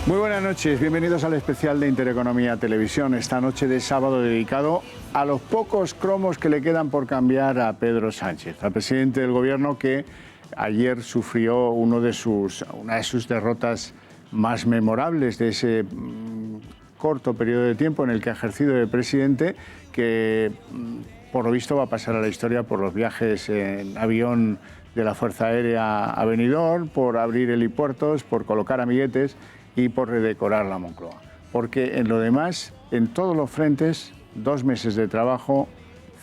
Muy buenas noches, bienvenidos al especial de Intereconomía Televisión, esta noche de sábado dedicado a los pocos cromos que le quedan por cambiar a Pedro Sánchez, al presidente del gobierno que ayer sufrió una de sus derrotas más memorables de ese corto periodo de tiempo en el que ha ejercido de presidente, que por lo visto va a pasar a la historia por los viajes en avión de la Fuerza Aérea a Benidorm, por abrir helipuertos, por colocar amiguetes y por redecorar la Moncloa. Porque en lo demás, en todos los frentes, 2 meses de trabajo,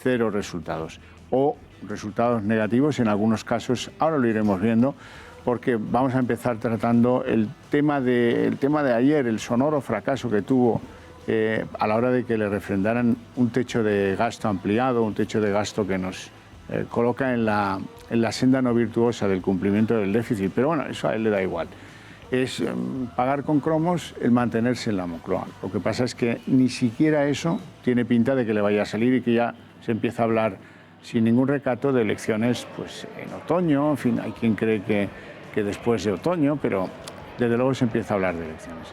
0 resultados. O resultados negativos en algunos casos, ahora lo iremos viendo, porque vamos a empezar tratando el tema de ayer, el sonoro fracaso que tuvo a la hora de que le refrendaran un techo de gasto ampliado, un techo de gasto que nos coloca en la senda no virtuosa del cumplimiento del déficit. Pero bueno, eso a él le da igual. Es pagar con cromos el mantenerse en la Moncloa. Lo que pasa es que ni siquiera eso tiene pinta de que le vaya a salir y que ya se empieza a hablar sin ningún recato de elecciones pues, en otoño. En fin, hay quien cree que después de otoño, pero desde luego se empieza a hablar de elecciones.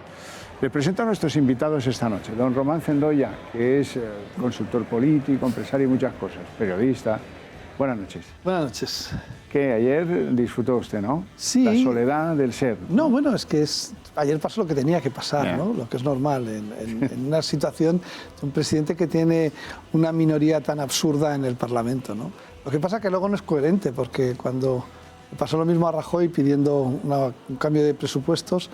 Les presento a nuestros invitados esta noche. Don Román Cendoya, que es consultor político, empresario y muchas cosas, periodista. Buenas noches. Buenas noches. Que ayer disfrutó usted, ¿no? Sí. La soledad del ser. No, bueno, es que ayer pasó lo que tenía que pasar, ¿no? Lo que es normal en una situación de un presidente que tiene una minoría tan absurda en el Parlamento, ¿no? Lo que pasa es que luego no es coherente, porque cuando pasó lo mismo a Rajoy pidiendo un cambio de presupuestos,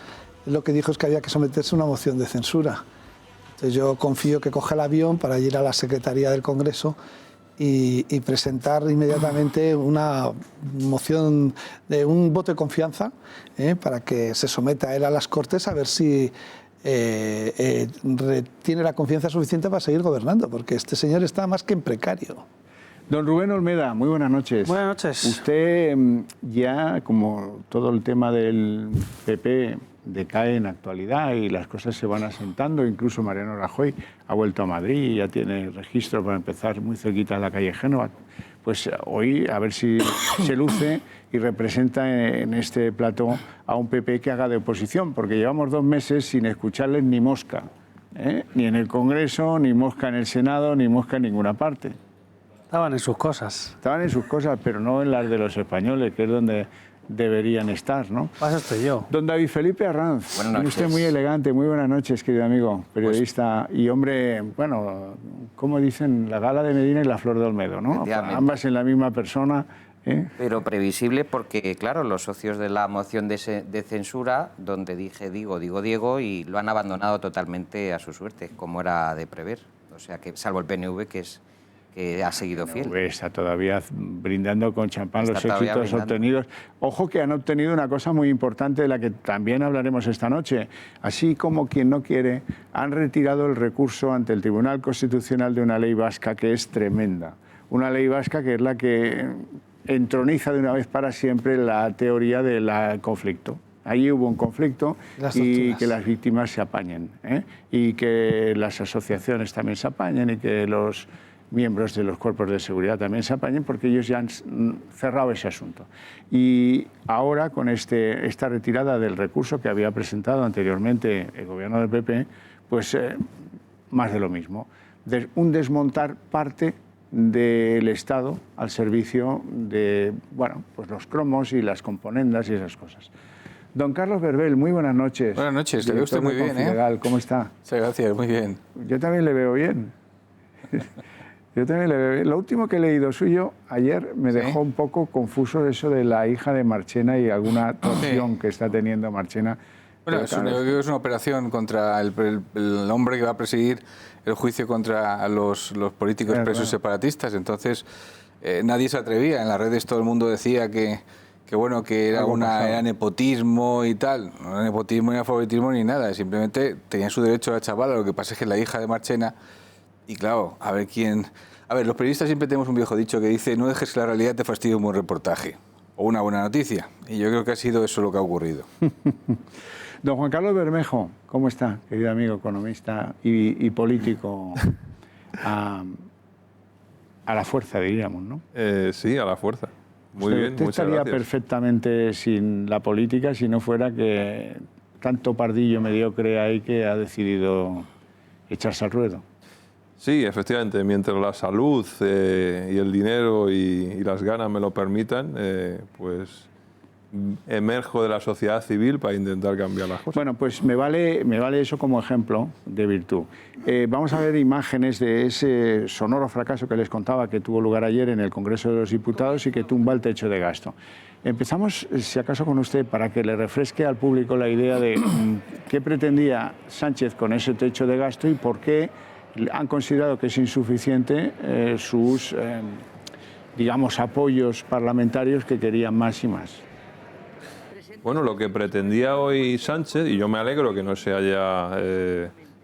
lo que dijo es que había que someterse a una moción de censura. Entonces yo confío que coja el avión para ir a la Secretaría del Congreso y presentar inmediatamente una moción de un voto de confianza para que se someta a él a las Cortes a ver si tiene la confianza suficiente para seguir gobernando, porque este señor está más que en precario. Don Rubén Olmeda, muy buenas noches. Buenas noches. Usted ya, como todo el tema del PP decae en actualidad y las cosas se van asentando, incluso Mariano Rajoy ha vuelto a Madrid y ya tiene registro para empezar muy cerquita de la calle Génova, pues hoy a ver si se luce y representa en este plató a un PP que haga de oposición, porque llevamos 2 meses sin escucharles ni mosca, ni en el Congreso, ni mosca en el Senado, ni mosca en ninguna parte. Estaban en sus cosas. Estaban en sus cosas, pero no en las de los españoles, que es donde deberían estar, ¿no? Para eso estoy yo. Don David Felipe Arranz, buenas noches. Usted muy elegante, muy buenas noches, querido amigo, periodista y hombre, bueno, como dicen, la gala de Medina y la flor de Olmedo, ¿no? Ambas en la misma persona. Pero previsible porque, claro, los socios de la moción de censura, donde digo, y lo han abandonado totalmente a su suerte, como era de prever. O sea, que salvo el PNV, que ha seguido fiel. Está todavía brindando con champán los éxitos obtenidos. Ojo que han obtenido una cosa muy importante de la que también hablaremos esta noche. Así como quien no quiere, han retirado el recurso ante el Tribunal Constitucional de una ley vasca que es tremenda. Una ley vasca que es la que entroniza de una vez para siempre la teoría del conflicto. Allí hubo un conflicto y que las víctimas se apañen, y que las asociaciones también se apañen y que los miembros de los cuerpos de seguridad también se apañen, porque ellos ya han cerrado ese asunto. Y ahora, con esta retirada del recurso que había presentado anteriormente el gobierno del PP, pues más de lo mismo. Un desmontar parte del Estado al servicio de, bueno, pues los cromos y las componendas y esas cosas. Don Carlos Berbel, muy buenas noches. Buenas noches, le veo usted muy bien, Legal. ¿Cómo está? Muchas gracias, muy bien. Yo también le veo bien. Yo también le veo bien. Lo último que he leído suyo ayer me dejó un poco confuso eso de la hija de Marchena y alguna torsión que está teniendo Marchena. Bueno, es una operación contra el hombre que va a presidir el juicio contra los políticos presos separatistas. Entonces, nadie se atrevía. En las redes todo el mundo decía que era nepotismo y tal. No era nepotismo ni alfabetismo ni nada. Simplemente tenía su derecho a la chavala. Lo que pasa es que la hija de Marchena... Y claro, a ver, los periodistas siempre tenemos un viejo dicho que dice: no dejes que la realidad te fastidie un buen reportaje o una buena noticia. Y yo creo que ha sido eso lo que ha ocurrido. Don Juan Carlos Bermejo, ¿cómo está, querido amigo economista y político? A la fuerza, diríamos, ¿no? Sí, a la fuerza. Muy bien, usted muchas estaría gracias. perfectamente sin la política si no fuera que tanto pardillo mediocre hay que ha decidido echarse al ruedo. Sí, efectivamente, mientras la salud y el dinero y las ganas me lo permitan, pues emerjo de la sociedad civil para intentar cambiar las cosas. Bueno, pues me vale eso como ejemplo de virtud. Vamos a ver imágenes de ese sonoro fracaso que les contaba que tuvo lugar ayer en el Congreso de los Diputados y que tumba el techo de gasto. Empezamos, si acaso, con usted para que le refresque al público la idea de qué pretendía Sánchez con ese techo de gasto y por qué han considerado que es insuficiente sus, digamos, apoyos parlamentarios que querían más y más. Bueno, lo que pretendía hoy Sánchez, y yo me alegro que no se haya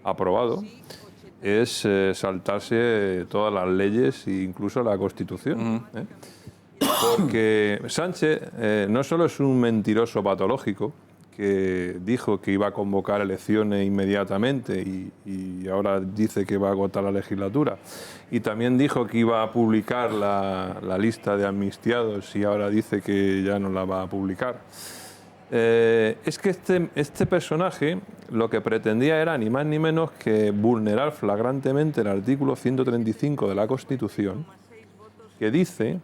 aprobado, es saltarse todas las leyes e incluso la Constitución. Porque Sánchez no solo es un mentiroso patológico, que dijo que iba a convocar elecciones inmediatamente y ahora dice que va a agotar la legislatura, y también dijo que iba a publicar la lista de amnistiados y ahora dice que ya no la va a publicar. Es que este personaje lo que pretendía era ni más ni menos que vulnerar flagrantemente el artículo 135 de la Constitución, que dice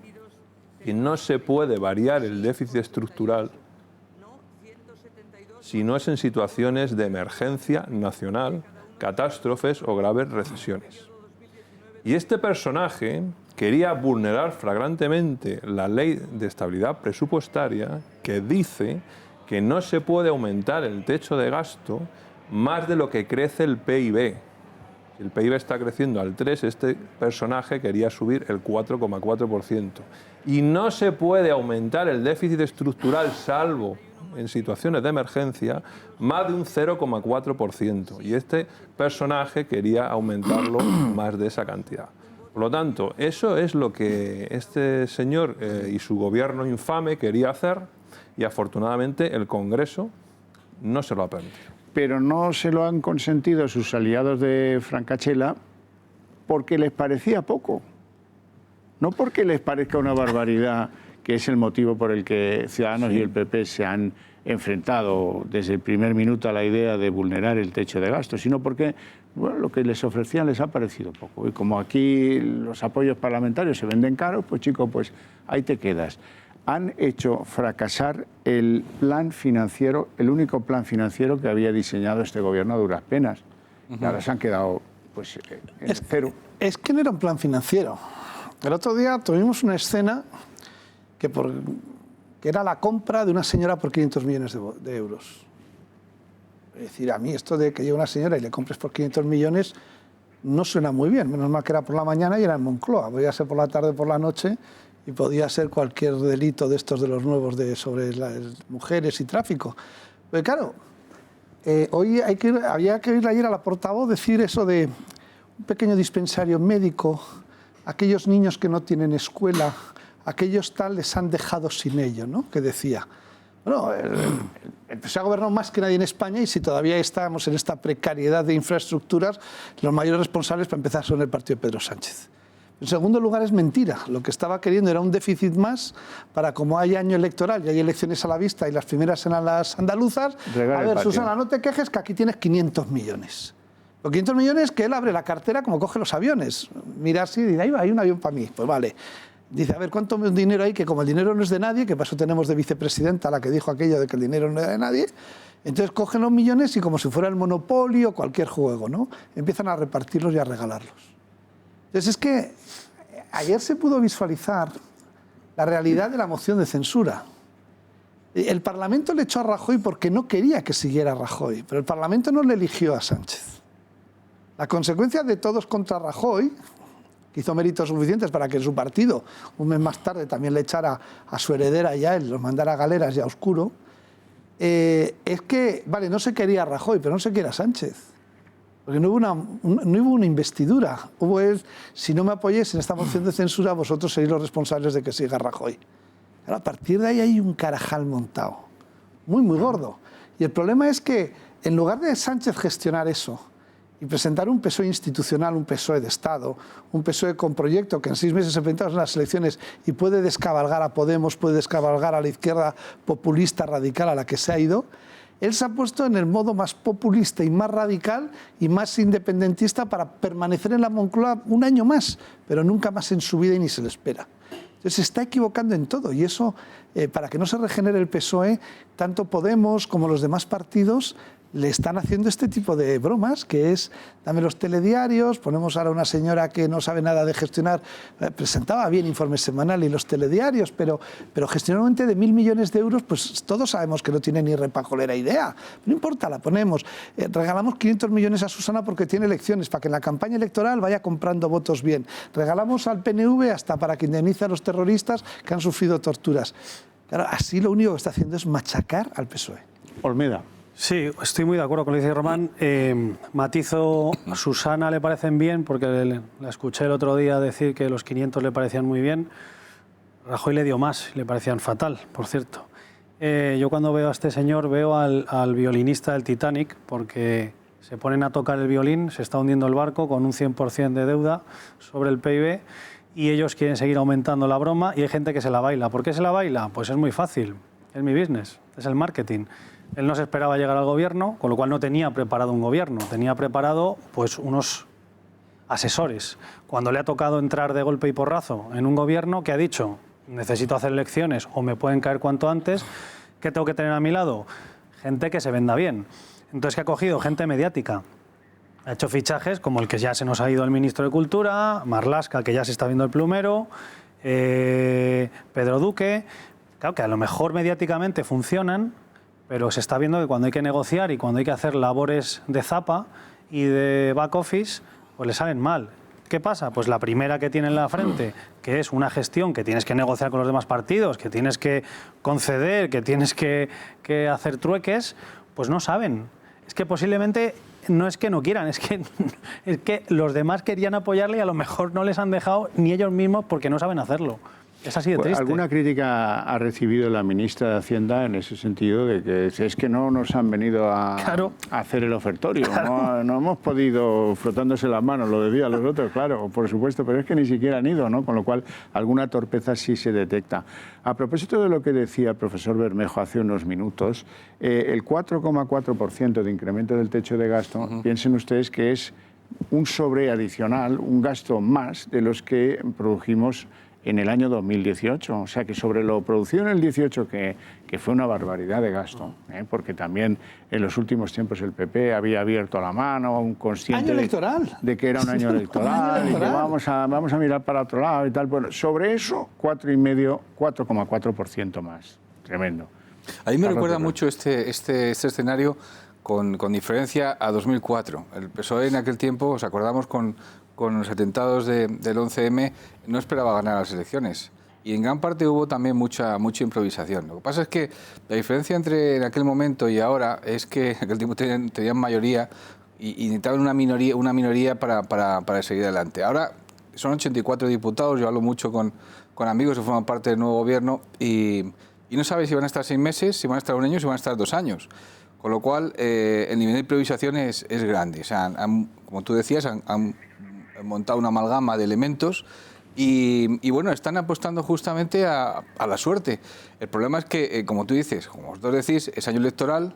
que no se puede variar el déficit estructural si no es en situaciones de emergencia nacional, catástrofes o graves recesiones. Y este personaje quería vulnerar flagrantemente la ley de estabilidad presupuestaria, que dice que no se puede aumentar el techo de gasto más de lo que crece el PIB. Si el PIB está creciendo al 3%, este personaje quería subir el 4,4%. Y no se puede aumentar el déficit estructural, salvo en situaciones de emergencia, más de un 0,4%. Y este personaje quería aumentarlo más de esa cantidad. Por lo tanto, eso es lo que este señor y su gobierno infame quería hacer, y afortunadamente el Congreso no se lo ha permitido. Pero no se lo han consentido sus aliados de Francachela porque les parecía poco. No porque les parezca una barbaridad, que es el motivo por el que Ciudadanos y el PP se han enfrentado desde el primer minuto a la idea de vulnerar el techo de gasto, sino porque bueno, lo que les ofrecían les ha parecido poco. Y como aquí los apoyos parlamentarios se venden caros, pues chico, pues ahí te quedas. Han hecho fracasar el plan financiero, el único plan financiero que había diseñado este gobierno a duras penas. Y ahora se han quedado pues, en cero. Es que no era un plan financiero. El otro día tuvimos una escena que era la compra de una señora por 500 millones de euros. Es decir, a mí esto de que llegue una señora y le compres por 500 millones no suena muy bien. Menos mal que era por la mañana y era en Moncloa. Podía ser por la tarde o por la noche y podía ser cualquier delito de estos de los nuevos sobre las mujeres y tráfico. Pero claro, hoy había que oír ayer a la portavoz decir eso de un pequeño dispensario médico, aquellos niños que no tienen escuela, aquellos tal les han dejado sin ello, ¿no? Que decía. Bueno, se ha gobernado más que nadie en España y si todavía estamos en esta precariedad de infraestructuras, los mayores responsables para empezar son el partido de Pedro Sánchez. En segundo lugar, es mentira. Lo que estaba queriendo era un déficit más para, como hay año electoral y hay elecciones a la vista y las primeras eran las andaluzas, a ver, Susana, no te quejes que aquí tienes 500 millones. Los 500 millones que él abre la cartera como coge los aviones. Mira así y dice, ahí va, hay un avión para mí. Pues vale. Dice, a ver, ¿cuánto dinero hay? Que como el dinero no es de nadie, que para eso tenemos de vicepresidenta la que dijo aquello de que el dinero no era de nadie, entonces cogen los millones y como si fuera el Monopoly o cualquier juego, ¿no? Empiezan a repartirlos y a regalarlos. Entonces es que ayer se pudo visualizar la realidad de la moción de censura. El Parlamento le echó a Rajoy porque no quería que siguiera Rajoy, pero el Parlamento no le eligió a Sánchez. La consecuencia de todos contra Rajoy, que hizo méritos suficientes para que su partido, un mes más tarde, también le echara a su heredera y a él, los mandara a galeras y a oscuro, es que, vale, no se quería a Rajoy, pero no se quiere a Sánchez. Porque no hubo una investidura. Hubo el, si no me apoyéis en esta moción de censura, vosotros seréis los responsables de que siga Rajoy. Pero a partir de ahí hay un carajal montado, muy, muy gordo. Y el problema es que, en lugar de Sánchez gestionar eso, y presentar un PSOE institucional, un PSOE de Estado, un PSOE con proyecto que en 6 meses se presentamos en las elecciones y puede descabalgar a Podemos, puede descabalgar a la izquierda populista radical a la que se ha ido, Él se ha puesto en el modo más populista y más radical y más independentista para permanecer en la Moncloa un año más, pero nunca más en su vida y ni se le espera. Entonces se está equivocando en todo y eso, para que no se regenere el PSOE, tanto Podemos como los demás partidos le están haciendo este tipo de bromas, que es, dame los telediarios, ponemos ahora una señora que no sabe nada de gestionar, presentaba bien Informe Semanal y los telediarios, pero gestionar un ente de 1.000 millones de euros, pues todos sabemos que no tiene ni repajolera idea. No importa, la ponemos. Regalamos 500 millones a Susana porque tiene elecciones, para que en la campaña electoral vaya comprando votos bien. Regalamos al PNV hasta para que indemnice a los terroristas que han sufrido torturas. Claro, así lo único que está haciendo es machacar al PSOE. Olmeda. Sí, estoy muy de acuerdo con lo que dice Román. Matizo, a Susana le parecen bien, porque la escuché el otro día decir que los 500 le parecían muy bien. Rajoy le dio más, le parecían fatal, por cierto. Yo cuando veo a este señor veo al violinista del Titanic, porque se ponen a tocar el violín, se está hundiendo el barco con un 100% de deuda sobre el PIB y ellos quieren seguir aumentando la broma y hay gente que se la baila. ¿Por qué se la baila? Pues es muy fácil, es mi business, es el marketing. Él no se esperaba llegar al gobierno, con lo cual no tenía preparado un gobierno, tenía preparado pues unos asesores. Cuando le ha tocado entrar de golpe y porrazo en un gobierno, que ha dicho, necesito hacer elecciones o me pueden caer cuanto antes, ¿qué tengo que tener a mi lado? Gente que se venda bien. Entonces, que ha cogido gente mediática. Ha hecho fichajes como el que ya se nos ha ido el ministro de Cultura, Marlaska, que ya se está viendo el plumero, Pedro Duque. Claro que a lo mejor mediáticamente funcionan, pero se está viendo que cuando hay que negociar y cuando hay que hacer labores de zapa y de back office, pues le salen mal. ¿Qué pasa? Pues la primera que tiene en la frente, que es una gestión que tienes que negociar con los demás partidos, que tienes que conceder, que tienes que hacer trueques, pues no saben. Es que posiblemente no es que no quieran, es que los demás querían apoyarle y a lo mejor no les han dejado ni ellos mismos porque no saben hacerlo. Es así de triste. ¿Alguna crítica ha recibido la ministra de Hacienda en ese sentido? De que es que no nos han venido a hacer el ofertorio. Claro. No hemos podido, frotándose las manos, lo decía los otros, claro, por supuesto, pero es que ni siquiera han ido, ¿no? Con lo cual, alguna torpeza sí se detecta. A propósito de lo que decía el profesor Bermejo hace unos minutos, el 4,4% de incremento del techo de gasto, piensen ustedes que es un sobre adicional, un gasto más de los que produjimos en el año 2018, o sea que sobre lo producido en el 18, que fue una barbaridad de gasto, porque también en los últimos tiempos el PP había abierto la mano, un consciente de que era un año electoral y que vamos a mirar para otro lado y tal. Bueno, sobre eso, 4,4% más. Tremendo. A mí me recuerda mucho este escenario con diferencia a 2004. El PSOE en aquel tiempo, os acordamos con los atentados del 11M, no esperaba ganar las elecciones. Y en gran parte hubo también mucha improvisación. Lo que pasa es que la diferencia entre en aquel momento y ahora es que en aquel tiempo tenían mayoría y necesitaban una minoría para seguir adelante. Ahora son 84 diputados, yo hablo mucho con amigos que forman parte del nuevo gobierno y no sabes si van a estar 6 meses, si van a estar 1 año, si van a estar 2 años. Con lo cual, el nivel de improvisación es grande. O sea, como tú decías, han montado una amalgama de elementos y bueno, están apostando justamente a la suerte. El problema es que, como tú dices, como vosotros decís, es año electoral,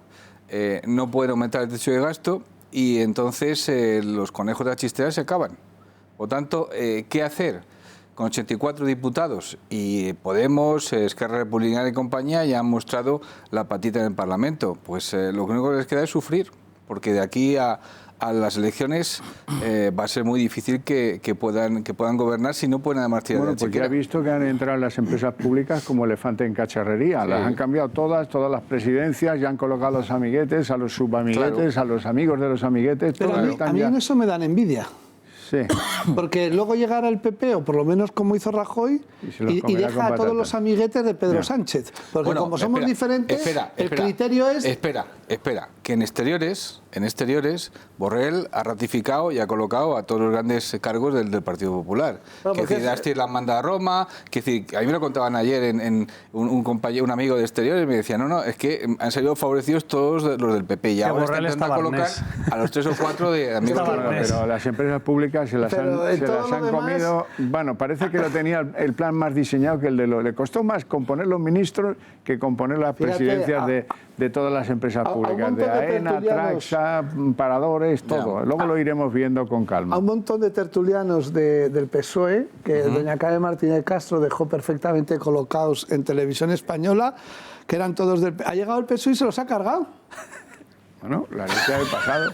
no pueden aumentar el techo de gasto y entonces los conejos de la chistera se acaban. Por tanto, ¿qué hacer? Con 84 diputados y Podemos, Esquerra Republicana y compañía ya han mostrado la patita en el Parlamento. Pues lo único que les queda es sufrir, porque de aquí a las elecciones va a ser muy difícil que puedan gobernar si no pueden además tirar de la porque chequera. ha visto que han entrado las empresas públicas como elefante en cacharrería. Sí. Las han cambiado todas las presidencias, ya han colocado a los amiguetes, a los subamiguetes, claro, a los amigos de los amiguetes. Pero a mí en eso me dan envidia. Sí. Porque luego llegará el PP, o por lo menos como hizo Rajoy, y deja a todos los amiguetes de Pedro Sánchez. Porque bueno, como somos diferentes, el criterio es... Espera, que en exteriores, Borrell ha ratificado y ha colocado a todos los grandes cargos del Partido Popular. Bueno, que decir, la manda a Roma, que decir, a mí me lo contaban ayer en un amigo de exteriores, y me decía, no, es que han salido favorecidos todos los del PP, y ahora está intentando colocar a los 3 o 4 de amigos. Pero las empresas públicas públicas se las han comido. Bueno, parece que lo tenía el plan más diseñado que el de le costó más componer los ministros que componer las presidencias de todas las empresas públicas, de AENA, Traxa, Paradores, todo. Luego lo iremos viendo con calma. A un montón de tertulianos del PSOE, que doña Carmen Martínez Castro dejó perfectamente colocados en Televisión Española, que eran todos del... Ha llegado el PSOE y se los ha cargado. Bueno, la leche del pasado.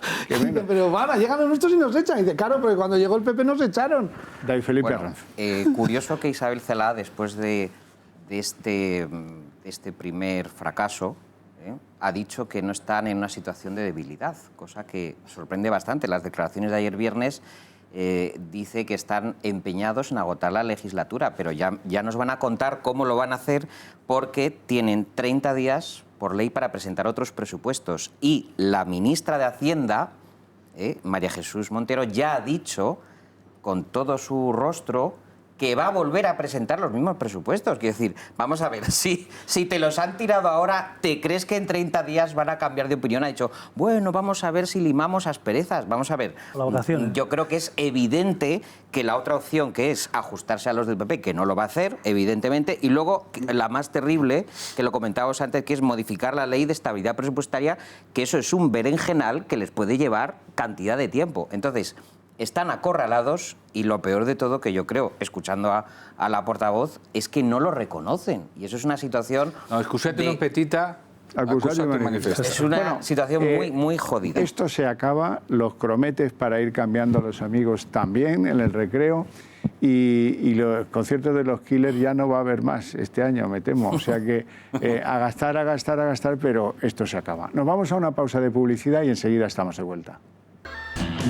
Pero van, llegan los nuestros y nos echan. Y dice, claro, porque cuando llegó el PP nos echaron. David Felipe Arranz. Curioso que Isabel Celaá, después de este primer fracaso, ha dicho que no están en una situación de debilidad, cosa que sorprende bastante. Las declaraciones de ayer viernes dice que están empeñados en agotar la legislatura, pero ya nos van a contar cómo lo van a hacer, porque tienen 30 días por ley para presentar otros presupuestos. Y la ministra de Hacienda, María Jesús Montero, ya ha dicho, con todo su rostro, que va a volver a presentar los mismos presupuestos. Quiero decir, vamos a ver, si te los han tirado ahora, ¿te crees que en 30 días van a cambiar de opinión? Ha dicho, bueno, vamos a ver si limamos asperezas. Vamos a ver. Yo creo que es evidente que la otra opción, que es ajustarse a los del PP, que no lo va a hacer, evidentemente, y luego la más terrible, que lo comentábamos antes, que es modificar la ley de estabilidad presupuestaria, que eso es un berenjenal que les puede llevar cantidad de tiempo. Entonces, están acorralados, y lo peor de todo, que yo creo, escuchando a la portavoz, es que no lo reconocen. Y eso es una situación... No, excusate non petita, acusate manifesta. Es una situación muy jodida. Esto se acaba, los crometes para ir cambiando a los amigos también en el recreo, y los conciertos de los Killers ya no va a haber más este año, me temo. O sea que a gastar, pero esto se acaba. Nos vamos a una pausa de publicidad y enseguida estamos de vuelta.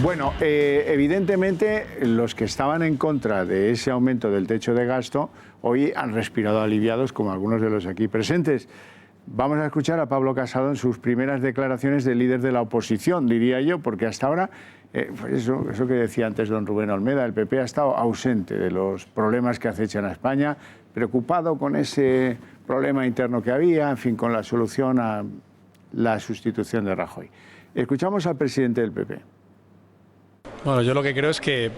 Bueno, evidentemente los que estaban en contra de ese aumento del techo de gasto hoy han respirado aliviados, como algunos de los aquí presentes. Vamos a escuchar a Pablo Casado en sus primeras declaraciones de líder de la oposición, diría yo, porque hasta ahora, pues eso que decía antes don Rubén Olmeda, el PP ha estado ausente de los problemas que acechan a España, preocupado con ese problema interno que había, en fin, con la solución a la sustitución de Rajoy. Escuchamos al presidente del PP. Bueno, yo lo que creo es que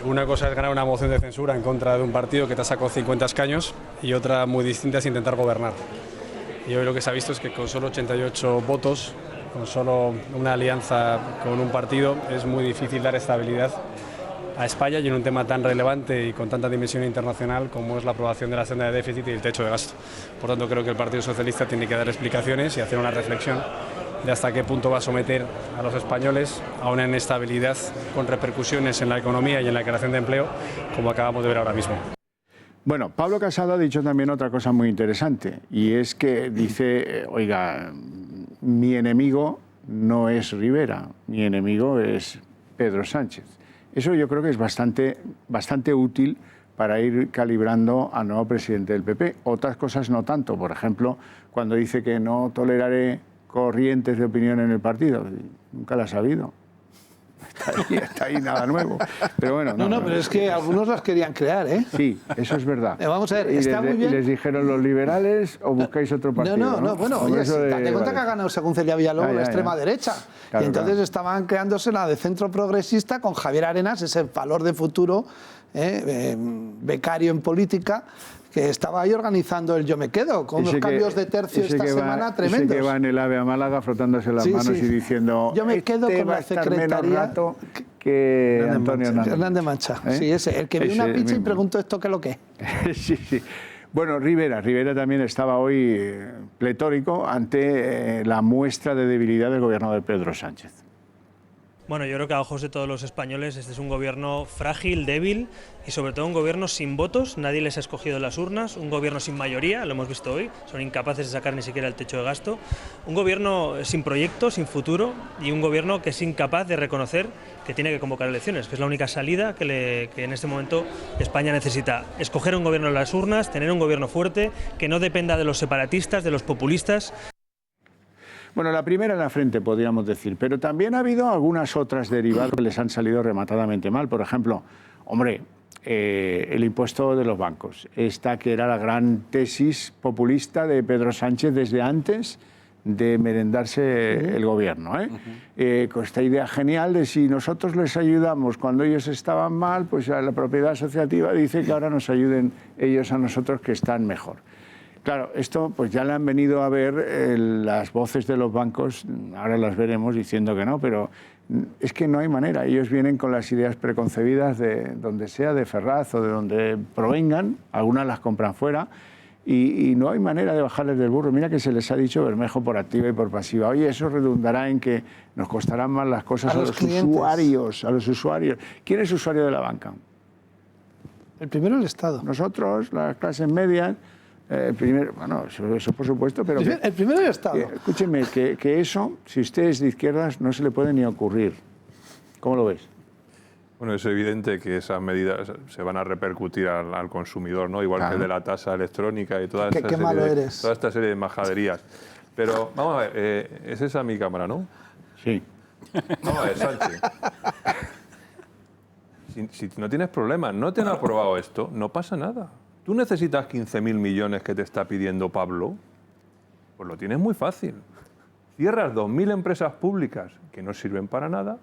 una cosa es ganar una moción de censura en contra de un partido que te ha sacado 50 escaños, y otra muy distinta es intentar gobernar. Y hoy lo que se ha visto es que con solo 88 votos, con solo una alianza con un partido, es muy difícil dar estabilidad a España, y en un tema tan relevante y con tanta dimensión internacional como es la aprobación de la senda de déficit y el techo de gasto. Por tanto, creo que el Partido Socialista tiene que dar explicaciones y hacer una reflexión de hasta qué punto va a someter a los españoles a una inestabilidad con repercusiones en la economía y en la creación de empleo, como acabamos de ver ahora mismo. Bueno, Pablo Casado ha dicho también otra cosa muy interesante, y es que dice, oiga, mi enemigo no es Rivera, mi enemigo es Pedro Sánchez. Eso yo creo que es bastante útil para ir calibrando al nuevo presidente del PP. Otras cosas no tanto. Por ejemplo, cuando dice que no toleraré corrientes de opinión en el partido. Nunca la ha sabido. Está ahí nada nuevo. Pero bueno, pero es que algunos las querían crear, ¿eh? Sí, eso es ver. Vamos a ver, está muy bien. Y les dijeron los liberales o buscáis otro partido. Bueno, oye, date cuenta que ha ganado, según Celia Villalobos, la extrema derecha. Claro, y entonces estaban creándose la de centro progresista con Javier Arenas, ese valor de futuro, becario en política, que estaba ahí organizando el Yo me quedo, con unos cambios de tercio esta semana tremendos. Ese que va en el AVE a Málaga frotándose las manos y diciendo, yo me quedo con la secretaría rato que Antonio Hernández Mancha. Sí, ese, el que vio una pizza y preguntó esto qué es lo que es. Sí. Bueno, Rivera también estaba hoy pletórico ante la muestra de debilidad del gobierno de Pedro Sánchez. Bueno, yo creo que a ojos de todos los españoles este es un gobierno frágil, débil y sobre todo un gobierno sin votos. Nadie les ha escogido en las urnas, un gobierno sin mayoría, lo hemos visto hoy, son incapaces de sacar ni siquiera el techo de gasto. Un gobierno sin proyecto, sin futuro, y un gobierno que es incapaz de reconocer que tiene que convocar elecciones, que es la única salida que en este momento España necesita. Escoger un gobierno en las urnas, tener un gobierno fuerte, que no dependa de los separatistas, de los populistas. Bueno, la primera en la frente, podríamos decir, pero también ha habido algunas otras derivadas que les han salido rematadamente mal. Por ejemplo, el impuesto de los bancos. Esta que era la gran tesis populista de Pedro Sánchez desde antes de merendarse el gobierno, con esta idea genial de si nosotros les ayudamos cuando ellos estaban mal, pues la propiedad asociativa dice que ahora nos ayuden ellos a nosotros que están mejor. Claro, esto pues ya le han venido a ver las voces de los bancos, ahora las veremos diciendo que no, pero es que no hay manera. Ellos vienen con las ideas preconcebidas de donde sea, de Ferraz o de donde provengan, algunas las compran fuera, y no hay manera de bajarles del burro. Mira que se les ha dicho Bermejo por activa y por pasiva. Oye, eso redundará en que nos costarán más las cosas a los usuarios, a los usuarios. ¿Quién es usuario de la banca? El primero el Estado. Nosotros, las clases medias. Primero, bueno, eso por supuesto, pero... El primero el Estado. Escúcheme, que eso, si usted es de izquierdas, no se le puede ni ocurrir. ¿Cómo lo ves? Bueno, es evidente que esas medidas se van a repercutir al consumidor, ¿no? Igual que el de la tasa electrónica y toda esta serie de majaderías. Pero, vamos a ver, es esa mi cámara, ¿no? Sí. Vamos a ver, Sánchez. Si no tienes problemas, no te han aprobado esto, no pasa nada. ¿Tú necesitas 15.000 millones que te está pidiendo Pablo? Pues lo tienes muy fácil. Cierras 2.000 empresas públicas que no sirven para nada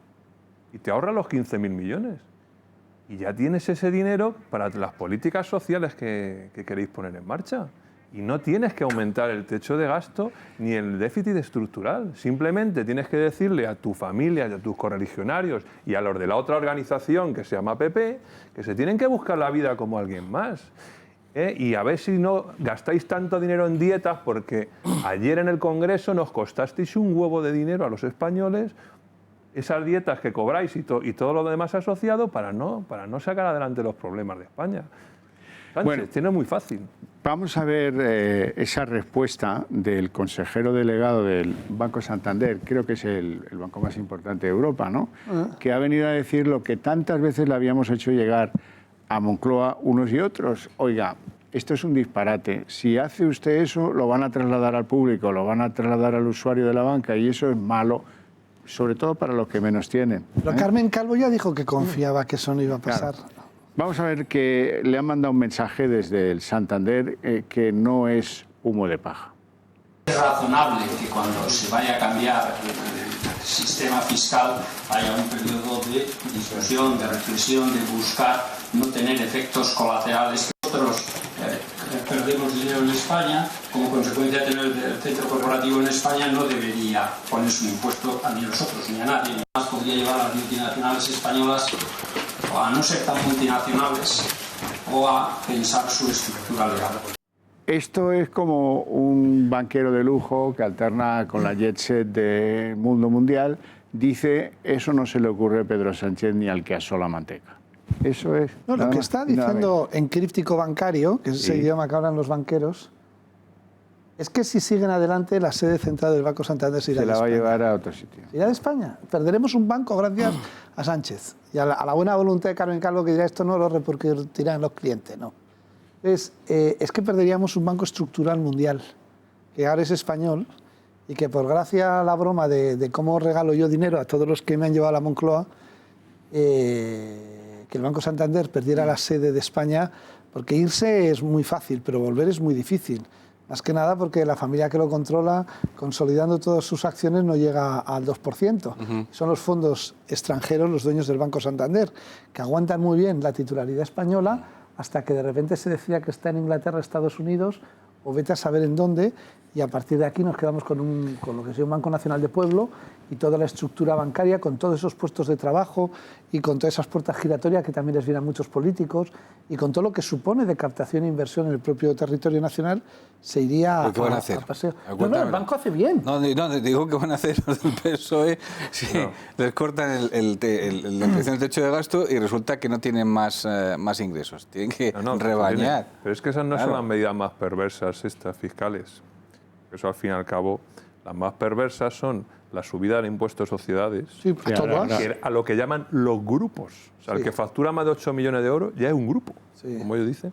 y te ahorras los 15.000 millones. Y ya tienes ese dinero para las políticas sociales que queréis poner en marcha. Y no tienes que aumentar el techo de gasto ni el déficit estructural. Simplemente tienes que decirle a tu familia y a tus correligionarios y a los de la otra organización que se llama PP que se tienen que buscar la vida como alguien más. Y a ver si no gastáis tanto dinero en dietas, porque ayer en el Congreso nos costasteis un huevo de dinero a los españoles, esas dietas que cobráis y todo lo demás asociado para no sacar adelante los problemas de España. Sánchez, bueno, tiene muy fácil. Vamos a ver esa respuesta del consejero delegado del Banco Santander, creo que es el banco más importante de Europa, ¿no? Que ha venido a decir lo que tantas veces le habíamos hecho llegar a Moncloa unos y otros. Oiga, esto es un disparate. Si hace usted eso, lo van a trasladar al público, lo van a trasladar al usuario de la banca y eso es malo, sobre todo para los que menos tienen. Pero Carmen Calvo ya dijo que confiaba que eso no iba a pasar. Claro. Vamos a ver que le han mandado un mensaje desde el Santander que no es humo de paja. Es razonable que cuando se vaya a cambiar el sistema fiscal haya un periodo de discusión, de reflexión, de buscar no tener efectos colaterales. Nosotros perdemos dinero en España, como consecuencia de tener el centro corporativo en España no debería ponerse un impuesto a ni a nosotros ni a nadie. Además podría llevar a las multinacionales españolas o a no ser tan multinacionales o a pensar su estructura legal. Esto es como un banquero de lujo que alterna con la jet set del mundo mundial. Dice, eso no se le ocurre a Pedro Sánchez ni al que asó la manteca. Eso es. No, lo que está diciendo en críptico bancario, que es ese idioma que hablan los banqueros, es que si siguen adelante la sede central del Banco Santander se irá de España. Se la va a llevar a otro sitio. Se irá de España. Perderemos un banco gracias a Sánchez y a la buena voluntad de Carmen Calvo que dirá esto no lo repercutirá en los clientes, no. Entonces, es que perderíamos un banco estructural mundial, que ahora es español y que por gracia a la broma de cómo regalo yo dinero a todos los que me han llevado a la Moncloa, que el Banco Santander perdiera la sede de España, porque irse es muy fácil, pero volver es muy difícil. Más que nada porque la familia que lo controla, consolidando todas sus acciones, no llega al 2%. Son los fondos extranjeros, los dueños del Banco Santander, que aguantan muy bien la titularidad española hasta que de repente se decida que está en Inglaterra, Estados Unidos, o vete a saber en dónde, y a partir de aquí nos quedamos con lo que es un Banco Nacional de Pueblo y toda la estructura bancaria, con todos esos puestos de trabajo y con todas esas puertas giratorias que también les vienen a muchos políticos y con todo lo que supone de captación e inversión en el propio territorio nacional, se iría a paseo. No, el banco hace bien. No, digo que van a hacer los del PSOE si les cortan la impresión del techo de gasto y resulta que no tienen más ingresos. Tienen que rebañar. Pero es que esas no son las medidas más perversas estas fiscales. Eso al fin y al cabo, las más perversas son la subida del impuesto de sociedades, a lo que llaman los grupos. O sea, el que factura más de 8 millones de euros ya es un grupo, como ellos dicen.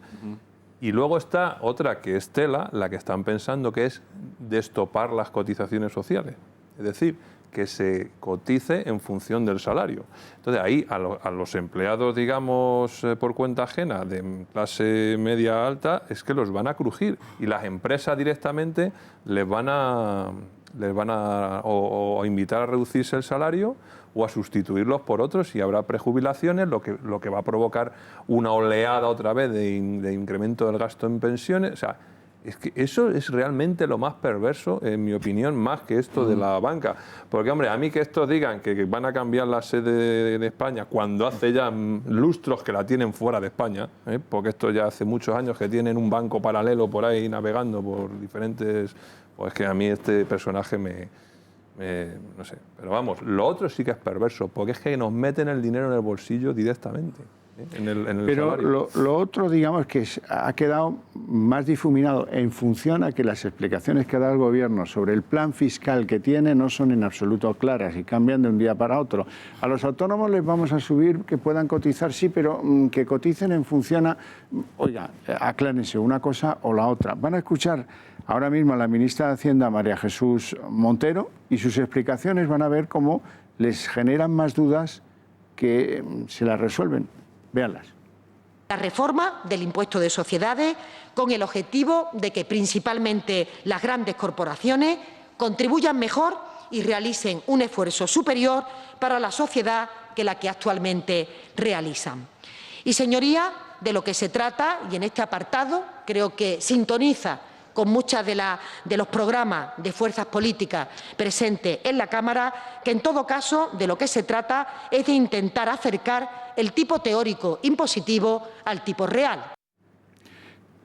Y luego está otra que es Tela, la que están pensando que es destopar las cotizaciones sociales. Es decir, que se cotice en función del salario. Entonces ahí a los empleados, digamos, por cuenta ajena de clase media alta, es que los van a crujir y las empresas directamente les van a les van a o invitar a reducirse el salario o a sustituirlos por otros, y habrá prejubilaciones, lo que va a provocar una oleada otra vez de incremento del gasto en pensiones. O sea, es que eso es realmente lo más perverso, en mi opinión, más que esto de la banca. Porque, hombre, a mí que estos digan que van a cambiar la sede de España cuando hace ya lustros que la tienen fuera de España, porque esto ya hace muchos años que tienen un banco paralelo por ahí navegando por diferentes... Pues que a mí este personaje no sé, pero vamos, lo otro sí que es perverso, porque es que nos meten el dinero en el bolsillo directamente, en el pero salario. lo otro, digamos, que ha quedado más difuminado en función a que las explicaciones que da el Gobierno sobre el plan fiscal que tiene no son en absoluto claras y cambian de un día para otro. A los autónomos les vamos a subir, que puedan cotizar, sí, pero que coticen en función a... Oiga, aclárense una cosa o la otra. Van a escuchar ahora mismo a la ministra de Hacienda, María Jesús Montero, y sus explicaciones van a ver cómo les generan más dudas que se las resuelven. Véanlas. La reforma del impuesto de sociedades con el objetivo de que principalmente las grandes corporaciones contribuyan mejor y realicen un esfuerzo superior para la sociedad que la que actualmente realizan. Y, señorías, de lo que se trata, y en este apartado creo que sintoniza con muchos de los programas de fuerzas políticas presentes en la Cámara, que en todo caso de lo que se trata es de intentar acercar el tipo teórico impositivo al tipo real.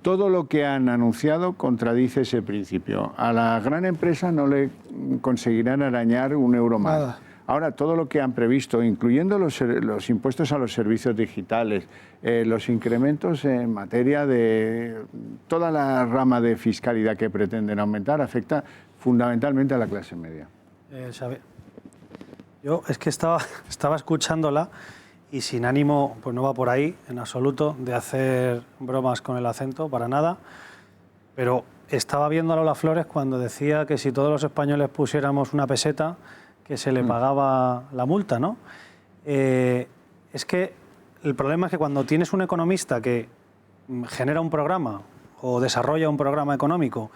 Todo lo que han anunciado contradice ese principio. A la gran empresa no le conseguirán arañar un euro más. Nada. Ahora, todo lo que han previsto, incluyendo los impuestos a los servicios digitales, los incrementos en materia de toda la rama de fiscalidad que pretenden aumentar, afecta fundamentalmente a la clase media. Xavier, yo es que estaba escuchándola y sin ánimo, pues no va por ahí en absoluto, de hacer bromas con el acento, para nada, pero estaba viendo a Lola Flores cuando decía que si todos los españoles pusiéramos una peseta, que se le pagaba la multa, ¿no? Es que el problema es que cuando tienes un economista que genera un programa o desarrolla un programa económico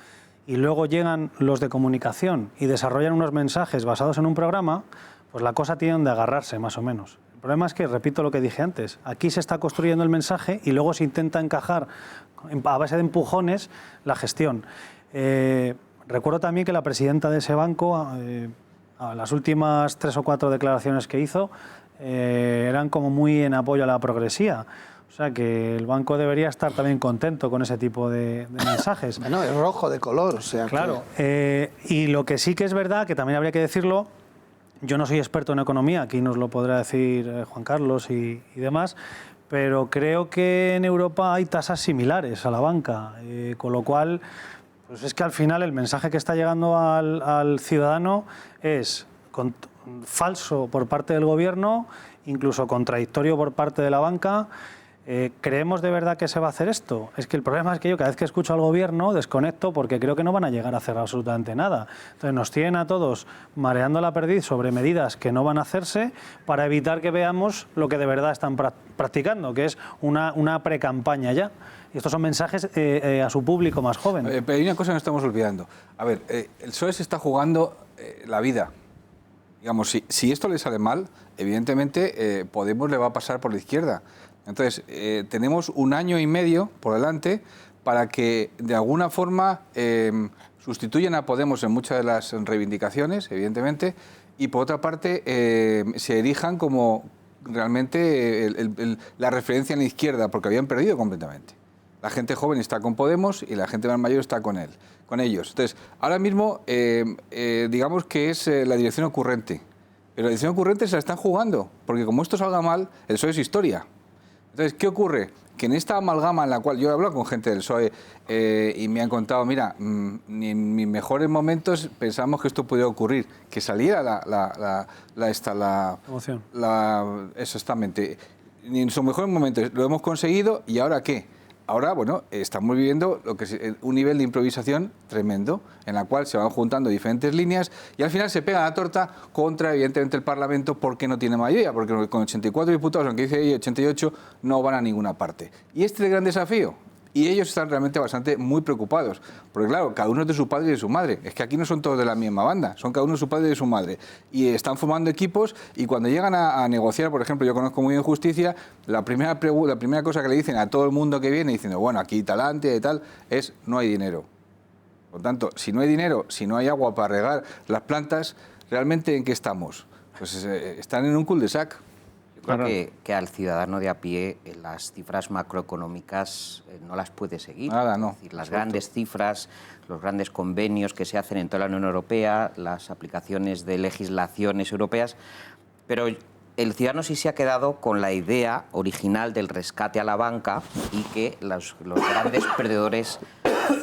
y luego llegan los de comunicación y desarrollan unos mensajes basados en un programa, pues la cosa tiene donde agarrarse, más o menos. El problema es que, repito lo que dije antes, aquí se está construyendo el mensaje y luego se intenta encajar a base de empujones la gestión. Recuerdo también que la presidenta de ese banco... las últimas 3 o 4 declaraciones que hizo eran como muy en apoyo a la progresía. O sea que el banco debería estar también contento con ese tipo de mensajes. Bueno, es rojo de color, o sea. Claro. Y lo que sí que es verdad, que también habría que decirlo, yo no soy experto en economía, aquí nos lo podrá decir Juan Carlos y demás, pero creo que en Europa hay tasas similares a la banca, con lo cual... Pues es que al final el mensaje que está llegando al ciudadano es falso por parte del Gobierno, incluso contradictorio por parte de la banca. ¿Creemos de verdad que se va a hacer esto? Es que el problema es que yo cada vez que escucho al Gobierno desconecto porque creo que no van a llegar a hacer absolutamente nada. Entonces nos tienen a todos mareando la perdiz sobre medidas que no van a hacerse para evitar que veamos lo que de verdad están practicando, que es una precampaña ya. Y estos son mensajes a su público más joven. Pero hay una cosa que nos estamos olvidando. A ver, el PSOE se está jugando la vida. Digamos, si esto le sale mal, evidentemente Podemos le va a pasar por la izquierda. Entonces, tenemos 1 año y medio por delante para que de alguna forma sustituyan a Podemos en muchas de las reivindicaciones, evidentemente, y por otra parte se erijan como realmente la referencia en la izquierda, porque habían perdido completamente. La gente joven está con Podemos y la gente más mayor está con ellos. Entonces, ahora mismo, digamos que es la dirección ocurrente. Pero la dirección ocurrente se la están jugando, porque como esto salga mal, el PSOE es historia. Entonces, ¿qué ocurre? Que en esta amalgama en la cual yo he hablado con gente del PSOE y me han contado, mira, ni en mis mejores momentos pensamos que esto podía ocurrir, que saliera la emoción. Exactamente. Ni en sus mejores momentos lo hemos conseguido, ¿y ahora qué? Ahora, bueno, estamos viviendo lo que es un nivel de improvisación tremendo, en la cual se van juntando diferentes líneas y al final se pega la torta contra, evidentemente, el Parlamento porque no tiene mayoría, porque con 84 diputados, aunque dice ahí 88, no van a ninguna parte. Y este es el gran desafío. Y ellos están realmente muy preocupados, porque claro, cada uno es de su padre y de su madre. Es que aquí no son todos de la misma banda, son cada uno de su padre y de su madre. Y están formando equipos y cuando llegan a negociar, por ejemplo, yo conozco muy bien Justicia, la primera cosa que le dicen a todo el mundo que viene, diciendo, bueno, aquí talante y tal, es no hay dinero. Por lo tanto, si no hay dinero, si no hay agua para regar las plantas, ¿realmente en qué estamos? Pues están en un cul-de-sac. Yo creo que al ciudadano de a pie las cifras macroeconómicas no las puede seguir. Nada, no. Es decir, las grandes cifras, los grandes convenios que se hacen en toda la Unión Europea, las aplicaciones de legislaciones europeas, pero el ciudadano sí se ha quedado con la idea original del rescate a la banca y que los grandes perdedores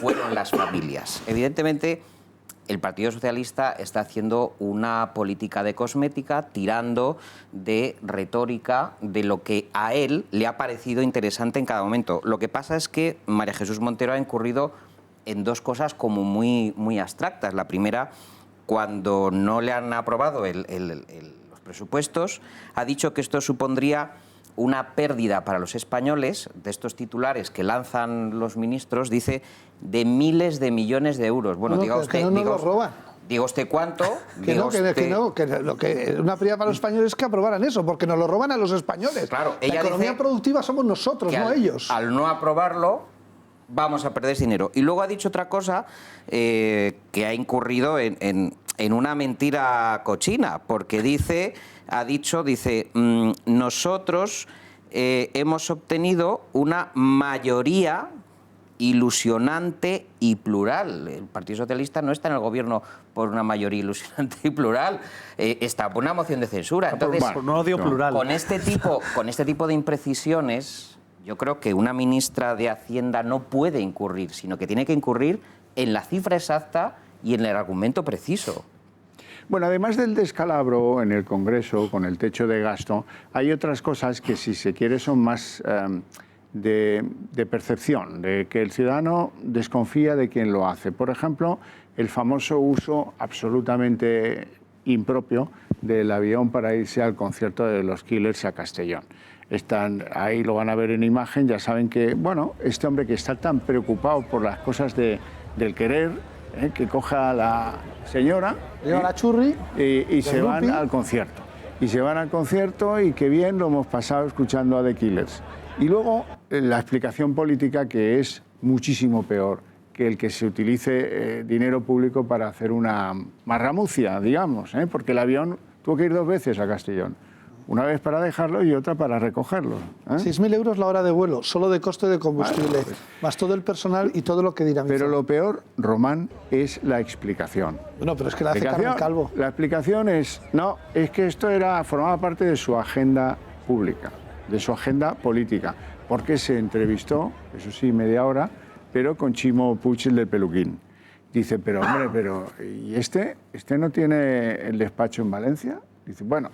fueron las familias. Evidentemente, el Partido Socialista está haciendo una política de cosmética, tirando de retórica de lo que a él le ha parecido interesante en cada momento. Lo que pasa es que María Jesús Montero ha incurrido en dos cosas como muy abstractas. La primera, cuando no le han aprobado los presupuestos, ha dicho que esto supondría una pérdida para los españoles, de estos titulares que lanzan los ministros, dice, de miles de millones de euros. Bueno, no, diga usted, que no nos lo roban. Diga usted cuánto. Que lo que una prioridad para los españoles es que aprobaran eso, porque nos lo roban a los españoles. Claro, la economía productiva somos nosotros, no ellos. Al no aprobarlo, vamos a perder ese dinero. Y luego ha dicho otra cosa, que ha incurrido en una mentira cochina, porque dice, nosotros hemos obtenido una mayoría ilusionante y plural. El Partido Socialista no está en el gobierno por una mayoría ilusionante y plural, está por una moción de censura. Entonces, no odio plural. Con este tipo de imprecisiones, yo creo que una ministra de Hacienda no puede incurrir, sino que tiene que incurrir en la cifra exacta y en el argumento preciso. Bueno, además del descalabro en el Congreso con el techo de gasto, hay otras cosas que, si se quiere, son más de percepción, de que el ciudadano desconfía de quien lo hace. Por ejemplo, el famoso uso absolutamente impropio del avión para irse al concierto de los Killers a Castellón. Están ahí, lo van a ver en imagen, ya saben que, bueno, este hombre que está tan preocupado por las cosas del querer, que coja a la señora, lleva la churri y se van al concierto. Y se van al concierto y qué bien lo hemos pasado escuchando a The Killers. Y luego la explicación política, que es muchísimo peor que el que se utilice dinero público para hacer una marramucia, digamos, porque el avión tuvo que ir 2 veces a Castellón. Una vez para dejarlo y otra para recogerlo. 6.000 euros la hora de vuelo, solo de coste de combustible, más todo el personal y todo lo que dinamiza. Pero lo peor, Román, es la explicación. Bueno, pero es que la hace Carmen Calvo. La explicación es, no, es que esto formaba parte de su agenda pública, de su agenda política, porque se entrevistó, eso sí, media hora, pero con Chimo Puig, el del peluquín. Dice, pero hombre, ¿y este no tiene el despacho en Valencia? Dice, bueno,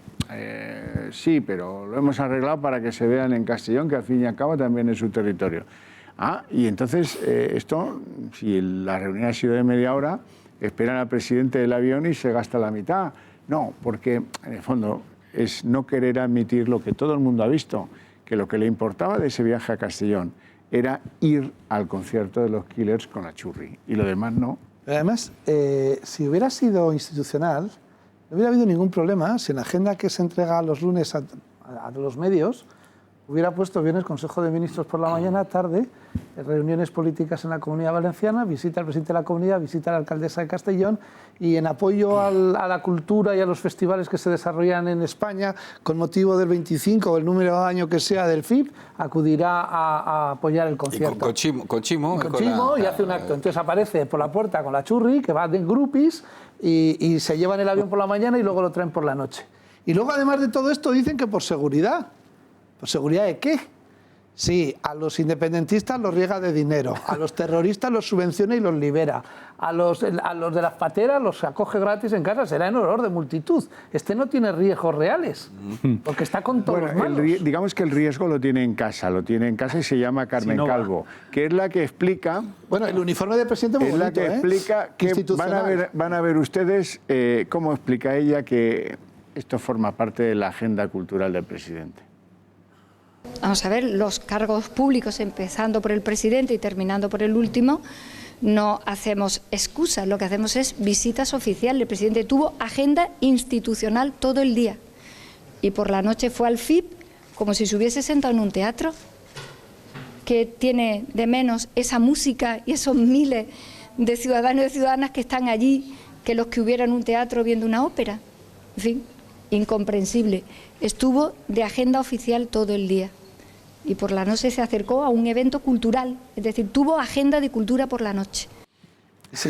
sí, pero lo hemos arreglado para que se vean en Castellón, que al fin y al cabo también es su territorio. Y entonces esto, si la reunión ha sido de media hora, esperan al presidente del avión y se gasta la mitad. No, porque en el fondo es no querer admitir lo que todo el mundo ha visto, que lo que le importaba de ese viaje a Castellón era ir al concierto de los Killers con la churri, y lo demás no. Además, si hubiera sido institucional, no hubiera habido ningún problema si en la agenda que se entrega los lunes a los medios hubiera puesto viernes Consejo de Ministros por la mañana, tarde, reuniones políticas en la Comunidad Valenciana, visita al presidente de la Comunidad, visita a la alcaldesa de Castellón, y en apoyo a la cultura y a los festivales que se desarrollan en España con motivo del 25 o el número de año que sea del FIP, acudirá a apoyar el concierto. Y con Chimo y hace un acto. Entonces aparece por la puerta con la churri, que va de grupis, y se llevan el avión por la mañana y luego lo traen por la noche. Y luego, además de todo esto, dicen que por seguridad. ¿Por seguridad de qué? Sí, a los independentistas los riega de dinero, a los terroristas los subvenciona y los libera, a los de las pateras los acoge gratis en casa, será en honor de multitud. Este no tiene riesgos reales, porque está con todos los malos. Digamos que el riesgo lo tiene en casa y se llama Carmen Calvo, que es la que explica... Bueno, el uniforme del presidente es la que explica que van a ver ustedes cómo explica ella que esto forma parte de la agenda cultural del presidente. Vamos a ver, los cargos públicos, empezando por el presidente y terminando por el último, no hacemos excusas, lo que hacemos es visitas oficiales. El presidente tuvo agenda institucional todo el día y por la noche fue al FIP como si se hubiese sentado en un teatro. ¿Qué tiene de menos esa música y esos miles de ciudadanos y ciudadanas que están allí que los que hubieran un teatro viendo una ópera? En fin, incomprensible. Estuvo de agenda oficial todo el día y por la noche se acercó a un evento cultural, es decir, tuvo agenda de cultura por la noche.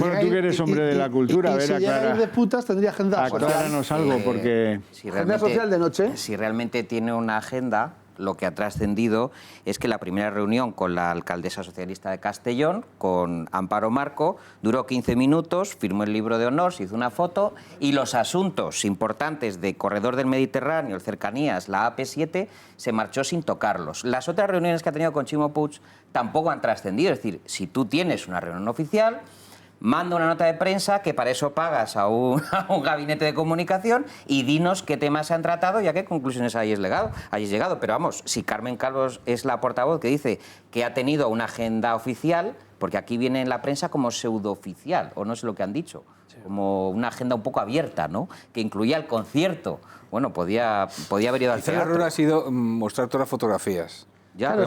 Bueno, tú que eres hombre de la cultura, a ver, si llega a ir de putas tendría agenda social. Acláranos algo, porque... Agenda social de noche. Si realmente tiene una agenda, lo que ha trascendido es que la primera reunión con la alcaldesa socialista de Castellón, con Amparo Marco, duró 15 minutos, firmó el libro de honor, se hizo una foto y los asuntos importantes de Corredor del Mediterráneo, el Cercanías, la AP7, se marchó sin tocarlos. Las otras reuniones que ha tenido con Chimo Puig tampoco han trascendido. Es decir, si tú tienes una reunión oficial, manda una nota de prensa, que para eso pagas a un gabinete de comunicación, y dinos qué temas se han tratado y a qué conclusiones hayáis llegado. Pero vamos, si Carmen Calvo es la portavoz que dice que ha tenido una agenda oficial, porque aquí viene en la prensa como pseudooficial, o no sé lo que han dicho, como una agenda un poco abierta, ¿no?, que incluía el concierto. Bueno, podía haber ido al teatro. El error ha sido mostrar todas las fotografías. Ya, claro,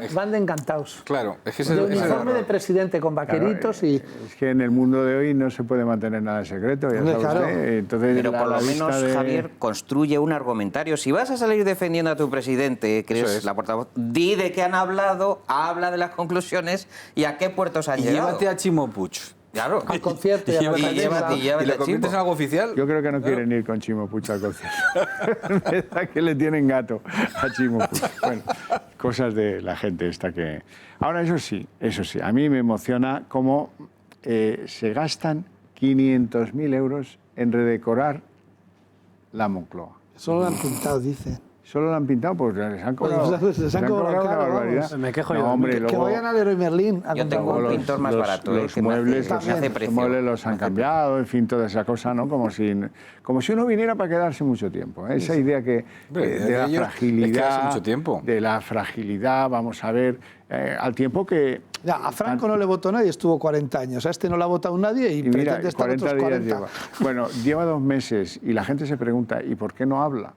es que van de encantados. Claro, es que de uniforme de presidente con vaqueritos y... Es que en el mundo de hoy no se puede mantener nada en secreto, ya sabe usted. Entonces, pero por lo menos, Javier, construye un argumentario. Si vas a salir defendiendo a tu presidente, que eres la portavoz, di de qué han hablado, habla de las conclusiones y a qué puertos han llegado. Llévate a Chimo Puig. Claro. Al concierto y a la ¿Y lo conviertes en algo oficial? Yo creo que no quieren ir con Chimo Puig al concierto. Es que le tienen gato a Chimo Puig. Bueno, cosas de la gente esta que... Ahora, eso sí, a mí me emociona cómo se gastan 500.000 euros en redecorar la Moncloa. Solo la han pintado, dice. ¿Solo lo han pintado? Pues les han cobrado, les han cobrado una barbaridad. Vamos. Me quejo no, yo. Hombre, que vayan al Leroy Merlin. Yo tengo un pintor más barato. Los muebles, los muebles los han cambiado, en fin, toda esa cosa, ¿no? Como si uno viniera para quedarse mucho tiempo. Esa idea de la fragilidad, mucho tiempo. de la fragilidad, vamos a ver, al tiempo que... Ya, a Franco no le votó nadie, estuvo 40 años. A este no le ha votado nadie y pretende estar otros 40. Lleva. Bueno, lleva 2 meses y la gente se pregunta, ¿y por qué no habla?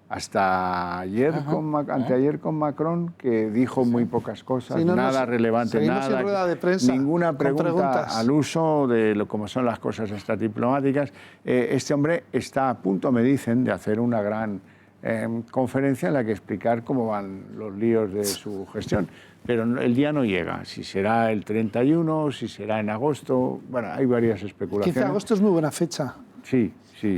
Hasta ayer, anteayer con Macron, que dijo muy pocas cosas, nada relevante, nada, rueda de prensa, ninguna pregunta al uso de cómo son las cosas estas diplomáticas. Este hombre está a punto, me dicen, de hacer una gran conferencia en la que explicar cómo van los líos de su gestión. Pero el día no llega, si será el 31, si será en agosto, bueno, hay varias especulaciones. 15 de agosto es muy buena fecha. Sí.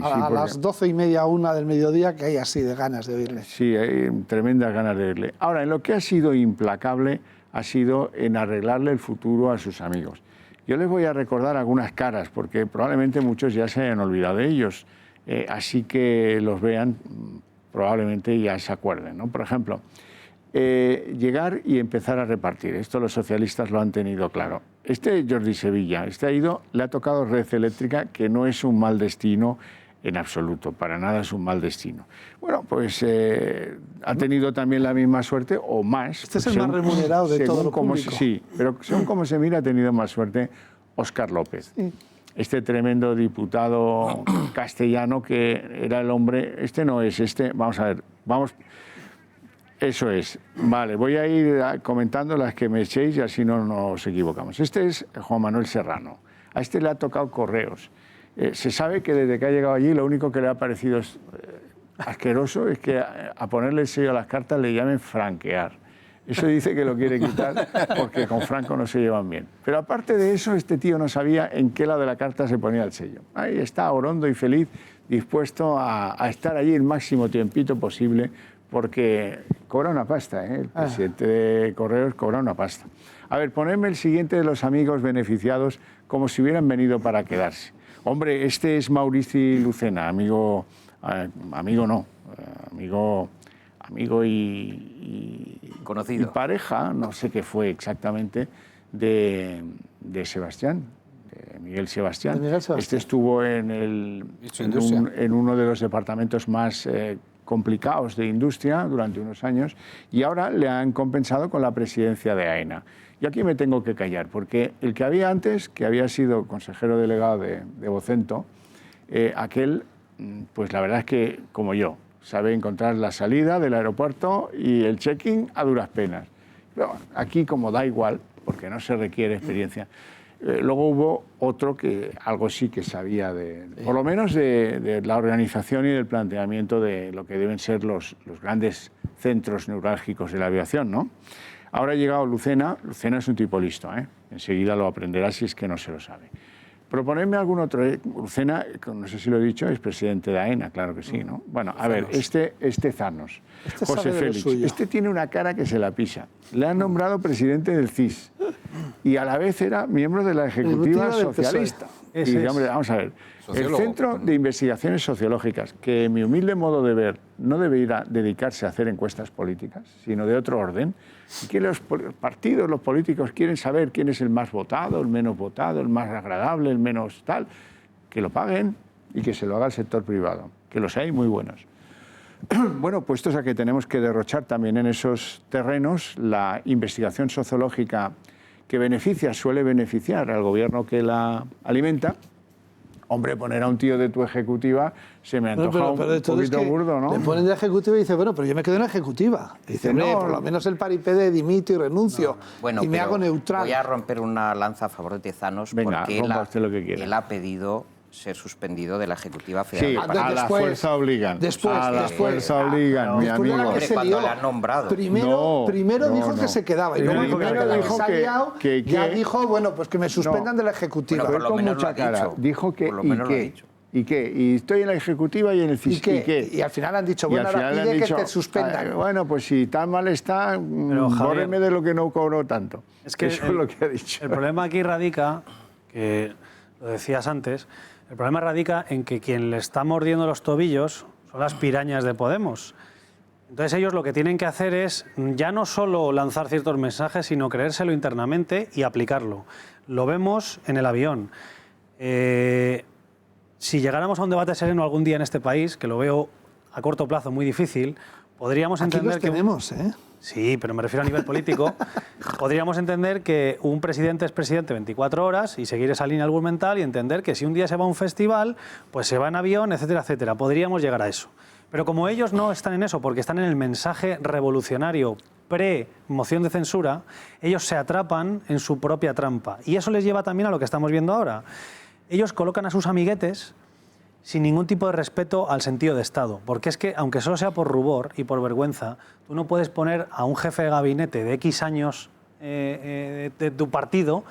A las 12:30, 1 del mediodía, que hay así de ganas de oírle. Sí, hay tremendas ganas de oírle. Ahora, en lo que ha sido implacable ha sido en arreglarle el futuro a sus amigos. Yo les voy a recordar algunas caras, porque probablemente muchos ya se hayan olvidado de ellos, así que los vean, probablemente ya se acuerden, ¿no? Por ejemplo, llegar y empezar a repartir. Esto los socialistas lo han tenido claro. Jordi Sevilla, le ha tocado Red Eléctrica, que no es un mal destino en absoluto, para nada es un mal destino. Bueno, pues ha tenido también la misma suerte, o más. Este es el más remunerado de todo lo público. Sí, pero según como se mira, ha tenido más suerte Óscar López. Sí. Este tremendo diputado castellano que era el hombre... Vamos a ver, Eso es. Vale, voy a ir comentando las que me echéis y así no nos equivocamos. Este es Juan Manuel Serrano. A este le ha tocado Correos. Se sabe que desde que ha llegado allí lo único que le ha parecido asqueroso es que a ponerle el sello a las cartas le llamen franquear. Eso dice que lo quiere quitar porque con Franco no se llevan bien. Pero aparte de eso, este tío no sabía en qué lado de la carta se ponía el sello. Ahí está, orondo y feliz, dispuesto a estar allí el máximo tiempito posible, porque cobra una pasta, ¿eh? El presidente de Correos cobra una pasta. A ver, ponedme el siguiente de los amigos beneficiados como si hubieran venido para quedarse. Hombre, este es Maurici Lucena, amigo y conocido. Y pareja, no sé qué fue exactamente, de Sebastián, de Miguel Sebastián. Este estuvo en uno de los departamentos más... complicados de industria durante unos años y ahora le han compensado con la presidencia de AENA. Y aquí me tengo que callar, porque el que había antes, que había sido consejero delegado de Vocento, aquel, pues la verdad es que, como yo, sabe encontrar la salida del aeropuerto y el check-in a duras penas. Pero aquí, como da igual, porque no se requiere experiencia. Luego hubo otro que algo sí que sabía, por lo menos de la organización y del planteamiento de lo que deben ser los grandes centros neurálgicos de la aviación, ¿no? Ahora ha llegado Lucena. Lucena es un tipo listo, ¿eh? Enseguida lo aprenderá si es que no se lo sabe. Proponerme algún otro. Lucena, no sé si lo he dicho, es presidente de AENA, claro que sí, ¿no? Bueno, a ver, este Zanos, José Félix, este tiene una cara que se la pisa. Le han nombrado presidente del CIS y a la vez era miembro de la Ejecutiva Socialista. Y, hombre, vamos a ver, el Centro de Investigaciones Sociológicas, que en mi humilde modo de ver no debería dedicarse a hacer encuestas políticas, sino de otro orden, y que los partidos, los políticos quieren saber quién es el más votado, el menos votado, el más agradable, el menos tal, que lo paguen y que se lo haga el sector privado, que los hay muy buenos. Bueno, puestos a que tenemos que derrochar también en esos terrenos la investigación sociológica que suele beneficiar al gobierno que la alimenta. Hombre, poner a un tío de tu ejecutiva se me antoja un poquito burdo, ¿no? Le ponen de ejecutiva y dice, bueno, pero yo me quedo en la ejecutiva. Y dice, no, por lo menos el paripé de dimito y renuncio Bueno, y me hago neutral. Voy a romper una lanza a favor de Tezanos. Venga, porque él ha pedido ser suspendido de la Ejecutiva Federal. Sí, a la fuerza obligan. A la fuerza obligan, mi amigo. Cuando le han nombrado. Primero dijo que se quedaba. Y luego dijo que ya dijo, bueno, pues que me suspendan de la Ejecutiva. Pero con mucha cara. Dijo que ¿y qué? Y estoy en la Ejecutiva y en el CIS. ¿Y qué? Y al final han dicho, bueno, ahora pide que te suspendan. Bueno, pues si tan mal está, bórreme de lo que no cobró tanto. Es que eso es lo que ha dicho. El problema aquí radica, que lo decías antes, el problema radica en que quien le está mordiendo los tobillos son las pirañas de Podemos. Entonces ellos lo que tienen que hacer es ya no solo lanzar ciertos mensajes, sino creérselo internamente y aplicarlo. Lo vemos en el avión. Si llegáramos a un debate sereno algún día en este país, que lo veo a corto plazo muy difícil, podríamos entender Aquí los tenemos, ¿eh? Sí, pero me refiero a nivel político. Podríamos entender que un presidente es presidente 24 horas y seguir esa línea argumental y entender que si un día se va a un festival, pues se va en avión, etcétera, etcétera. Podríamos llegar a eso. Pero como ellos no están en eso, porque están en el mensaje revolucionario pre-moción de censura, ellos se atrapan en su propia trampa. Y eso les lleva también a lo que estamos viendo ahora. Ellos colocan a sus amiguetes sin ningún tipo de respeto al sentido de Estado. Porque es que, aunque solo sea por rubor y por vergüenza, tú no puedes poner a un jefe de gabinete de X años de tu partido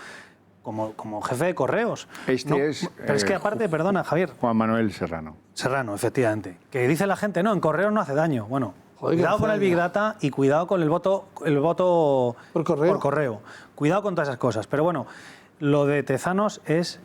como jefe de correos. Pero es que aparte, perdona, Javier. Juan Manuel Serrano. Serrano, efectivamente. Que dice la gente, no, en correos no hace daño. Bueno, cuidado con el Big Data y cuidado con el voto por correo. Cuidado con todas esas cosas. Pero bueno, lo de Tezanos es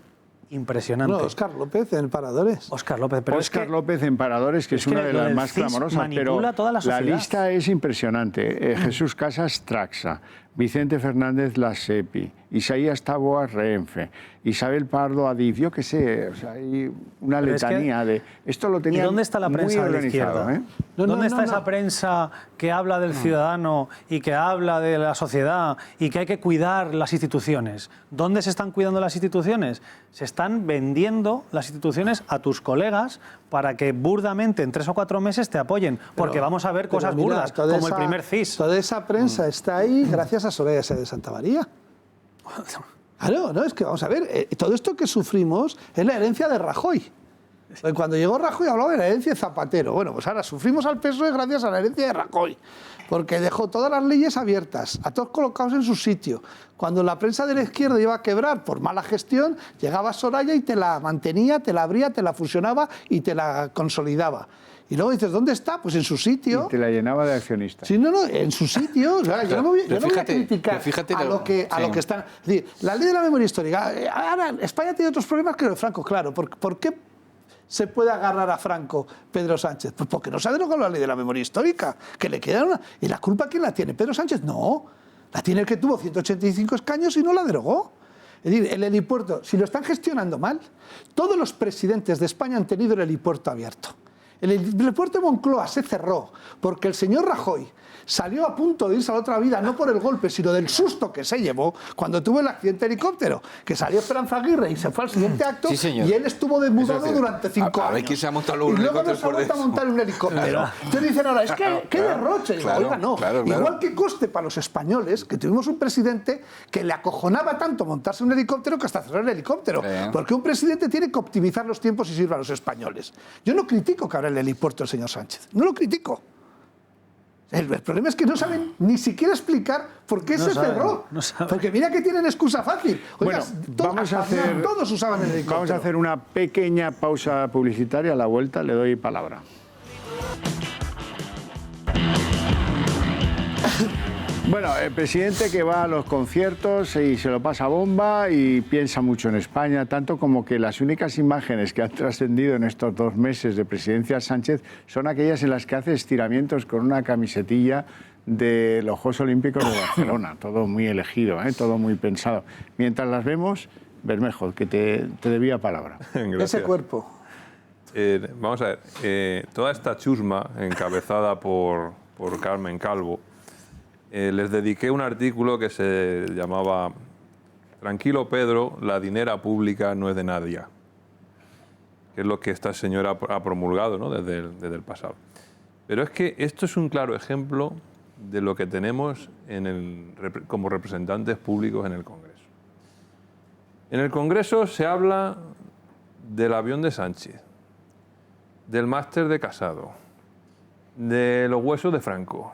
impresionante. No, Óscar López en Paradores. Óscar López, pero Óscar López en Paradores, que es una de las más clamorosas, pero la lista es impresionante. Jesús Casas, Traxa, Vicente Fernández, la SEPI, Isaías Taboas, Renfe, Isabel Pardo, Adif, yo qué sé, o sea, hay una letanía de... Esto lo tenía. ¿Y dónde está la prensa de la izquierda? ¿Dónde está esa prensa que habla del ciudadano y que habla de la sociedad y que hay que cuidar las instituciones? ¿Dónde se están cuidando las instituciones? Se están vendiendo las instituciones a tus colegas para que burdamente en 3 o 4 meses te apoyen, porque vamos a ver cosas burdas, como el primer CIS. Toda esa prensa está ahí gracias a Soraya Sáenz de Santamaría. Claro, no, es que vamos a ver, todo esto que sufrimos es la herencia de Rajoy. Cuando llegó Rajoy hablaba de la herencia de Zapatero. Bueno, pues ahora sufrimos al PSOE gracias a la herencia de Rajoy, porque dejó todas las leyes abiertas, a todos colocados en su sitio. Cuando la prensa de la izquierda iba a quebrar por mala gestión, llegaba Soraya y te la mantenía, te la abría, te la fusionaba y te la consolidaba. Y luego dices, ¿dónde está? Pues en su sitio. Y te la llenaba de accionistas. Sí, no, en su sitio. O sea, yo no voy a criticar a lo que están... Es decir, la ley de la memoria histórica... Ahora, España tiene otros problemas que lo de Franco, claro. ¿Por qué se puede agarrar a Franco Pedro Sánchez? Pues porque no se ha derogado la ley de la memoria histórica, que le queda una... ¿Y la culpa quién la tiene? ¿Pedro Sánchez? No. La tiene el que tuvo 185 escaños y no la derogó. Es decir, el helipuerto, si lo están gestionando mal, todos los presidentes de España han tenido el helipuerto abierto. El aeropuerto de Moncloa se cerró porque el señor Rajoy salió a punto de irse a la otra vida, no por el golpe, sino del susto que se llevó cuando tuvo el accidente de helicóptero, que salió Esperanza Aguirre y se fue al siguiente acto, Sí, señor. y él estuvo desmudado durante 5 años. A ver quién se ha montado luego y un luego no helicóptero se ha por vuelto a dentro. montar un helicóptero. Entonces dicen ahora, es que qué derroche. Digo, claro, oiga, no. claro. Igual que coste para los españoles que tuvimos un presidente que le acojonaba tanto montarse un helicóptero que hasta cerrar el helicóptero. Porque un presidente tiene que optimizar los tiempos y sirva a los españoles. Yo no critico que abra el helipuerto el señor Sánchez. No lo critico. El problema es que no saben ni siquiera explicar por qué se cerró. Porque mira que tienen excusa fácil. Oiga, Bueno, todos usaban el helicóptero. Vamos a hacer una pequeña pausa publicitaria. A la vuelta le doy palabra. Bueno, el presidente que va a los conciertos y se lo pasa bomba y piensa mucho en España, tanto como que las únicas imágenes que han trascendido en estos 2 meses de presidencia Sánchez son aquellas en las que hace estiramientos con una camisetilla de los Juegos Olímpicos de Barcelona. Todo muy elegido, todo muy pensado. Mientras las vemos, Bermejo, que te debía palabra. Ese cuerpo. Vamos a ver, toda esta chusma encabezada por Carmen Calvo, les dediqué un artículo que se llamaba Tranquilo Pedro, la dinera pública no es de nadie, que es lo que esta señora ha promulgado, ¿no?, desde el pasado. Pero es que esto es un claro ejemplo de lo que tenemos como representantes públicos en el Congreso. En el Congreso se habla del avión de Sánchez, del máster de Casado, de los huesos de Franco.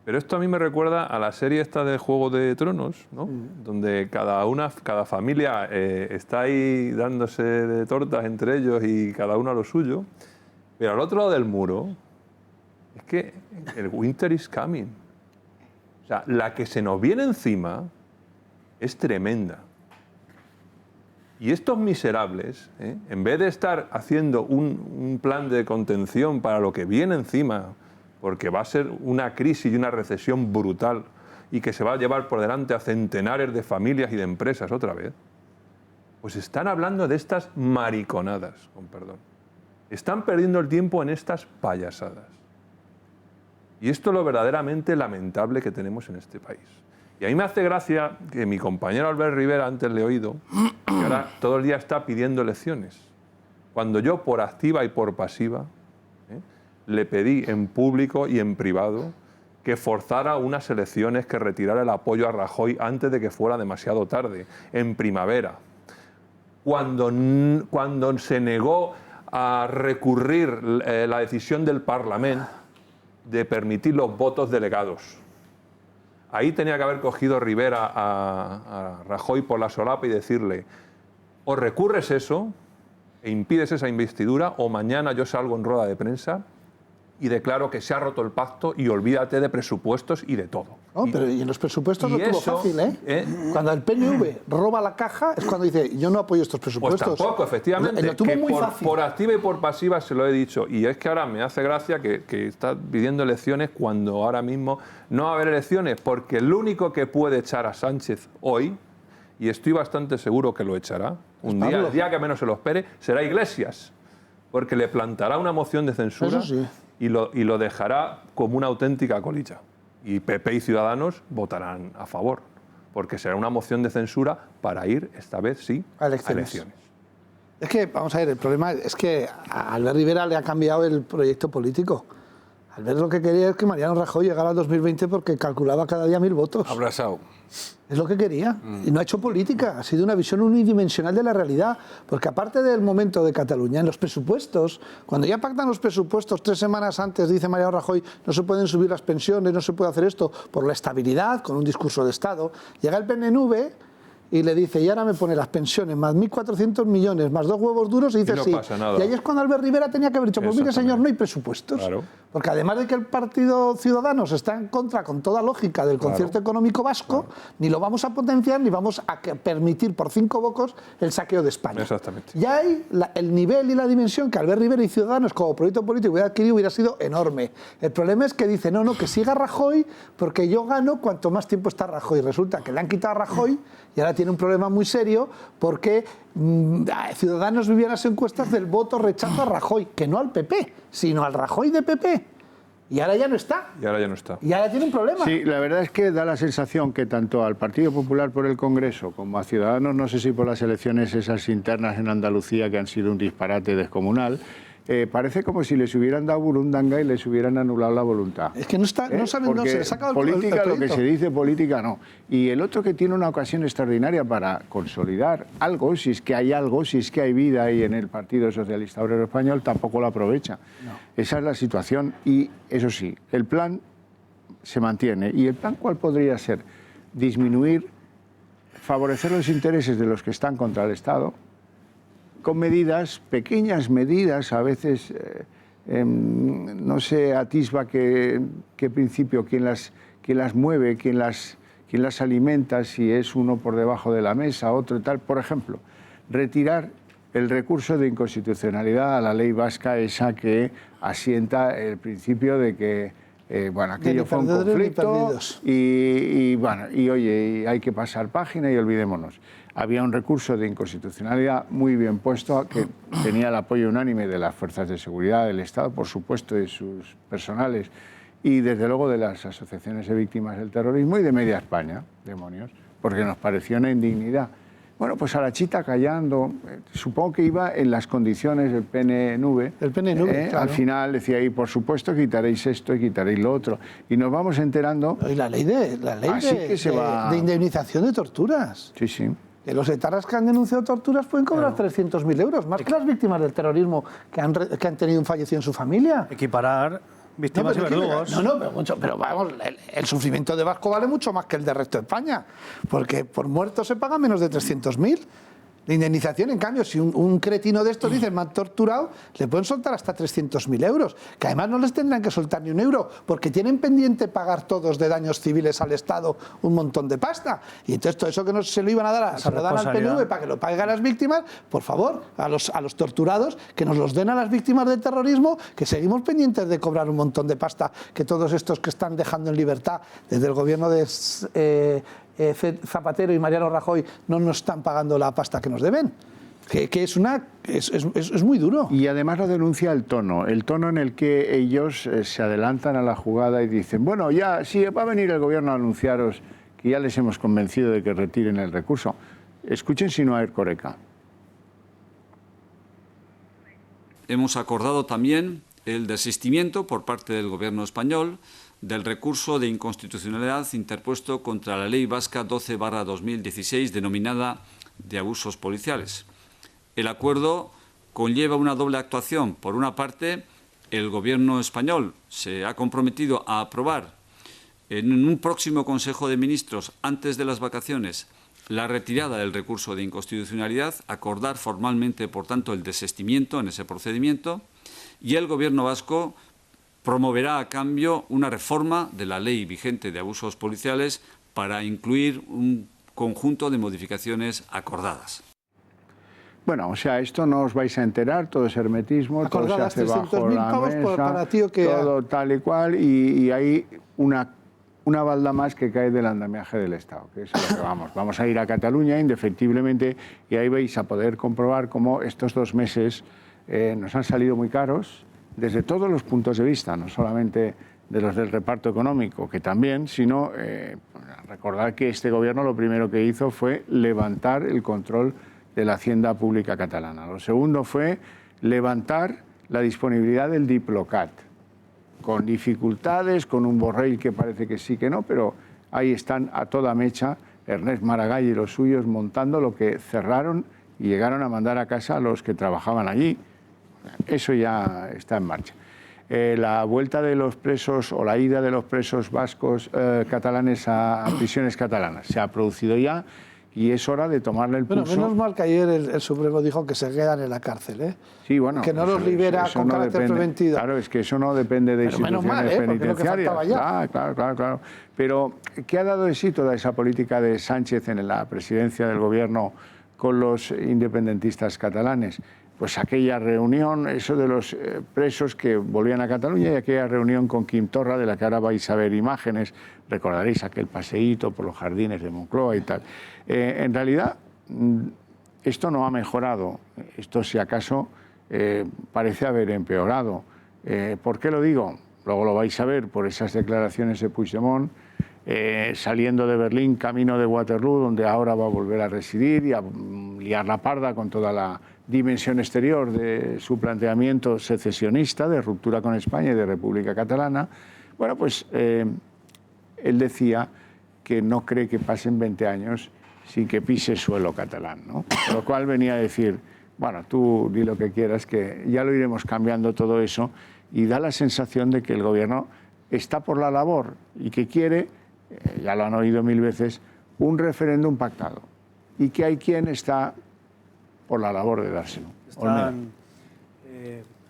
Pero esto a mí me recuerda a la serie esta de Juego de Tronos, ¿no? Donde cada familia está ahí dándose de tortas entre ellos y cada uno a lo suyo. Pero al otro lado del muro es que el winter is coming. O sea, la que se nos viene encima es tremenda. Y estos miserables, en vez de estar haciendo un plan de contención para lo que viene encima, porque va a ser una crisis y una recesión brutal y que se va a llevar por delante a centenares de familias y de empresas otra vez, pues están hablando de estas mariconadas, con perdón. Están perdiendo el tiempo en estas payasadas. Y esto es lo verdaderamente lamentable que tenemos en este país. Y a mí me hace gracia que mi compañero Albert Rivera, antes le he oído, que ahora todo el día está pidiendo elecciones, cuando yo, por activa y por pasiva, le pedí en público y en privado que forzara unas elecciones, que retirara el apoyo a Rajoy antes de que fuera demasiado tarde, en primavera, cuando se negó a recurrir la decisión del Parlamento de permitir los votos delegados. Ahí tenía que haber cogido Rivera a Rajoy por la solapa y decirle: o recurres eso e impides esa investidura, o mañana yo salgo en rueda de prensa y declaro que se ha roto el pacto y olvídate de presupuestos y de todo. No, pero y en los presupuestos lo tuvo fácil, ¿eh? Cuando el PNV roba la caja es cuando dice: yo no apoyo estos presupuestos. Pues tampoco, efectivamente. Lo tuvo que muy fácil. Por activa y por pasiva se lo he dicho. Y es que ahora me hace gracia que está pidiendo elecciones cuando ahora mismo no va a haber elecciones, porque el único que puede echar a Sánchez hoy, y estoy bastante seguro que lo echará, el día que menos se lo espere, será Iglesias, porque le plantará una moción de censura. Eso sí. Y lo dejará como una auténtica colilla. Y PP y Ciudadanos votarán a favor, porque será una moción de censura para ir, esta vez sí, a elecciones. Es que, vamos a ver, el problema es que a Albert Rivera le ha cambiado el proyecto político. Albert lo que quería es que Mariano Rajoy llegara al 2020 porque calculaba cada día 1000 votos. Abrazado. Es lo que quería. Y no ha hecho política, ha sido una visión unidimensional de la realidad. Porque aparte del momento de Cataluña, en los presupuestos, cuando ya pactan los presupuestos 3 semanas antes, dice Mariano Rajoy, no se pueden subir las pensiones, no se puede hacer esto por la estabilidad, con un discurso de Estado. Llega el PNV y le dice: y ahora me pone las pensiones más 1.400 millones, más 2 huevos duros, y dice: no sí. Pasa nada. Y ahí es cuando Albert Rivera tenía que haber dicho: pues mire, señor, no hay presupuestos. Claro. Porque además de que el Partido Ciudadanos está en contra, con toda lógica, del concierto económico vasco, ni lo vamos a potenciar ni vamos a permitir por 5 bocos el saqueo de España. Exactamente. Ya hay el nivel y la dimensión que Albert Rivera y Ciudadanos como proyecto político hubiera adquirido hubiera sido enorme. El problema es que dice: no, que siga Rajoy porque yo gano cuanto más tiempo está Rajoy. Resulta que le han quitado a Rajoy y ahora tiene tiene un problema muy serio porque Ciudadanos vivía las encuestas del voto rechazo a Rajoy, que no al PP, sino al Rajoy de PP. Y ahora ya no está. Y ahora ya no está. Y ahora tiene un problema. Sí, la verdad es que da la sensación que tanto al Partido Popular por el Congreso como a Ciudadanos, no sé si por las elecciones esas internas en Andalucía que han sido un disparate descomunal, parece como si les hubieran dado burundanga y les hubieran anulado la voluntad. Es que no está, no saben, no se les ha sacado política, el lo que se dice política, no. Y el otro que tiene una ocasión extraordinaria para consolidar algo, si es que hay algo, si es que hay vida ahí en el Partido Socialista Obrero Español, tampoco lo aprovecha. No. Esa es la situación y, eso sí, el plan se mantiene. ¿Y el plan cuál podría ser? Disminuir, favorecer los intereses de los que están contra el Estado, con medidas, pequeñas medidas, a veces no se atisba qué principio, quién las mueve, quién las alimenta, si es uno por debajo de la mesa, otro y tal. Por ejemplo, retirar el recurso de inconstitucionalidad a la ley vasca, esa que asienta el principio de que bueno, aquello fue un conflicto y oye, hay que pasar página y olvidémonos. Había un recurso de inconstitucionalidad muy bien puesto que tenía el apoyo unánime de las fuerzas de seguridad del Estado, por supuesto, de sus personales y desde luego de las asociaciones de víctimas del terrorismo y de media España, demonios, porque nos pareció una indignidad. Bueno, pues a la chita callando, supongo que iba en las condiciones del PNV. El PNV, claro. Al final decía ahí, por supuesto, quitaréis esto y quitaréis lo otro. Y nos vamos enterando... Y la ley de indemnización de torturas. Sí, sí. Que los etarras que han denunciado torturas pueden cobrar 300.000 euros, más que las víctimas del terrorismo que han tenido un fallecido en su familia. Equiparar víctimas y verdugos. Pero vamos, el sufrimiento de Vasco vale mucho más que el del resto de España, porque por muertos se paga menos de 300.000. De indemnización, en cambio, si un cretino de estos dice me han torturado, le pueden soltar hasta 300.000 euros, que además no les tendrán que soltar ni un euro, porque tienen pendiente pagar todos de daños civiles al Estado un montón de pasta. Y entonces todo eso que no se lo iban a dar, se lo dan al PNV para que lo paguen a las víctimas, por favor, a los torturados, que nos los den a las víctimas del terrorismo, que seguimos pendientes de cobrar un montón de pasta, que todos estos que están dejando en libertad desde el gobierno de Zapatero y Mariano Rajoy no nos están pagando la pasta que nos deben. Que es muy duro. Y además lo denuncia el tono en el que ellos se adelantan a la jugada y dicen, bueno, ya, sí, va a venir el gobierno a anunciaros que ya les hemos convencido de que retiren el recurso. Escuchen si no a Erkoreka. Hemos acordado también el desistimiento por parte del gobierno español del recurso de inconstitucionalidad interpuesto contra la Ley Vasca 12/2016, denominada de abusos policiales. El acuerdo conlleva una doble actuación. Por una parte, el Gobierno español se ha comprometido a aprobar en un próximo Consejo de Ministros, antes de las vacaciones, la retirada del recurso de inconstitucionalidad, acordar formalmente, por tanto, el desistimiento en ese procedimiento, y el Gobierno vasco promoverá a cambio una reforma de la ley vigente de abusos policiales para incluir un conjunto de modificaciones acordadas. Bueno, o sea, esto no os vais a enterar, todo es hermetismo, acordadas, todo se hace bajo la mesa, para tío que todo tal y cual, y hay una balda más que cae del andamiaje del Estado, que es a lo que vamos. Vamos a ir a Cataluña, indefectiblemente, y ahí vais a poder comprobar cómo estos 2 meses nos han salido muy caros, desde todos los puntos de vista, no solamente de los del reparto económico, que también, sino recordar que este gobierno lo primero que hizo fue levantar el control de la hacienda pública catalana. Lo segundo fue levantar la disponibilidad del Diplocat, con dificultades, con un Borrell que parece que sí que no, pero ahí están a toda mecha Ernest Maragall y los suyos montando lo que cerraron y llegaron a mandar a casa a los que trabajaban allí. Eso ya está en marcha. La vuelta de los presos o la ida de los presos vascos catalanes a prisiones catalanas se ha producido ya y es hora de tomarle el pulso. Bueno, menos mal que ayer el Supremo dijo que se quedan en la cárcel, ¿eh? Sí, bueno, que no los libera con no carácter depende, preventivo. Claro, es que eso no depende de instituciones penitenciarias. Claro. Pero ¿qué ha dado de sí toda esa política de Sánchez en la presidencia del gobierno con los independentistas catalanes? pues aquella reunión, eso de los presos que volvían a Cataluña y aquella reunión con Quim Torra, de la que ahora vais a ver imágenes, recordaréis aquel paseíto por los jardines de Moncloa y tal. En realidad, esto no ha mejorado, esto si acaso parece haber empeorado. ¿Por qué lo digo? Luego lo vais a ver por esas declaraciones de Puigdemont, saliendo de Berlín, camino de Waterloo, donde ahora va a volver a residir y a liar la parda con toda la dimensión exterior de su planteamiento secesionista, de ruptura con España y de República Catalana. Bueno, pues él decía que no cree que pasen 20 años sin que pise suelo catalán, ¿no? Con lo cual venía a decir, bueno, tú di lo que quieras, que ya lo iremos cambiando todo eso, y da la sensación de que el gobierno está por la labor y que quiere, ya lo han oído 1000 veces, un referéndum pactado, y que hay quien está por la labor de dárselo.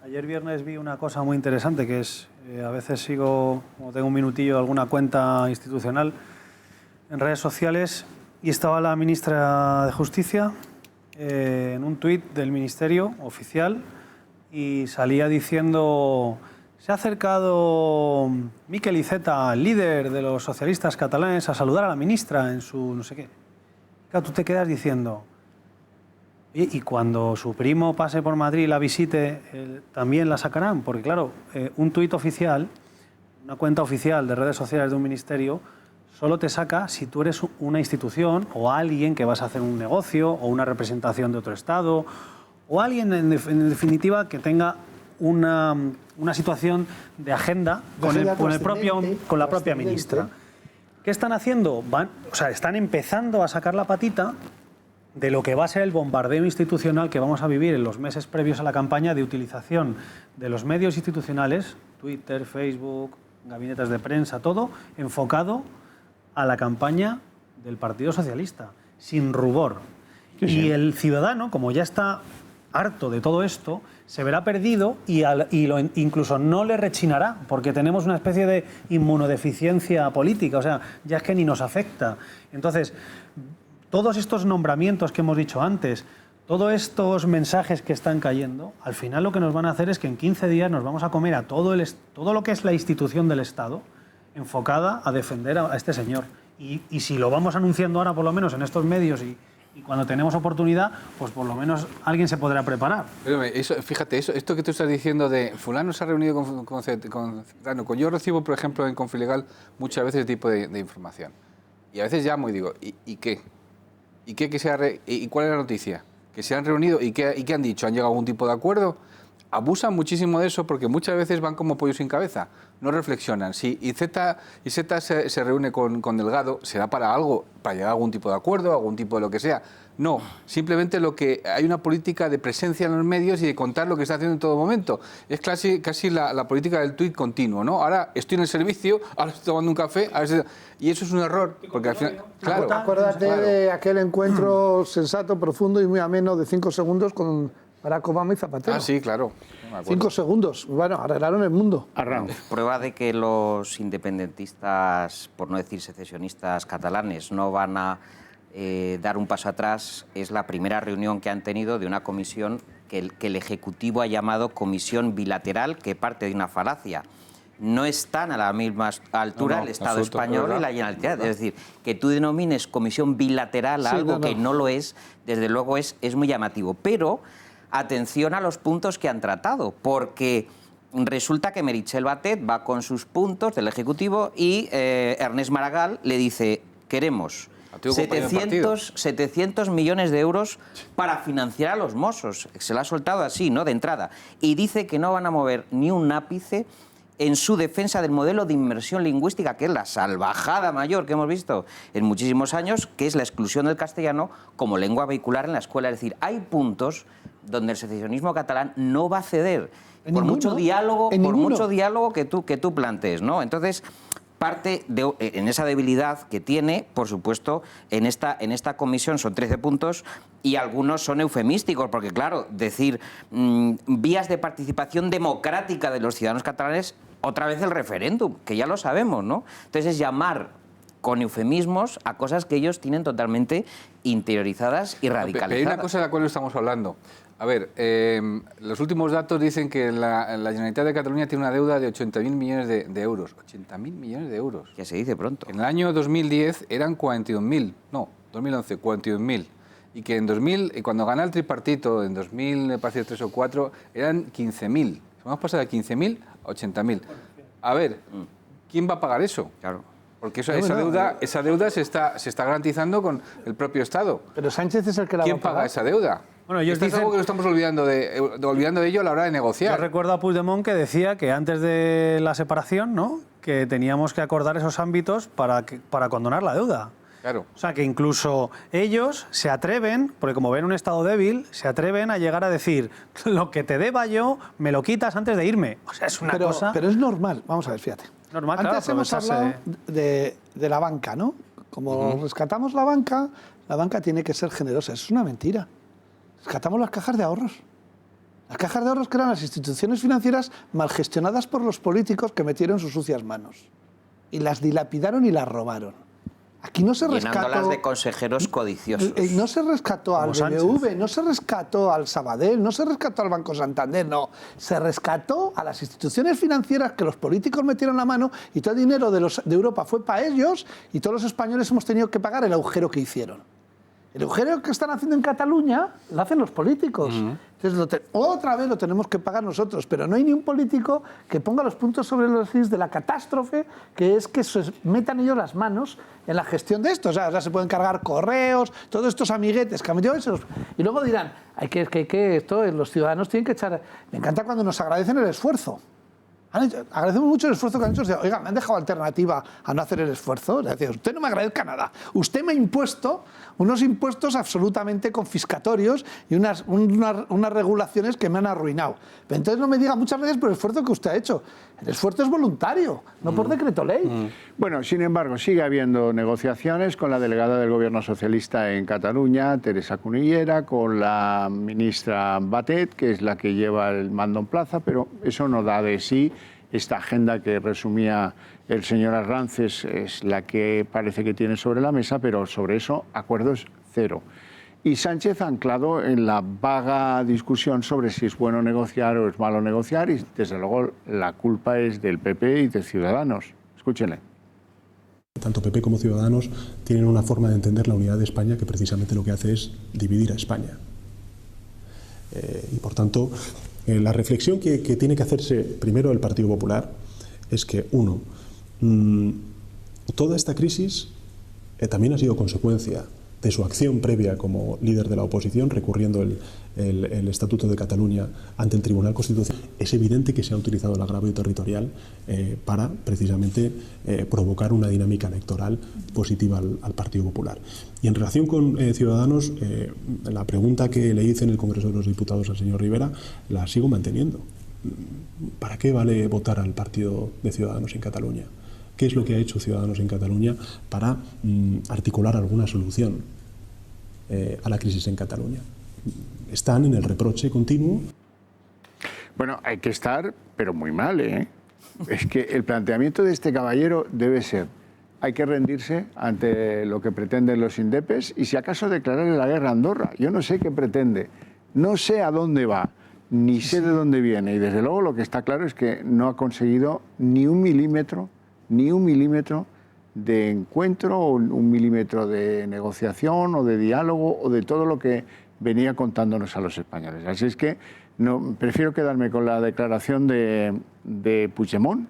Ayer viernes vi una cosa muy interesante, que es, a veces sigo, como tengo un minutillo, alguna cuenta institucional en redes sociales, y estaba la ministra de Justicia en un tuit del Ministerio oficial, y salía diciendo: se ha acercado Miquel Iceta, líder de los socialistas catalanes, a saludar a la ministra en su no sé qué. Claro, tú te quedas diciendo, y cuando su primo pase por Madrid y la visite, también la sacarán, porque claro, un tuit oficial, una cuenta oficial de redes sociales de un ministerio, solo te saca si tú eres una institución o alguien que vas a hacer un negocio o una representación de otro Estado, o alguien, en definitiva, que tenga una situación de agenda con la propia ministra. ¿Qué están haciendo? Están empezando a sacar la patita de lo que va a ser el bombardeo institucional que vamos a vivir en los meses previos a la campaña de utilización de los medios institucionales, Twitter, Facebook, gabinetes de prensa, todo enfocado a la campaña del Partido Socialista, sin rubor. Sí, sí. Y el ciudadano, como ya está harto de todo esto, se verá perdido y incluso no le rechinará, porque tenemos una especie de inmunodeficiencia política, o sea, ya es que ni nos afecta. Entonces, todos estos nombramientos que hemos dicho antes, todos estos mensajes que están cayendo, al final lo que nos van a hacer es que en 15 días nos vamos a comer a todo lo que es la institución del Estado, enfocada a defender a este señor. Y si lo vamos anunciando ahora, por lo menos en estos medios, y cuando tenemos oportunidad, pues por lo menos alguien se podrá preparar. Pero fíjate, esto que tú estás diciendo de fulano se ha reunido con yo recibo, por ejemplo, en Confilegal muchas veces este tipo de información. Y a veces llamo y digo, ¿y qué? ¿Y qué ¿Y cuál es la noticia? ¿Que se han reunido? ¿Y qué han dicho? ¿Han llegado a algún tipo de acuerdo? Abusan muchísimo de eso porque muchas veces van como pollos sin cabeza, no reflexionan. Si Iceta se reúne con Delgado, será para algo, para llegar a algún tipo de acuerdo, algún tipo de lo que sea. No, simplemente hay una política de presencia en los medios y de contar lo que está haciendo en todo momento. Es casi la política del tuit continuo, ¿no? Ahora estoy en el servicio, ahora estoy tomando un café, y eso es un error, porque al final... Claro, acuérdate de aquel encuentro sensato, profundo y muy ameno de 5 segundos con Barack Obama y Zapatero. Ah, sí, claro. 5 segundos. Bueno, arreglaron el mundo. Prueba de que los independentistas, por no decir secesionistas catalanes, no van a dar un paso atrás es la primera reunión que han tenido de una comisión que el Ejecutivo ha llamado comisión bilateral, que parte de una falacia. No están a la misma altura el Estado español y la Generalitat. Es decir, que tú denomines comisión bilateral a algo que no lo es, desde luego es muy llamativo. Pero atención a los puntos que han tratado, porque resulta que Meritxell Batet va con sus puntos del Ejecutivo y Ernest Maragall le dice: queremos 700 millones de euros para financiar a los Mossos. Se lo ha soltado así, ¿no?, de entrada. Y dice que no van a mover ni un ápice en su defensa del modelo de inmersión lingüística, que es la salvajada mayor que hemos visto en muchísimos años, que es la exclusión del castellano como lengua vehicular en la escuela. Es decir, hay puntos donde el secesionismo catalán no va a ceder por mucho diálogo que tú plantees, ¿no? Entonces, parte en esa debilidad que tiene, por supuesto, en esta comisión son 13 puntos y algunos son eufemísticos, porque claro, decir vías de participación democrática de los ciudadanos catalanes, otra vez el referéndum, que ya lo sabemos, ¿no? Entonces es llamar con eufemismos a cosas que ellos tienen totalmente interiorizadas y radicalizadas. Pero hay una cosa de la cual no estamos hablando. A ver, los últimos datos dicen que la Generalitat de Cataluña tiene una deuda de 80.000 millones de euros. 80.000 millones de euros. Ya se dice pronto. En el año 2010 eran 41.000. No, 2011, 41.000. Y que en 2000, y cuando gana el tripartito, en 2000, me parece 3 o 4, eran 15.000. Vamos a pasar de 15.000 a 80.000. A ver, ¿quién va a pagar eso? Claro. Porque esa deuda se está garantizando con el propio Estado. Pero Sánchez es el que la va a ¿Quién pagar. paga esa deuda? Bueno, ellos Esto es algo que nos estamos olvidando de ello a la hora de negociar. Yo recuerdo a Puigdemont que decía que antes de la separación, ¿no?, que teníamos que acordar esos ámbitos para condonar la deuda. Claro. O sea, que incluso ellos se atreven, porque como ven un Estado débil, se atreven a llegar a decir, lo que te deba yo, me lo quitas antes de irme. O sea, es una cosa... Pero es normal, vamos a ver, fíjate. Normal, Antes claro, hemos hablado de la banca, ¿no? Como rescatamos la banca tiene que ser generosa. Eso es una mentira. Rescatamos las cajas de ahorros. Las cajas de ahorros que eran las instituciones financieras mal gestionadas por los políticos que metieron sus sucias manos. Y las dilapidaron y las robaron. Aquí no se rescató... Llenándolas de consejeros codiciosos. No se rescató al BBV, no se rescató al Sabadell, no se rescató al Banco Santander, no. Se rescató a las instituciones financieras que los políticos metieron la mano y todo el dinero de Europa fue para ellos y todos los españoles hemos tenido que pagar el agujero que hicieron. El agujero que están haciendo en Cataluña lo hacen los políticos. Entonces, otra vez lo tenemos que pagar nosotros, pero no hay ni un político que ponga los puntos sobre los is de la catástrofe, que es que se metan ellos las manos en la gestión de esto. O sea, se pueden cargar correos, todos estos amiguetes que han metido esos. Y luego dirán, los ciudadanos tienen que echar... Me encanta cuando nos agradecen el esfuerzo. Agradecemos mucho el esfuerzo que han hecho. Oiga, me han dejado alternativa a no hacer el esfuerzo. Es decir, usted no me agradezca nada. Usted me ha impuesto unos impuestos absolutamente confiscatorios y unas regulaciones que me han arruinado. Pero entonces no me diga muchas veces por el esfuerzo que usted ha hecho. El esfuerzo es voluntario, no por decreto ley. Bueno, sin embargo, sigue habiendo negociaciones con la delegada del Gobierno socialista en Cataluña, Teresa Cunillera, con la ministra Batet, que es la que lleva el mando en plaza, pero eso no da de sí. Esta agenda que resumía el señor Arranz es la que parece que tiene sobre la mesa, pero sobre eso acuerdos cero. Y Sánchez anclado en la vaga discusión sobre si es bueno negociar o es malo negociar, y desde luego la culpa es del PP y de Ciudadanos. Escúchenle. Tanto PP como Ciudadanos tienen una forma de entender la unidad de España que precisamente lo que hace es dividir a España. Y por tanto, la reflexión que tiene que hacerse primero el Partido Popular es que, uno, toda esta crisis también ha sido consecuencia de su acción previa como líder de la oposición, recurriendo el Estatuto de Cataluña ante el Tribunal Constitucional. Es evidente que se ha utilizado el agravio territorial para precisamente provocar una dinámica electoral positiva al Partido Popular. Y en relación con Ciudadanos, la pregunta que le hice en el Congreso de los Diputados al señor Rivera, la sigo manteniendo. ¿Para qué vale votar al partido de Ciudadanos en Cataluña? ¿Qué es lo que ha hecho Ciudadanos en Cataluña para articular alguna solución a la crisis en Cataluña? Están en el reproche continuo. Bueno, hay que estar, pero muy mal, ¿eh? Es que el planteamiento de este caballero debe ser: hay que rendirse ante lo que pretenden los indepes y si acaso declararle la guerra a Andorra. Yo no sé qué pretende, no sé a dónde va, ni sé de dónde viene. Y desde luego lo que está claro es que no ha conseguido ni un milímetro de encuentro o un milímetro de negociación o de diálogo o de todo lo que venía contándonos a los españoles. Así es que prefiero quedarme con la declaración de Puigdemont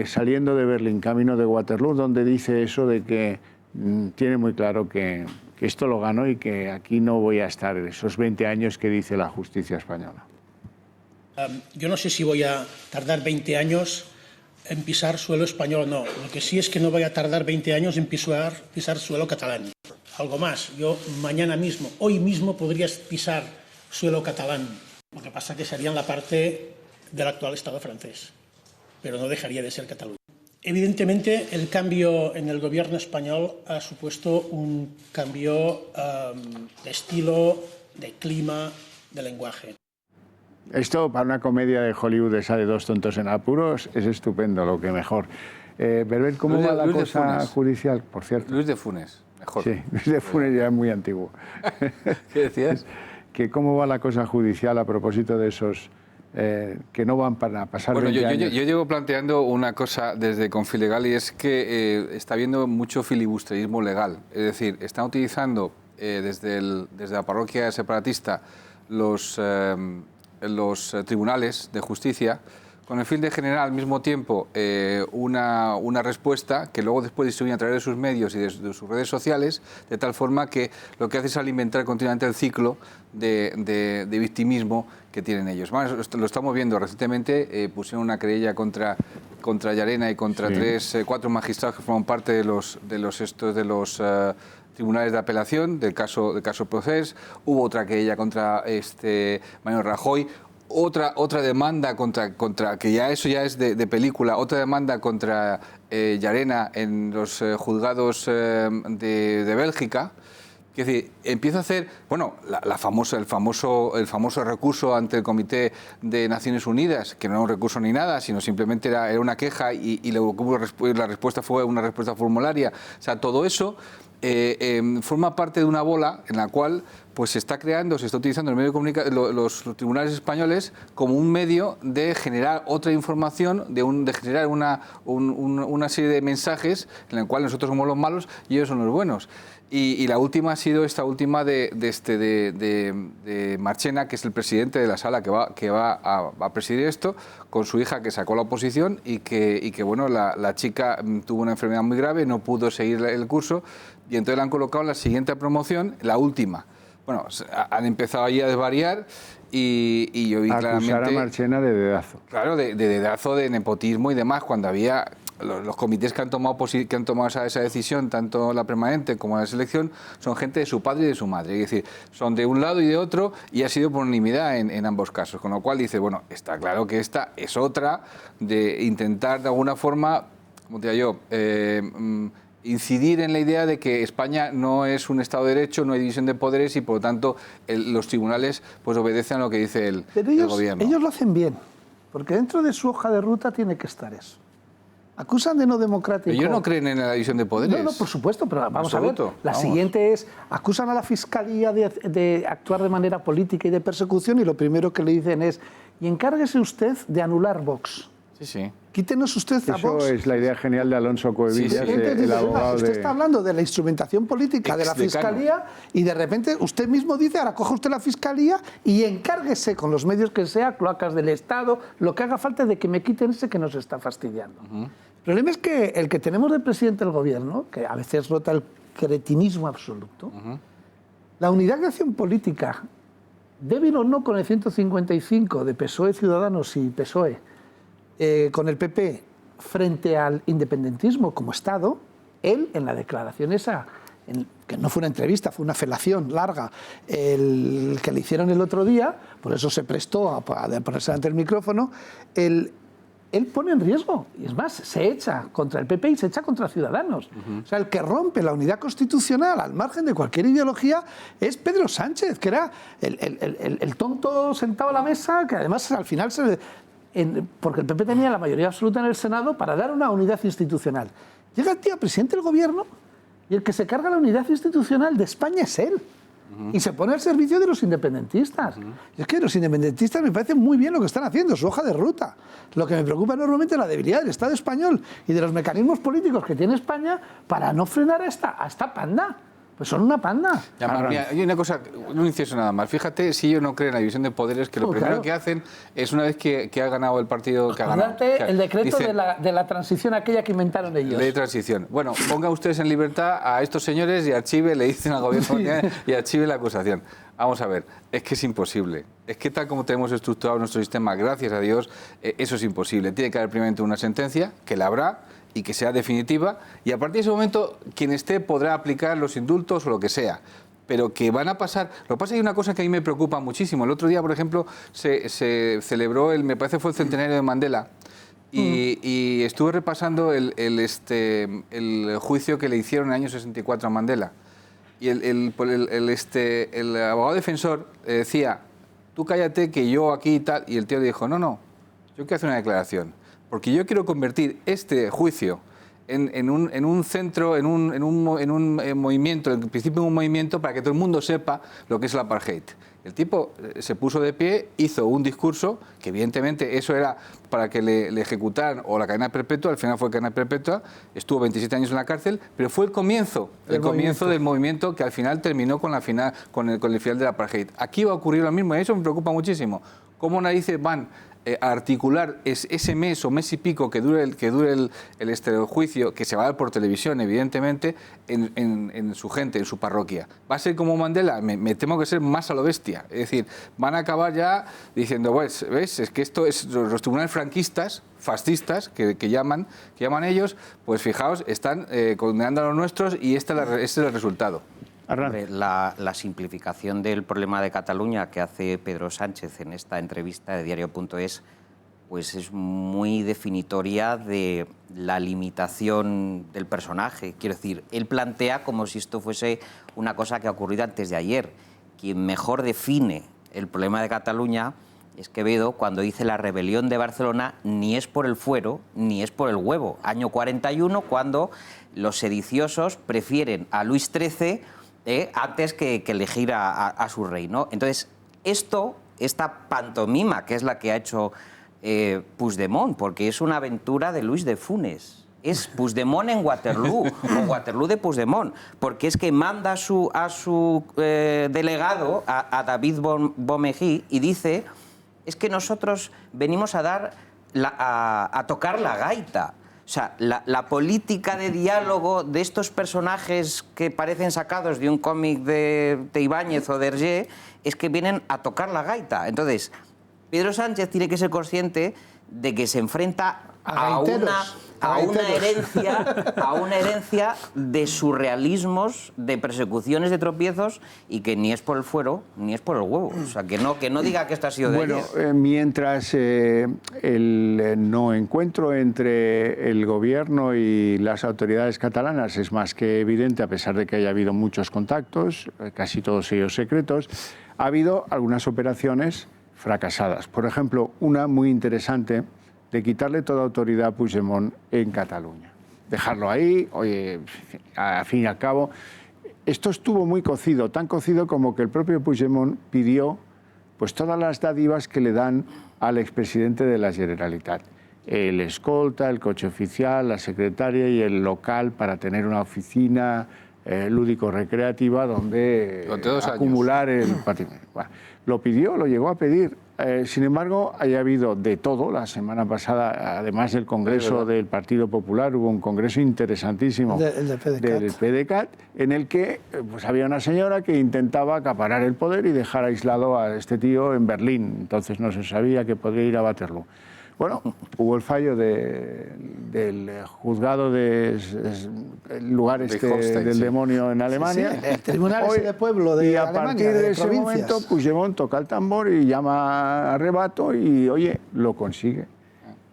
saliendo de Berlín, camino de Waterloo, donde dice eso de que tiene muy claro que esto lo ganó y que aquí no voy a estar esos 20 años que dice la justicia española. Yo no sé si voy a tardar 20 años en pisar suelo español o no. Lo que sí es que no voy a tardar 20 años en pisar suelo catalán. Algo más, yo mañana mismo, hoy mismo podría pisar suelo catalán. Lo que pasa es que sería en la parte del actual Estado francés, pero no dejaría de ser Cataluña. Evidentemente, el cambio en el gobierno español ha supuesto un cambio de estilo, de clima, de lenguaje. Esto para una comedia de Hollywood, esa de Dos tontos en apuros, es estupendo, lo que mejor. Berbel, ¿cómo va la cosa judicial, por cierto? Luis de Funes, mejor. Sí, Luis de Funes ya es muy antiguo. ¿Qué decías? que cómo va la cosa judicial a propósito de esos que no van para pasar 20 años. Yo llevo planteando una cosa desde Confilegal y es que está habiendo mucho filibusterismo legal. Es decir, están utilizando desde la parroquia separatista los tribunales de justicia con el fin de generar al mismo tiempo una respuesta que luego después distribuyen a través de sus medios y de sus redes sociales, de tal forma que lo que hace es alimentar continuamente el ciclo de victimismo que tienen ellos. Más, lo estamos viendo recientemente, pusieron una querella contra Llarena y contra cuatro magistrados que forman parte de los tribunales de apelación del caso Procés. Hubo otra querella contra Mariano Rajoy. Otra demanda contra que ya eso ya es de película, otra demanda contra Llarena en los juzgados de Bélgica. Es decir, empieza a hacer, bueno, el famoso recurso ante el Comité de Naciones Unidas, que no era un recurso ni nada, sino simplemente era una queja y la respuesta fue una respuesta formularia. O sea, todo eso forma parte de una bola en la cual pues se está utilizando el medio de comunicación, los tribunales españoles como un medio de generar otra información, de generar una serie de mensajes en la cual nosotros somos los malos y ellos son los buenos. Y la última ha sido esta última de Marchena, que es el presidente de la sala que va a presidir esto, con su hija que sacó la oposición y que bueno, la chica tuvo una enfermedad muy grave, no pudo seguir el curso y entonces la han colocado en la siguiente promoción, la última. Bueno, han empezado ahí a desvariar y yo vi claramente... Acusar a Marchena de dedazo. Claro, de dedazo, de nepotismo y demás, cuando había... Los comités que han tomado esa decisión, tanto la permanente como la selección, son gente de su padre y de su madre. Es decir, son de un lado y de otro y ha sido por unanimidad en ambos casos. Con lo cual dice, bueno, está claro que esta es otra de intentar de alguna forma, como te digo yo, incidir en la idea de que España no es un Estado de Derecho, no hay división de poderes y por lo tanto los tribunales pues obedecen a lo que dice el gobierno. Ellos lo hacen bien, porque dentro de su hoja de ruta tiene que estar eso. Acusan de no democrático. Ellos no creen en la división de poderes. No, por supuesto, pero vamos a ver. La siguiente es, acusan a la Fiscalía de actuar de manera política y de persecución y lo primero que le dicen es, y encárguese usted de anular Vox. Sí. Quítenos usted a Vox. Eso es la idea genial de Alonso Cuevillas, el abogado Usted está hablando de la instrumentación política de la Fiscalía y de repente usted mismo dice, ahora coja usted la Fiscalía y encárguese con los medios que sea, cloacas del Estado, lo que haga falta de que me quiten ese que nos está fastidiando. El problema es que el que tenemos de presidente del gobierno, que a veces rota el cretinismo absoluto, la unidad de acción política, débil o no con el 155 de PSOE, Ciudadanos y PSOE, con el PP frente al independentismo como Estado, él en la declaración esa, que no fue una entrevista, fue una felación larga, el que le hicieron el otro día, por eso se prestó a ponerse ante el micrófono, él pone en riesgo, y es más, se echa contra el PP y se echa contra Ciudadanos. O sea, el que rompe la unidad constitucional al margen de cualquier ideología es Pedro Sánchez, que era el tonto sentado a la mesa, que además al final porque el PP tenía la mayoría absoluta en el Senado para dar una unidad institucional. Llega el tío presidente del gobierno y el que se carga la unidad institucional de España es él. Y se pone al servicio de los independentistas. Y es que los independentistas me parece muy bien lo que están haciendo, su hoja de ruta. Lo que me preocupa enormemente es la debilidad del Estado español y de los mecanismos políticos que tiene España para no frenar a esta panda. Pues son una panda. Mira, hay una cosa, un inciso nada más. Fíjate, si ellos no creen en la división de poderes, que lo primero que hacen es, una vez que ha ganado el partido que ha ganado... el decreto dice, de la transición aquella que inventaron ellos. Ley de transición. Bueno, pongan ustedes en libertad a estos señores y archive, le dicen al gobierno y archive la acusación. Vamos a ver, es que es imposible. Es que tal como tenemos estructurado nuestro sistema, gracias a Dios, eso es imposible. Tiene que haber primeramente una sentencia, que la habrá, y que sea definitiva, y a partir de ese momento quien esté podrá aplicar los indultos o lo que sea, pero que van a pasar. Lo que pasa es que hay una cosa que a mí me preocupa muchísimo. El otro día, por ejemplo, se celebró, me parece fue el centenario de Mandela, y estuve repasando el juicio que le hicieron en el año 64 a Mandela, y el abogado defensor decía, tú cállate que yo aquí y tal, y el tío dijo, no, yo quiero hacer una declaración. Porque yo quiero convertir este juicio en un centro, en un movimiento, en principio un movimiento para que todo el mundo sepa lo que es el apartheid. El tipo se puso de pie, hizo un discurso, que evidentemente eso era para que le ejecutaran o la cadena perpetua, al final fue cadena perpetua, estuvo 27 años en la cárcel, pero fue el comienzo del movimiento que al final terminó con el final del apartheid. Aquí va a ocurrir lo mismo y eso me preocupa muchísimo. ¿Cómo narices van a articular ese mes o mes y pico que dure el juicio, que se va a dar por televisión, evidentemente, en su gente, en su parroquia? ¿Va a ser como Mandela? Me temo que ser más a lo bestia. Es decir, van a acabar ya diciendo, pues, ¿ves? Es que esto es los tribunales franquistas, fascistas, que llaman ellos, pues fijaos, están condenando a los nuestros y este es el resultado. Hombre, la simplificación del problema de Cataluña que hace Pedro Sánchez en esta entrevista de Diario.es pues es muy definitoria de la limitación del personaje. Quiero decir, él plantea como si esto fuese una cosa que ha ocurrido antes de ayer. Quien mejor define el problema de Cataluña es Quevedo cuando dice la rebelión de Barcelona ni es por el fuero ni es por el huevo. Año 41, cuando los sediciosos prefieren a Luis XIII antes que elegir a su rey, ¿no? Entonces, esta pantomima, que es la que ha hecho Puigdemont, porque es una aventura de Luis de Funes. Es Puigdemont en Waterloo, o Waterloo de Puigdemont, porque es que manda a su delegado, a David Bomejí, y dice, es que nosotros venimos a tocar la gaita. O sea, la política de diálogo de estos personajes que parecen sacados de un cómic de Ibáñez o de Hergé es que vienen a tocar la gaita. Entonces, Pedro Sánchez tiene que ser consciente de que se enfrenta a una herencia de surrealismos, de persecuciones, de tropiezos, y que ni es por el fuero ni es por el huevo. O sea, que no diga que esto ha sido de ayer. Mientras el no encuentro entre el gobierno y las autoridades catalanas es más que evidente, a pesar de que haya habido muchos contactos, casi todos ellos secretos, ha habido algunas operaciones fracasadas. Por ejemplo, una muy interesante de quitarle toda autoridad a Puigdemont en Cataluña. Dejarlo ahí, oye, al fin y al cabo. Esto estuvo muy cocido, tan cocido como que el propio Puigdemont pidió pues, todas las dádivas que le dan al expresidente de la Generalitat. El escolta, el coche oficial, la secretaria y el local para tener una oficina lúdico-recreativa donde acumular el patrimonio. Bueno, lo pidió, lo llegó a pedir. Sin embargo, haya habido de todo. La semana pasada, además del Congreso del Partido Popular, hubo un congreso interesantísimo del PDeCAT, en el que pues, había una señora que intentaba acaparar el poder y dejar aislado a este tío en Berlín. Entonces no se sabía que podría ir a Waterloo. Bueno, hubo el fallo del juzgado del lugar del demonio en Alemania. Sí, el tribunal de pueblo de Alemania. Y a partir de ese momento, Puigdemont toca el tambor y llama a rebato y, oye, lo consigue.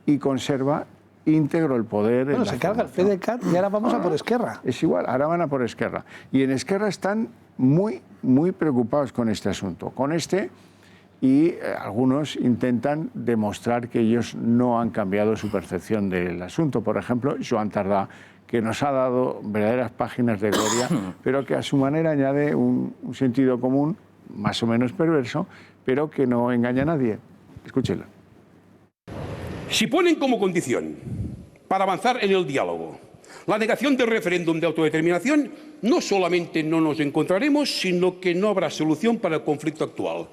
Y conserva íntegro el poder. Bueno, se carga el PDeCAT y ahora vamos a por Esquerra. Es igual, ahora van a por Esquerra. Y en Esquerra están muy, muy preocupados con este asunto. Y algunos intentan demostrar que ellos no han cambiado su percepción del asunto. Por ejemplo, Joan Tardá, que nos ha dado verdaderas páginas de gloria, pero que a su manera añade un sentido común, más o menos perverso, pero que no engaña a nadie. Escúchenlo. Si ponen como condición para avanzar en el diálogo la negación del referéndum de autodeterminación, no solamente no nos encontraremos, sino que no habrá solución para el conflicto actual.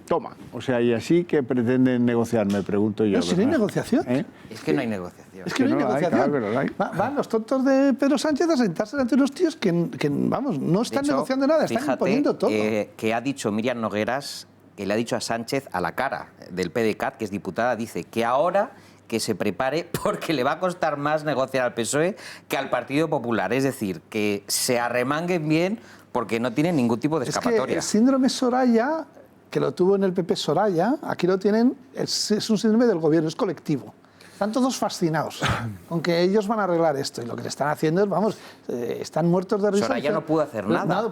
Toma, o sea, y así que pretenden negociar, me pregunto yo. No, si no hay negociación. Es que no hay negociación. Es que no hay negociación. Claro, Van los tontos de Pedro Sánchez a sentarse ante unos tíos que vamos, no están negociando nada, están imponiendo todo. Que ha dicho Miriam Nogueras, que le ha dicho a Sánchez a la cara del PDeCAT, que es diputada, dice que ahora que se prepare porque le va a costar más negociar al PSOE que al Partido Popular. Es decir, que se arremanguen bien porque no tienen ningún tipo de escapatoria. Es que el síndrome Soraya, que lo tuvo en el PP Soraya, aquí lo tienen, es un síndrome del gobierno, es colectivo. Están todos fascinados con que ellos van a arreglar esto. Y lo que le están haciendo es, vamos, están muertos de risa. Soraya no pudo hacer nada.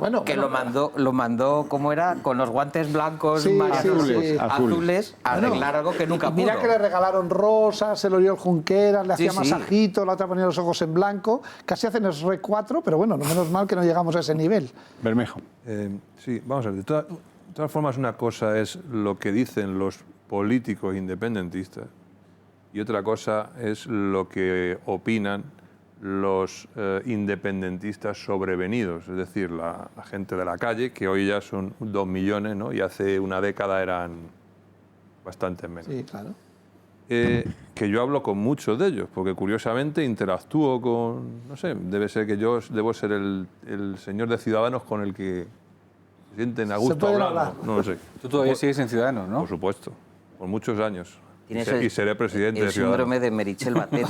Lo mandó, ¿cómo era? Con los guantes blancos, azules, a arreglar algo que nunca pudo. Mira que le regalaron rosas, el Oriol Junqueras, le hacía masajito, la otra ponía los ojos en blanco. Casi hacen el RE4, pero bueno, no menos mal que no llegamos a ese nivel. Bermejo. Sí, vamos a ver. De todas formas, una cosa es lo que dicen los políticos independentistas y otra cosa es lo que opinan los independentistas sobrevenidos, es decir, la gente de la calle, que hoy ya son 2 millones, ¿no? Y hace una década eran bastantes menos. Sí, claro. Que yo hablo con muchos de ellos, porque curiosamente interactúo con, no sé, debe ser que yo debo ser el señor de Ciudadanos con el que se sienten a gusto hablando. No lo sé. Tú todavía sigues en Ciudadanos, ¿no? Por supuesto, por muchos años. Tienes y seré presidente el de Ciudadanos. síndrome de Merichel Batet.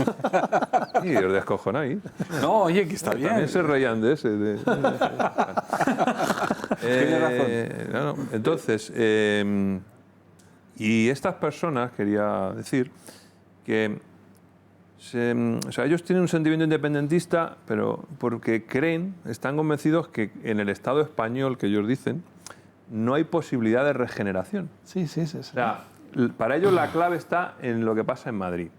Sí, os descojonáis. No, oye, que está bien. También se reían de ese. Tienes razón. No. Entonces, y estas personas, quería decir, que o sea, ellos tienen un sentimiento independentista, pero porque creen, están convencidos que en el Estado español, que ellos dicen, no hay posibilidad de regeneración. Sí. O sea, para ellos la clave está en lo que pasa en Madrid.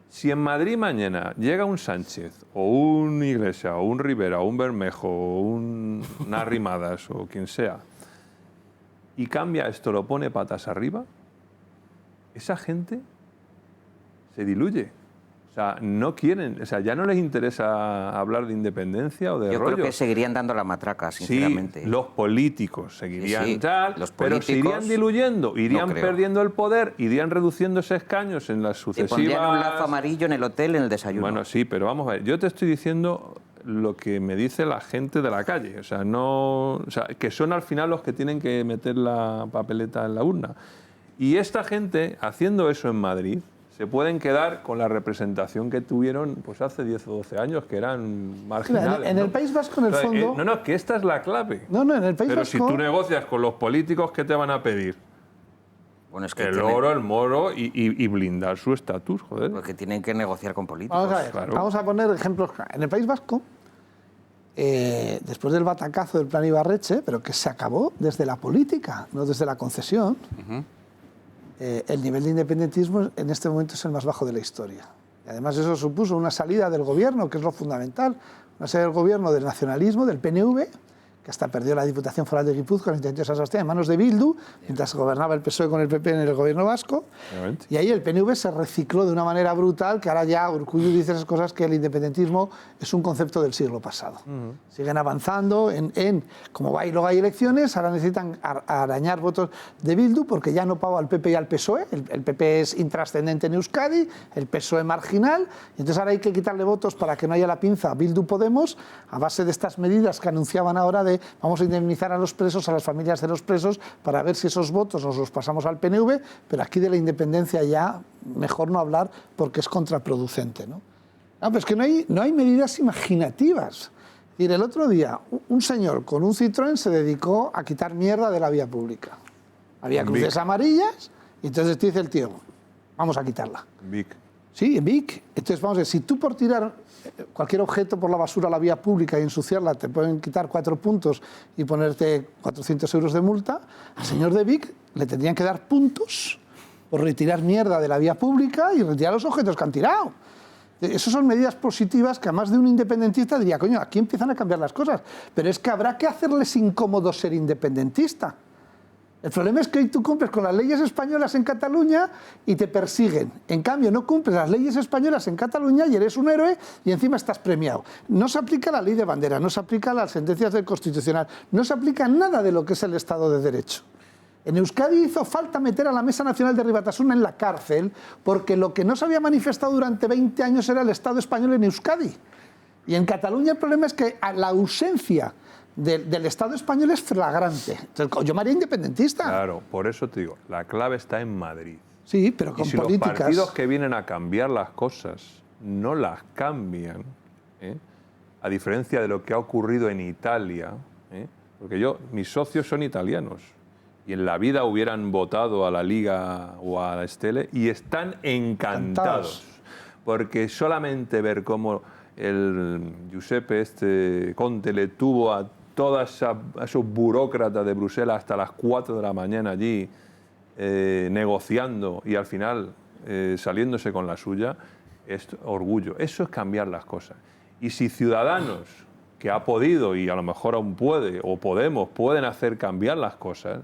Si en Madrid mañana llega un Sánchez, o un Iglesias, o un Rivera, o un Bermejo, o una Arrimadas, o quien sea, y cambia esto, lo pone patas arriba, esa gente se diluye. O sea, no quieren, o sea, ya no les interesa hablar de independencia o de Yo rollos. creo que seguirían dando la matraca, sinceramente. Sí, los políticos seguirían Sí, tal, los pero se irían políticos, diluyendo, irían no creo. perdiendo el poder, irían reduciéndose escaños en las Te sucesivas... pondrían un lazo amarillo en el hotel, en el desayuno. Bueno, sí, pero vamos a ver, yo te estoy diciendo lo que me dice la gente de la calle, o sea, que son al final los que tienen que meter la papeleta en la urna. Y esta gente, haciendo eso en Madrid, se pueden quedar con la representación que tuvieron pues hace 10 o 12 años, que eran marginales. En el País Vasco, en el fondo... No, que esta es la clave. No, en el País Pero Vasco... si tú negocias con los políticos, ¿qué te van a pedir? Bueno, es que el oro, el moro y blindar su estatus, joder. Porque tienen que negociar con políticos. Vamos a ver, claro. Vamos a poner ejemplos. En el País Vasco, después del batacazo del plan Ibarretxe, pero que se acabó desde la política, no desde la concesión, el nivel de independentismo en este momento es el más bajo de la historia. Y además eso supuso una salida del gobierno, que es lo fundamental, una salida del gobierno del nacionalismo, del PNV, que hasta perdió la Diputación Foral de Guipúzcoa, el Ayuntamiento de San Sebastián, en manos de Bildu, mientras gobernaba el PSOE con el PP en el gobierno vasco. Y ahí el PNV se recicló de una manera brutal, que ahora ya Urkullu dice esas cosas, que el independentismo es un concepto del siglo pasado. Siguen avanzando como va y luego hay elecciones, ahora necesitan arañar votos de Bildu, porque ya no paga al PP y al PSOE. El PP es intrascendente en Euskadi, el PSOE marginal, y entonces ahora hay que quitarle votos para que no haya la pinza a Bildu-Podemos, a base de estas medidas que anunciaban ahora de vamos a indemnizar a los presos, a las familias de los presos, para ver si esos votos nos los pasamos al PNV, pero aquí de la independencia ya mejor no hablar porque es contraproducente, ¿no? Pero es que no hay medidas imaginativas. Y el otro día un señor con un Citroën se dedicó a quitar mierda de la vía pública. Había cruces amarillas y entonces te dice el tío, vamos a quitarla. Vic. Sí, en Vic. Entonces vamos a ver, si tú por tirar cualquier objeto por la basura a la vía pública y ensuciarla te pueden quitar 4 puntos y ponerte 400 euros de multa, al señor de Vic le tendrían que dar puntos por retirar mierda de la vía pública y retirar los objetos que han tirado. Esas son medidas positivas que además de un independentista diría, coño, aquí empiezan a cambiar las cosas, pero es que habrá que hacerles incómodo ser independentista. El problema es que hoy tú cumples con las leyes españolas en Cataluña y te persiguen. En cambio, no cumples las leyes españolas en Cataluña y eres un héroe y encima estás premiado. No se aplica la ley de bandera, no se aplica las sentencias del Constitucional, no se aplica nada de lo que es el Estado de Derecho. En Euskadi hizo falta meter a la Mesa Nacional de Ribatasuna en la cárcel porque lo que no se había manifestado durante 20 años era el Estado español en Euskadi. Y en Cataluña el problema es que la ausencia del Estado español es flagrante. Entonces, yo me haría independentista. Claro, por eso te digo, la clave está en Madrid. Sí, pero con y si políticas... los partidos que vienen a cambiar las cosas no las cambian, a diferencia de lo que ha ocurrido en Italia, porque mis socios son italianos y en la vida hubieran votado a la Liga o a la Stelle y están encantados. Porque solamente ver cómo el Giuseppe Conte le tuvo a todos esos burócratas de Bruselas hasta las 4 de la mañana allí negociando y al final saliéndose con la suya, es orgullo. Eso es cambiar las cosas. Y si Ciudadanos, que ha podido y a lo mejor aún puede, o Podemos, pueden hacer cambiar las cosas,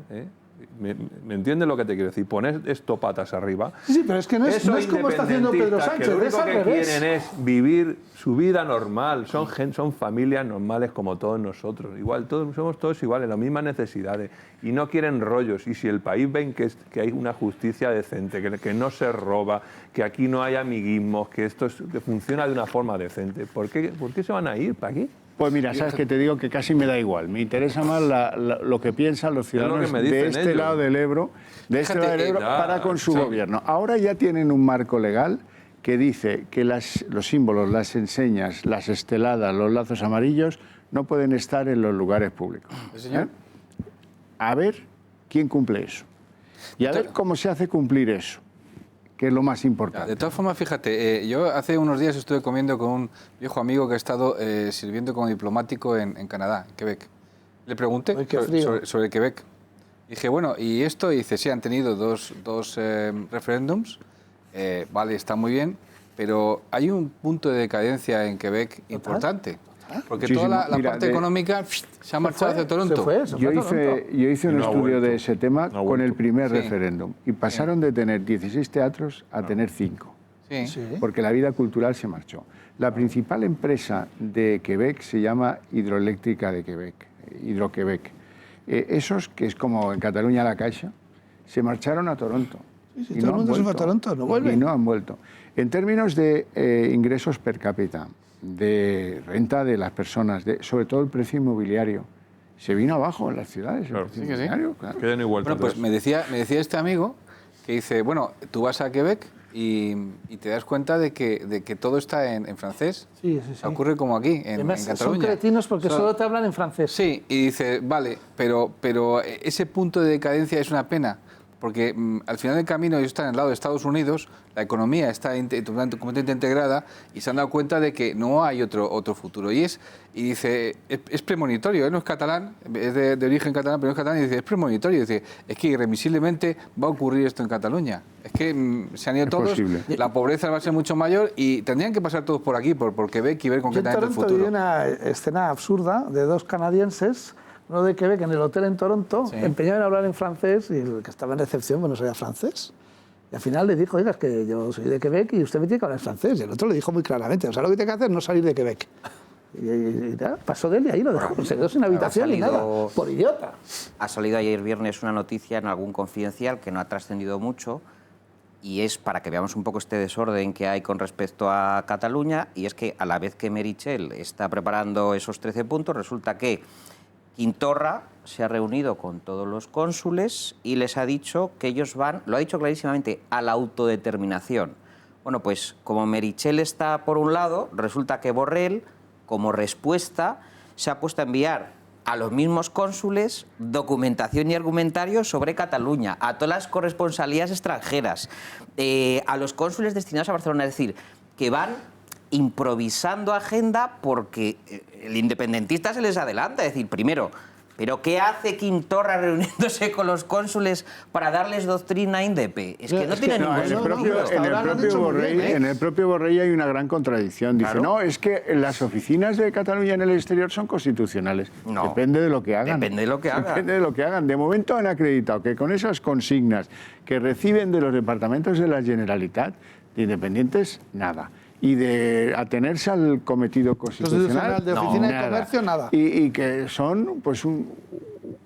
¿Me entiendes lo que te quiero decir? Poner esto patas arriba. Sí, pero es que no es como está haciendo Pedro Sánchez, que lo es único al que revés. quieren es vivir su vida normal, son familias normales como todos nosotros, igual, somos todos iguales, las mismas necesidades, y no quieren rollos, y si el país ven que hay una justicia decente, que no se roba, que aquí no hay amiguismos, que esto que funciona de una forma decente, ¿por qué se van a ir para aquí? Pues mira, sabes que te digo que casi me da igual. Me interesa más lo que piensan los ciudadanos de este lado del Ebro, para con su gobierno. Ahora ya tienen un marco legal que dice que los símbolos, las enseñas, las esteladas, los lazos amarillos no pueden estar en los lugares públicos. ¿Señor? A ver quién cumple eso. Y a ver cómo se hace cumplir eso, que es lo más importante. De todas formas, fíjate, yo hace unos días estuve comiendo con un viejo amigo que ha estado sirviendo como diplomático en Canadá, en Quebec. Le pregunté sobre Quebec. Dije, bueno, ¿y esto? Y dice, sí, han tenido dos referéndums, vale, está muy bien, pero hay un punto de decadencia en Quebec importante. Porque Muchísimo. Toda la parte económica se ha marchado hacia Toronto. Yo hice un estudio de ese tema con el primer referéndum y pasaron de tener 16 teatros a tener 5. Porque la vida cultural se marchó. La principal empresa de Quebec se llama Hidroeléctrica de Quebec, Hidro-Quebec. Esos, que es como en Cataluña la Caixa, se marcharon a Toronto. Sí, todo el mundo se fue a Toronto, no vuelven. Y no han vuelto. En términos de ingresos per cápita, de renta de las personas, sobre todo el precio inmobiliario, se vino abajo en las ciudades. Claro, el precio inmobiliario, claro. Bueno, pues me decía este amigo que dice, bueno, tú vas a Quebec y te das cuenta de que todo está en francés. Sí. Ocurre como aquí, en Cataluña. Son cretinos porque solo te hablan en francés. Sí, y dice, vale, pero ese punto de decadencia es una pena. Porque al final del camino ellos están al lado de Estados Unidos, la economía está completamente integrada y se han dado cuenta de que no hay otro futuro. Y dice, es premonitorio, no es catalán, es de origen catalán, pero no es catalán, y dice, es premonitorio. Dice, es que irremisiblemente va a ocurrir esto en Cataluña. Es que se han ido todos, la pobreza va a ser mucho mayor y tendrían que pasar todos por aquí, por Quebec y ver concretamente el futuro. Yo en Toronto vi una escena absurda de dos canadienses, uno de Quebec en el hotel en Toronto, empeñado en hablar en francés y el que estaba en recepción no sabía francés. Y al final le dijo, oiga, es que yo soy de Quebec y usted me tiene que hablar francés. Y el otro le dijo muy claramente, o sea, lo que tiene que hacer es no salir de Quebec. Y pasó de él y ahí lo dejó, se quedó sin habitación ni nada, por idiota. Ha salido ayer viernes una noticia en algún confidencial que no ha trascendido mucho y es para que veamos un poco este desorden que hay con respecto a Cataluña, y es que a la vez que Meritxell está preparando esos 13 puntos, resulta que Quim Torra se ha reunido con todos los cónsules y les ha dicho que ellos van, lo ha dicho clarísimamente, a la autodeterminación. Bueno, pues como Meritxell está por un lado, resulta que Borrell, como respuesta, se ha puesto a enviar a los mismos cónsules documentación y argumentario sobre Cataluña, a todas las corresponsalías extranjeras, a los cónsules destinados a Barcelona, es decir, que van improvisando agenda porque el independentista se les adelanta. Es decir, primero, ¿pero qué hace Quim Torra reuniéndose con los cónsules para darles doctrina INDEP? Es que no tiene ningún sentido. En el propio Borrell hay una gran contradicción. Dice, no, es que las oficinas de Cataluña en el exterior son constitucionales. No, depende de lo que hagan. Depende de lo que hagan. Depende de lo que hagan. De momento han acreditado que con esas consignas que reciben de los departamentos de la Generalitat, de independientes, nada. Y de atenerse al cometido constitucional, de oficina de comercio, nada. Y que son pues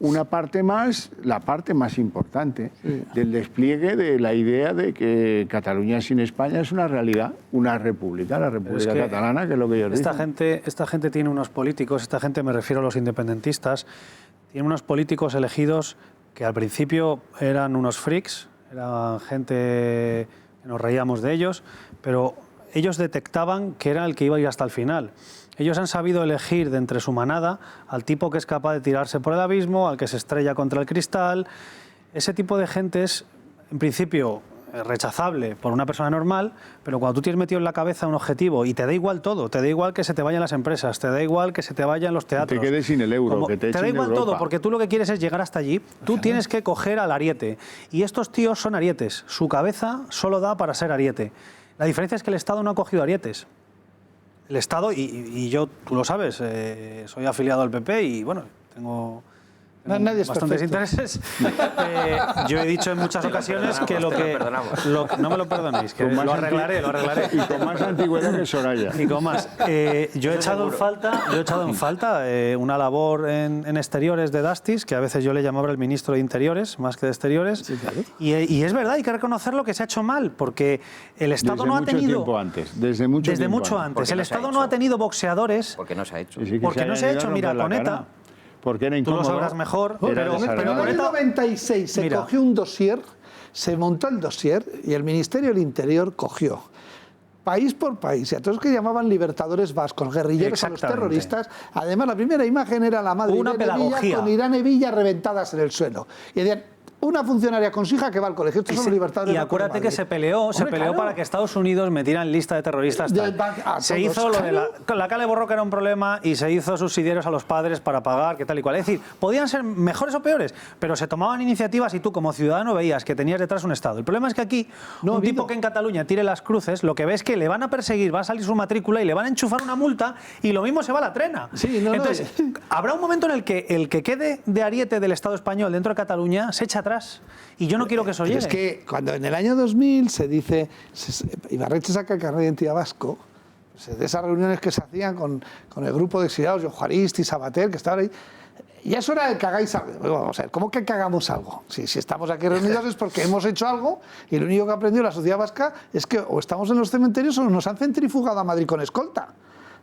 una parte más, la parte más importante del despliegue de la idea de que Cataluña sin España es una realidad, una república, la República Catalana, que es lo que ellos dicen. Esta gente tiene unos políticos, esta gente, me refiero a los independentistas, tiene unos políticos elegidos que al principio eran unos freaks, eran gente que nos reíamos de ellos, pero ellos detectaban que era el que iba a ir hasta el final. Ellos han sabido elegir de entre su manada al tipo que es capaz de tirarse por el abismo, al que se estrella contra el cristal. Ese tipo de gente es, en principio, rechazable por una persona normal, pero cuando tú tienes metido en la cabeza un objetivo y te da igual todo, te da igual que se te vayan las empresas, te da igual que se te vayan los teatros. Te quedes sin el euro, que te da igual todo, porque tú lo que quieres es llegar hasta allí, tú tienes que coger al ariete. Y estos tíos son arietes, su cabeza solo da para ser ariete. La diferencia es que el Estado no ha cogido arietes. El Estado, y yo, tú lo sabes, soy afiliado al PP y bueno, tengo Nadie es bastantes perfecto. intereses. Yo he dicho en muchas ocasiones que lo que... no me lo perdonéis, que lo arreglaré. Y con más antigüedad que Soraya. Y con más. Yo he echado en falta una labor en exteriores de Dastis, que a veces yo le llamaba el ministro de Interiores, más que de Exteriores. Sí, claro. Y es verdad, hay que reconocerlo que se ha hecho mal, porque el Estado Desde no ha mucho tenido... tiempo antes. Desde mucho antes. El Estado no ha tenido boxeadores. Porque no se ha hecho. Porque no se ha hecho, mira, con ETA. Porque era Tú incómodo. lo sabrás mejor. Pero en el año 96 se cogió un dossier, se montó el dossier y el Ministerio del Interior cogió país por país, y a todos que llamaban libertadores vascos, guerrilleros a los terroristas. Además, la primera imagen era la madre Irene Villa con Irán Villa reventadas en el suelo. Y decían, una funcionaria con su hija que va al colegio. Estos son libertadores. Y acuérdate que se peleó claro, para que Estados Unidos metiera en lista de terroristas. Se hizo lo de la Cale Borroca, era un problema, y se hizo subsidiarios a los padres para pagar, que tal y cual. Es decir, podían ser mejores o peores, pero se tomaban iniciativas y tú como ciudadano veías que tenías detrás un Estado. El problema es que aquí, un tipo que en Cataluña tire las cruces, lo que ves es que le van a perseguir, va a salir su matrícula y le van a enchufar una multa y lo mismo se va a la trena. Entonces, habrá un momento en el que quede de ariete del Estado español dentro de Cataluña se echa atrás. Y yo no quiero que eso llegue. Es que cuando en el año 2000 se dice, Ibarretxe saca el carnet de identidad vasco, pues de esas reuniones que se hacían con el grupo de exiliados, Juaristi, Sabater, que estaban ahí, ya es hora de que hagáis algo. Vamos a ver, ¿cómo que hagamos algo? Si estamos aquí reunidos es porque hemos hecho algo, y lo único que ha aprendido la sociedad vasca es que o estamos en los cementerios o nos han centrifugado a Madrid con escolta.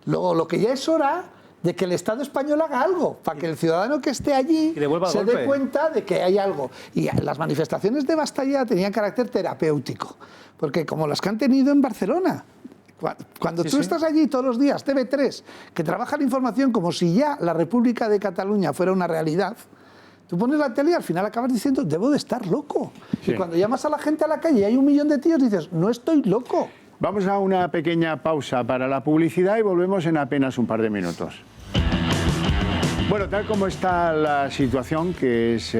Luego, lo que ya es hora de que el Estado español haga algo, para que el ciudadano que esté allí se dé cuenta de que hay algo. Y las manifestaciones de Basta Ya tenían carácter terapéutico, porque como las que han tenido en Barcelona, cuando tú estás allí todos los días, TV3, que trabaja la información como si ya la República de Cataluña fuera una realidad, tú pones la tele y al final acabas diciendo, debo de estar loco. Y cuando llamas a la gente a la calle y hay 1 millón de tíos, dices, no estoy loco. Vamos a una pequeña pausa para la publicidad y volvemos en apenas un par de minutos. Bueno, tal como está la situación, que es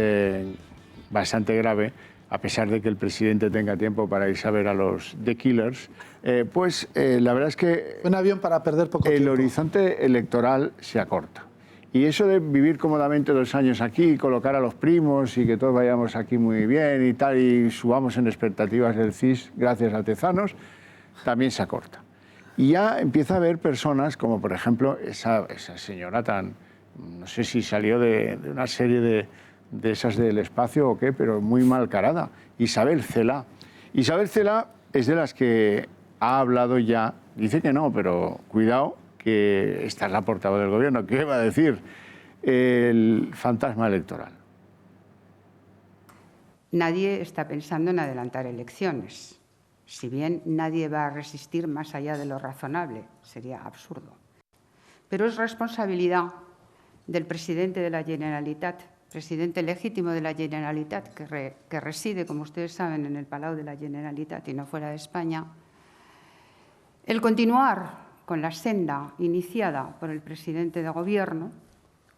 bastante grave, a pesar de que el presidente tenga tiempo para irse a ver a los The Killers, la verdad es que un avión para perder poco tiempo. El horizonte electoral se acorta. Y eso de vivir cómodamente 2 años aquí, colocar a los primos y que todos vayamos aquí muy bien y tal, y subamos en expectativas del CIS gracias a Tezanos, también se acorta. Y ya empieza a haber personas, como por ejemplo esa señora tan... no sé si salió de una serie de esas del espacio o qué, pero muy mal carada. Isabel Cela. Isabel Cela es de las que ha hablado ya, dice que no, pero cuidado, que esta es la portavoz del gobierno. ¿Qué va a decir? El fantasma electoral. Nadie está pensando en adelantar elecciones. Si bien nadie va a resistir más allá de lo razonable, sería absurdo. Pero es responsabilidad del presidente de la Generalitat, presidente legítimo de la Generalitat, que reside, como ustedes saben, en el Palau de la Generalitat y no fuera de España, el continuar con la senda iniciada por el presidente de Gobierno,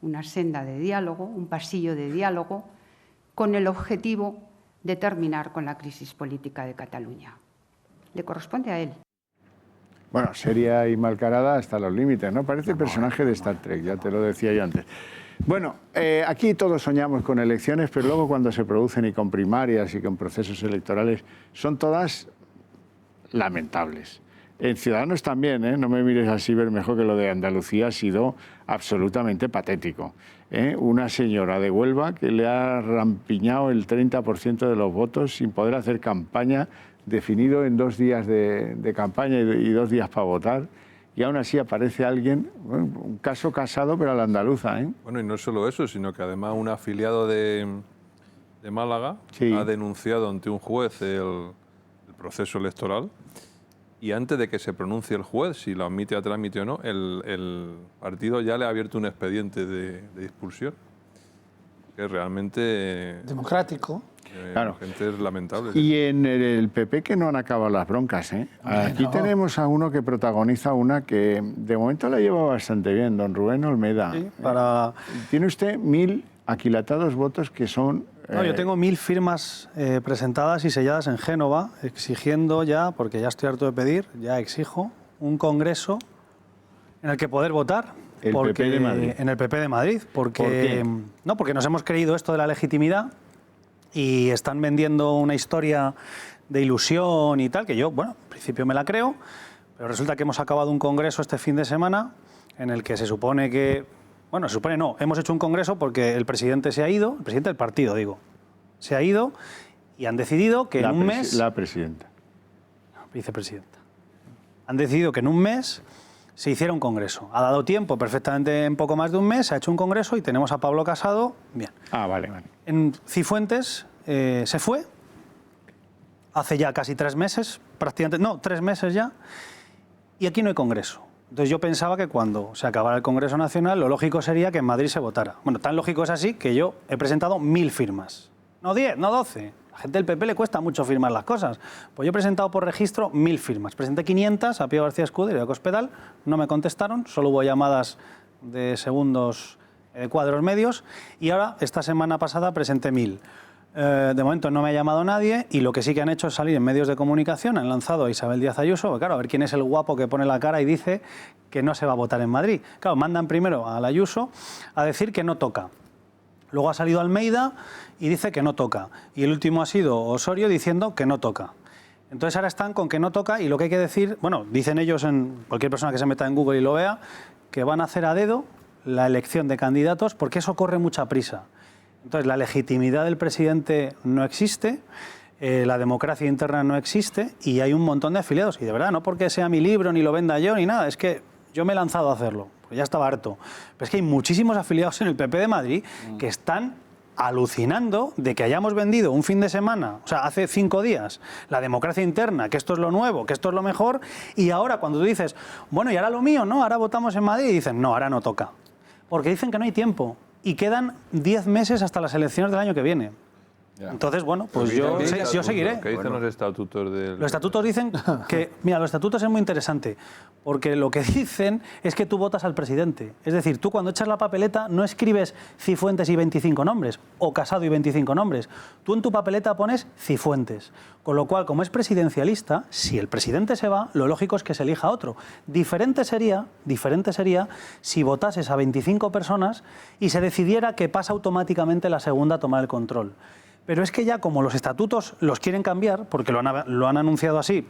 una senda de diálogo, un pasillo de diálogo, con el objetivo de terminar con la crisis política de Cataluña. Le corresponde a él. Bueno, seria y malcarada hasta los límites, ¿no? Parece el personaje de Star Trek, ya te lo decía yo antes. Bueno, aquí todos soñamos con elecciones, pero luego cuando se producen y con primarias y con procesos electorales, son todas lamentables. En Ciudadanos también, no me mires así, Bermejo, que lo de Andalucía ha sido absolutamente patético. Una señora de Huelva que le ha rampiñado el 30% de los votos sin poder hacer campaña, definido en 2 días de campaña y 2 días para votar, y aún así aparece alguien, bueno, un caso casado, pero a la andaluza. Bueno, y no solo eso, sino que además un afiliado de Málaga ha denunciado ante un juez el proceso electoral, y antes de que se pronuncie el juez si lo admite a trámite o no, el partido ya le ha abierto un expediente de expulsión, que es realmente... democrático. Claro. Gente lamentable. Y en el PP que no han acabado las broncas. Aquí tenemos a uno que protagoniza una que de momento la lleva bastante bien, don Rubén Olmeda. Sí, Tiene usted 1000 aquilatados votos que son... No, yo tengo 1000 firmas presentadas y selladas en Génova, exigiendo ya, porque ya estoy harto de pedir, ya exijo un congreso en el que poder votar. El PP de Madrid. En el PP de Madrid. Porque, ¿por qué? No, porque nos hemos creído esto de la legitimidad y están vendiendo una historia de ilusión y tal, que yo, bueno, en principio me la creo, pero resulta que hemos acabado un congreso este fin de semana en el que se supone que... Bueno, se supone no, hemos hecho un congreso porque el presidente se ha ido, el presidente del partido, digo, se ha ido y han decidido que en un mes... La presidenta. Vicepresidenta. Han decidido que en un mes se hiciera un congreso. Ha dado tiempo, perfectamente en poco más de un mes, se ha hecho un congreso y tenemos a Pablo Casado, bien. Ah, vale, vale. En Cifuentes se fue, hace ya casi 3 meses, prácticamente, no, 3 meses ya, y aquí no hay congreso. Entonces yo pensaba que cuando se acabara el Congreso Nacional, lo lógico sería que en Madrid se votara. Bueno, tan lógico es así que yo he presentado 1000 firmas. No 10, no 12. A la gente del PP le cuesta mucho firmar las cosas. Pues yo he presentado por registro 1000 firmas. Presenté 500 a Pío García Escudero y a Cospedal, no me contestaron, solo hubo llamadas de segundos, cuadros medios, y ahora, esta semana pasada, presenté 1000. De momento no me ha llamado nadie y lo que sí que han hecho es salir en medios de comunicación, han lanzado a Isabel Díaz Ayuso, claro, a ver quién es el guapo que pone la cara y dice que no se va a votar en Madrid. Claro, mandan primero a la Ayuso a decir que no toca. Luego ha salido Almeida y dice que no toca. Y el último ha sido Osorio diciendo que no toca. Entonces ahora están con que no toca y lo que hay que decir, bueno, dicen ellos, en cualquier persona que se meta en Google y lo vea, que van a hacer a dedo la elección de candidatos porque eso corre mucha prisa. Entonces, la legitimidad del presidente no existe, la democracia interna no existe y hay un montón de afiliados. Y de verdad, no porque sea mi libro, ni lo venda yo, ni nada, es que yo me he lanzado a hacerlo, porque ya estaba harto. Pero es que hay muchísimos afiliados en el PP de Madrid que están alucinando de que hayamos vendido un fin de semana, o sea, hace 5 días, la democracia interna, que esto es lo nuevo, que esto es lo mejor, y ahora cuando tú dices, bueno, y ahora lo mío, ¿no? Ahora votamos en Madrid, y dicen, no, ahora no toca. Porque dicen que no hay tiempo. Y quedan 10 meses hasta las elecciones del año que viene. Ya. Entonces, bueno, pues yo seguiré. ¿Qué dicen los estatutos del...? Los estatutos dicen que... Mira, los estatutos es muy interesante, porque lo que dicen es que tú votas al presidente. Es decir, tú cuando echas la papeleta no escribes Cifuentes y 25 nombres, o Casado y 25 nombres. Tú en tu papeleta pones Cifuentes. Con lo cual, como es presidencialista, si el presidente se va, lo lógico es que se elija otro. Diferente sería si votases a 25 personas y se decidiera que pasa automáticamente la segunda a tomar el control. Pero es que ya como los estatutos los quieren cambiar, porque lo han anunciado así,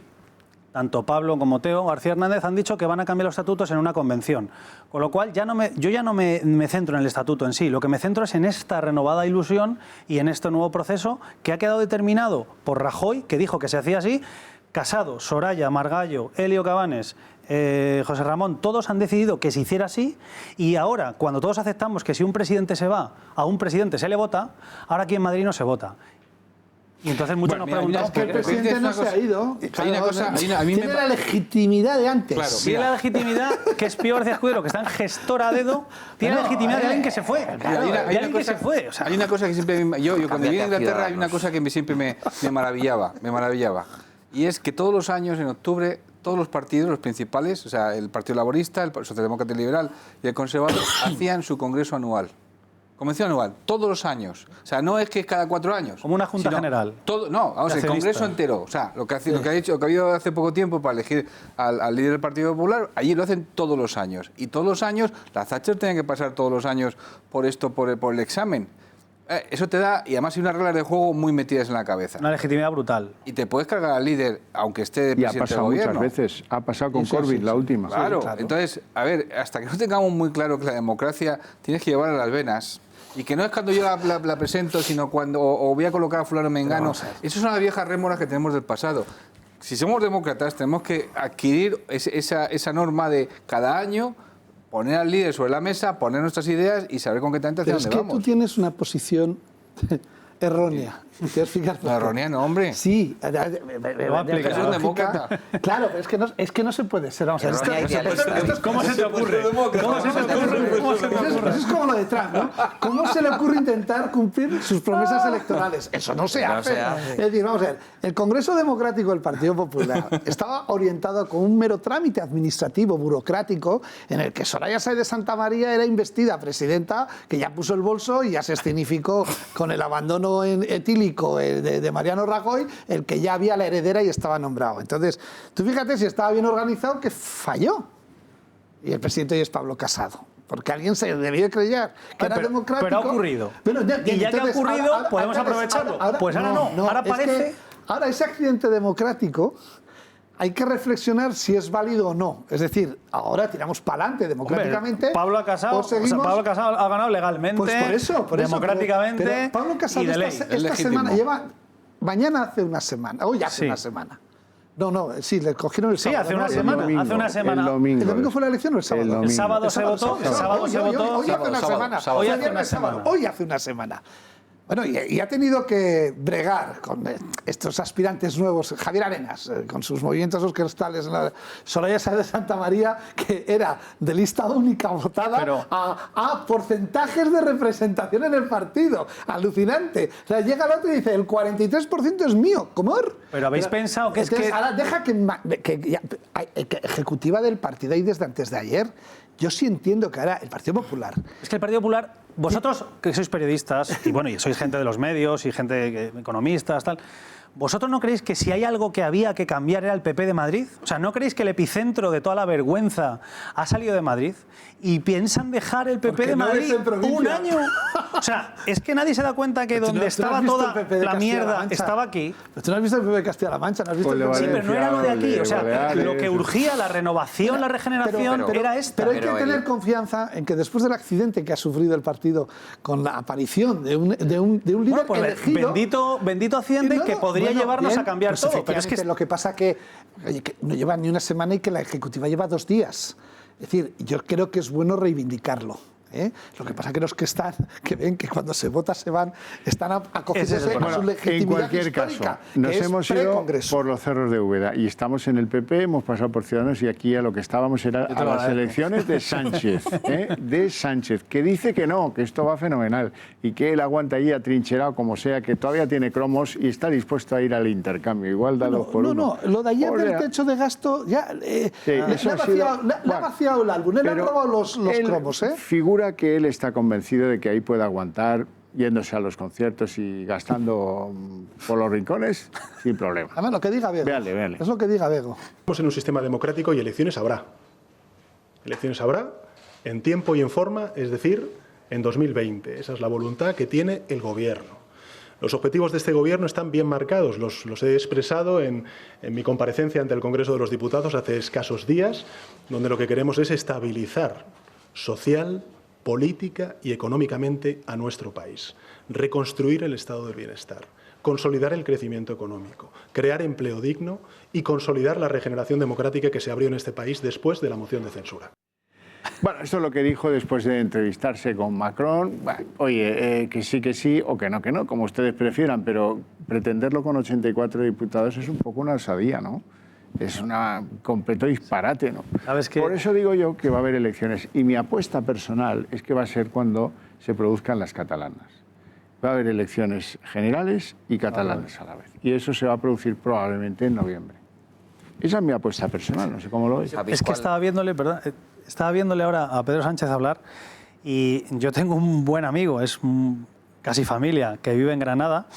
tanto Pablo como Teo García Hernández han dicho que van a cambiar los estatutos en una convención. Con lo cual yo ya no me centro en el estatuto en sí, lo que me centro es en esta renovada ilusión y en este nuevo proceso que ha quedado determinado por Rajoy, que dijo que se hacía así. Casado, Soraya, Margallo, Elio Cabanes, José Ramón, todos han decidido que se hiciera así y ahora, cuando todos aceptamos que si un presidente se va, a un presidente se le vota, ahora aquí en Madrid no se vota. Y entonces muchos nos preguntamos... Es que el presidente no se ha ido. Hay una cosa... Tiene la legitimidad de antes. Claro, tiene la legitimidad que es Pío García Escudero, que está en gestora a dedo, tiene la legitimidad de alguien que se fue. Hay una cosa que siempre... Yo cuando viví a Inglaterra hay una cosa que siempre me maravillaba. Y es que todos los años, en octubre, todos los partidos, los principales, o sea, el Partido Laborista, el Socialdemócrata y Liberal y el Conservador, hacían su congreso anual. Convención anual, todos los años. O sea, no es que cada 4 años. Como una junta general. El congreso entero. O sea, lo que ha habido hace poco tiempo para elegir al líder del Partido Popular, allí lo hacen todos los años. Y todos los años, la Thatcher tenía que pasar todos los años por el examen. Eso te da, y además hay unas reglas de juego muy metidas en la cabeza. Una legitimidad brutal. Y te puedes cargar al líder, aunque esté de presidente del gobierno. Y ha pasado muchas veces. Ha pasado con Corbyn, la última. Claro. Entonces, a ver, hasta que no tengamos muy claro que la democracia tienes que llevar a las venas, y que no es cuando yo la presento, sino cuando o voy a colocar a fulano mengano. Esas son las viejas rémoras que tenemos del pasado. Si somos demócratas, tenemos que adquirir esa norma de cada año, poner al líder sobre la mesa, poner nuestras ideas y saber concretamente hacia dónde vamos. Es que tú tienes una posición errónea. ¿Quieres fijarte? No, errónea no, hombre. Sí. Me va a aplicar. Es un demócrata. Claro, pero es que no se puede ser. Vamos a ver. ¿Cómo se te ocurre? Eso es como lo de Trump, ¿no? ¿Cómo se le ocurre intentar cumplir sus promesas electorales? Eso no se hace. Es decir, vamos a ver, el Congreso Democrático del Partido Popular estaba orientado con un mero trámite administrativo, burocrático, en el que Soraya Sáenz de Santamaría era investida presidenta, que ya puso el bolso y ya se escenificó con el abandono etílico de Mariano Rajoy, el que ya había la heredera y estaba nombrado. Entonces, tú fíjate si estaba bien organizado, que falló. Y el presidente hoy es Pablo Casado. porque alguien se debió creer que era democrático. Pero ha ocurrido. Bueno, y ya que ha ocurrido, podemos aprovecharlo. Pues ahora no. Ahora parece... Ahora ese accidente democrático hay que reflexionar si es válido o no. Es decir, ahora tiramos para adelante democráticamente. Pablo Casado ha ganado legalmente, pues por eso, democráticamente. Pero Pablo Casado esta semana lleva... Mañana hace una semana, hoy hace una semana. Sí, le cogieron el sábado. Sí, hace una semana. Domingo, hace una semana. El domingo fue la elección o el sábado? El sábado se votó. Hoy hace una semana. Hoy hace una semana. Bueno, y ha tenido que bregar con estos aspirantes nuevos, Javier Arenas, con sus movimientos orquestales, Soraya Sáez de Santa María, que era de lista única votada a porcentajes de representación en el partido. Alucinante. O sea, llega el otro y dice, el 43% es mío. ¿Cómo? Pero habéis pensado que es que... Ahora deja que ejecutiva del partido ahí desde antes de ayer. Yo sí entiendo que ahora el Partido Popular... Es que el Partido Popular, vosotros que sois periodistas, y bueno, y sois gente de los medios y gente economistas, tal... ¿Vosotros no creéis que si hay algo que había que cambiar era el PP de Madrid? O sea, ¿no creéis que el epicentro de toda la vergüenza ha salido de Madrid? ¿Y piensan dejar el PP de Madrid un año? O sea, es que nadie se da cuenta que donde estaba toda la mierda estaba aquí. Pero tú no has visto el PP de Castilla-La Mancha, no has visto el PP. Sí, pero no era lo de aquí. O sea, lo que urgía, la renovación, la regeneración, era esta. Pero hay que tener confianza en que después del accidente que ha sufrido el partido con la aparición de un líder elegido... Bendito accidente que podría llevarnos a cambiar todo. Pero es que lo que pasa que no lleva ni una semana y que la ejecutiva lleva 2 días. Es decir, yo creo que es bueno reivindicarlo. Lo que pasa que los que ven que cuando se vota se van, están acogiéndose a su legitimidad en cualquier histórica, caso, nos hemos ido por los cerros de Úbeda y estamos en el PP, hemos pasado por Ciudadanos y aquí a lo que estábamos era a las elecciones de Sánchez, de Sánchez, que dice que no, que esto va fenomenal y que él aguanta ahí atrincherado como sea, que todavía tiene cromos y está dispuesto a ir al intercambio, igual dado por uno. No, lo de ayer del techo de gasto ya le ha vaciado el álbum, le han robado los cromos. Figura que él está convencido de que ahí puede aguantar yéndose a los conciertos y gastando por los rincones sin problema. Además, lo que diga Bego. Véale. Es lo que diga Bego. Estamos en un sistema democrático y elecciones habrá. Elecciones habrá en tiempo y en forma, es decir, en 2020. Esa es la voluntad que tiene el Gobierno. Los objetivos de este Gobierno están bien marcados, los he expresado en mi comparecencia ante el Congreso de los Diputados hace escasos días, donde lo que queremos es estabilizar social, política y económicamente a nuestro país, reconstruir el estado del bienestar, consolidar el crecimiento económico, crear empleo digno y consolidar la regeneración democrática que se abrió en este país después de la moción de censura. Bueno, esto es lo que dijo después de entrevistarse con Macron. Bueno, oye, que sí o que no, como ustedes prefieran, pero pretenderlo con 84 diputados es un poco una osadía, ¿no? Es un completo disparate, ¿no? ¿Sabes qué? Por eso digo yo que va a haber elecciones. Y mi apuesta personal es que va a ser cuando se produzcan las catalanas. Va a haber elecciones generales y catalanas a la vez. Y eso se va a producir probablemente en noviembre. Esa es mi apuesta personal, no sé cómo lo veis. Es que estaba viéndole ahora a Pedro Sánchez hablar y yo tengo un buen amigo, es casi familia, que vive en Granada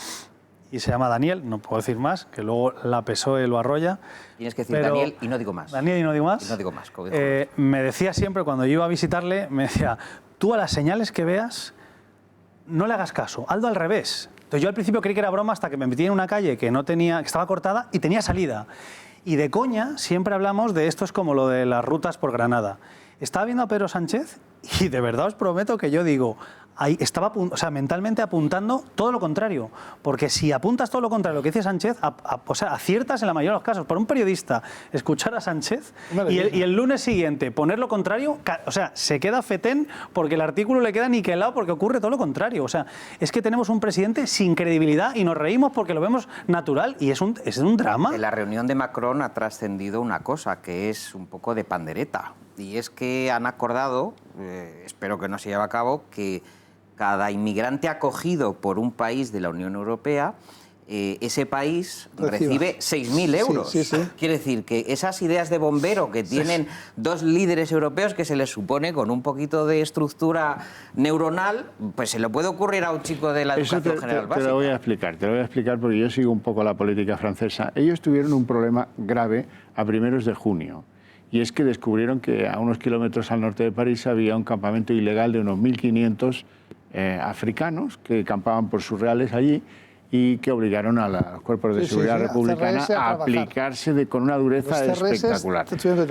y se llama Daniel, no puedo decir más, que luego la PSOE lo arrolla. Tienes que decir Daniel y no digo más. Daniel y no digo más. Y no digo más. Me decía siempre, cuando yo iba a visitarle, me decía, tú a las señales que veas, no le hagas caso, hazlo al revés. Entonces yo al principio creí que era broma hasta que me metí en una calle que estaba cortada y tenía salida. Y de coña siempre hablamos de esto, es como lo de las rutas por Granada. Estaba viendo a Pedro Sánchez y de verdad os prometo que yo digo, ahí estaba mentalmente apuntando todo lo contrario. Porque si apuntas todo lo contrario a lo que dice Sánchez, aciertas en la mayoría de los casos. Para un periodista escuchar a Sánchez y el lunes siguiente poner lo contrario, se queda fetén porque el artículo le queda niquelado porque ocurre todo lo contrario. O sea, es que tenemos un presidente sin credibilidad y nos reímos porque lo vemos natural y es un drama. En la reunión de Macron ha trascendido una cosa que es un poco de pandereta. Y es que han acordado, espero que no se lleve a cabo, que cada inmigrante acogido por un país de la Unión Europea, ese país recibe 6.000 euros. Sí. Quiere decir que esas ideas de bombero que tienen dos líderes europeos que se les supone con un poquito de estructura neuronal, pues se le puede ocurrir a un chico de la educación general básica. Te lo voy a explicar porque yo sigo un poco la política francesa. Ellos tuvieron un problema grave a primeros de junio. y es que descubrieron que a unos kilómetros al norte de París había un campamento ilegal de unos 1.500 africanos que campaban por sus reales allí y que obligaron a los cuerpos de seguridad republicana a aplicarse con una dureza espectacular.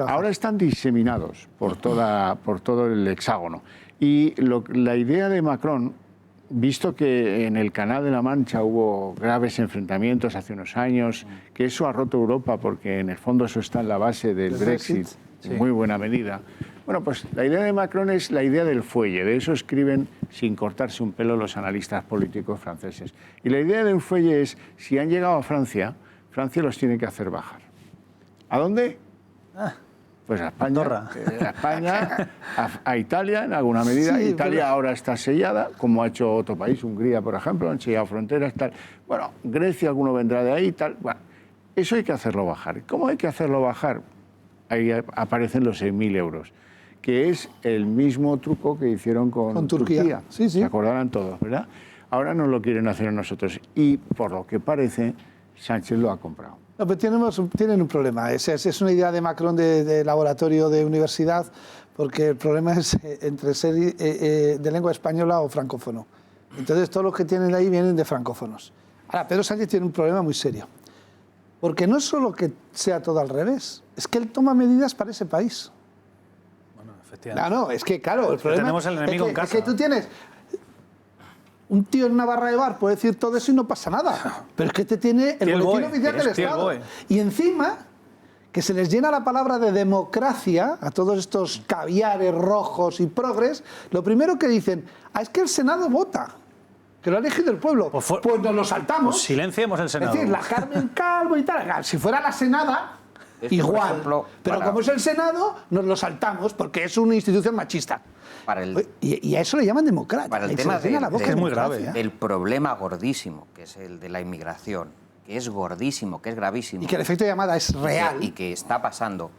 Ahora están diseminados por todo el hexágono. Y la idea de Macron, visto que en el Canal de la Mancha hubo graves enfrentamientos hace unos años, que eso ha roto Europa porque en el fondo eso está en la base del Brexit, en muy buena medida. Bueno, pues la idea de Macron es la idea del fuelle, de eso escriben sin cortarse un pelo los analistas políticos franceses. Y la idea del fuelle es, si han llegado a Francia, Francia los tiene que hacer bajar. ¿A dónde? Pues a España, a Italia en alguna medida. Sí, Italia ahora está sellada, como ha hecho otro país, Hungría, por ejemplo, han sellado fronteras, tal. Bueno, Grecia, alguno vendrá de ahí, tal. Bueno, eso hay que hacerlo bajar. ¿Cómo hay que hacerlo bajar? Ahí aparecen los 6.000 euros, que es el mismo truco que hicieron con Turquía. Sí, sí. Se acordarán todos, ¿verdad? Ahora nos lo quieren hacer a nosotros. Y por lo que parece, Sánchez lo ha comprado. No, pero tienen un problema. Es una idea de Macron de laboratorio de universidad, porque el problema es entre ser de lengua española o francófono. Entonces, todos los que tienen ahí vienen de francófonos. Ahora, Pedro Sánchez tiene un problema muy serio. Porque no es solo que sea todo al revés, es que él toma medidas para ese país. Bueno, efectivamente. No, es que, claro, el problema tenemos el enemigo en casa. Es que tú tienes... Un tío en una barra de bar puede decir todo eso y no pasa nada. Pero es que te tiene el boletín oficial del Estado. Y encima, que se les llena la palabra de democracia a todos estos caviares rojos y progres, lo primero que dicen, es que el Senado vota, que lo ha elegido el pueblo. Pues nos lo saltamos. Pues silenciemos el Senado. Es decir, la Carmen Calvo y tal. Si fuera la Senada, igual. Ejemplo, pero como es el Senado, nos lo saltamos porque es una institución machista. Y a eso le llaman democracia. Para el tema es muy grave. El problema gordísimo, que es el de la inmigración, que es gordísimo, que es gravísimo. Y que el efecto de llamada es real. Y que está pasando.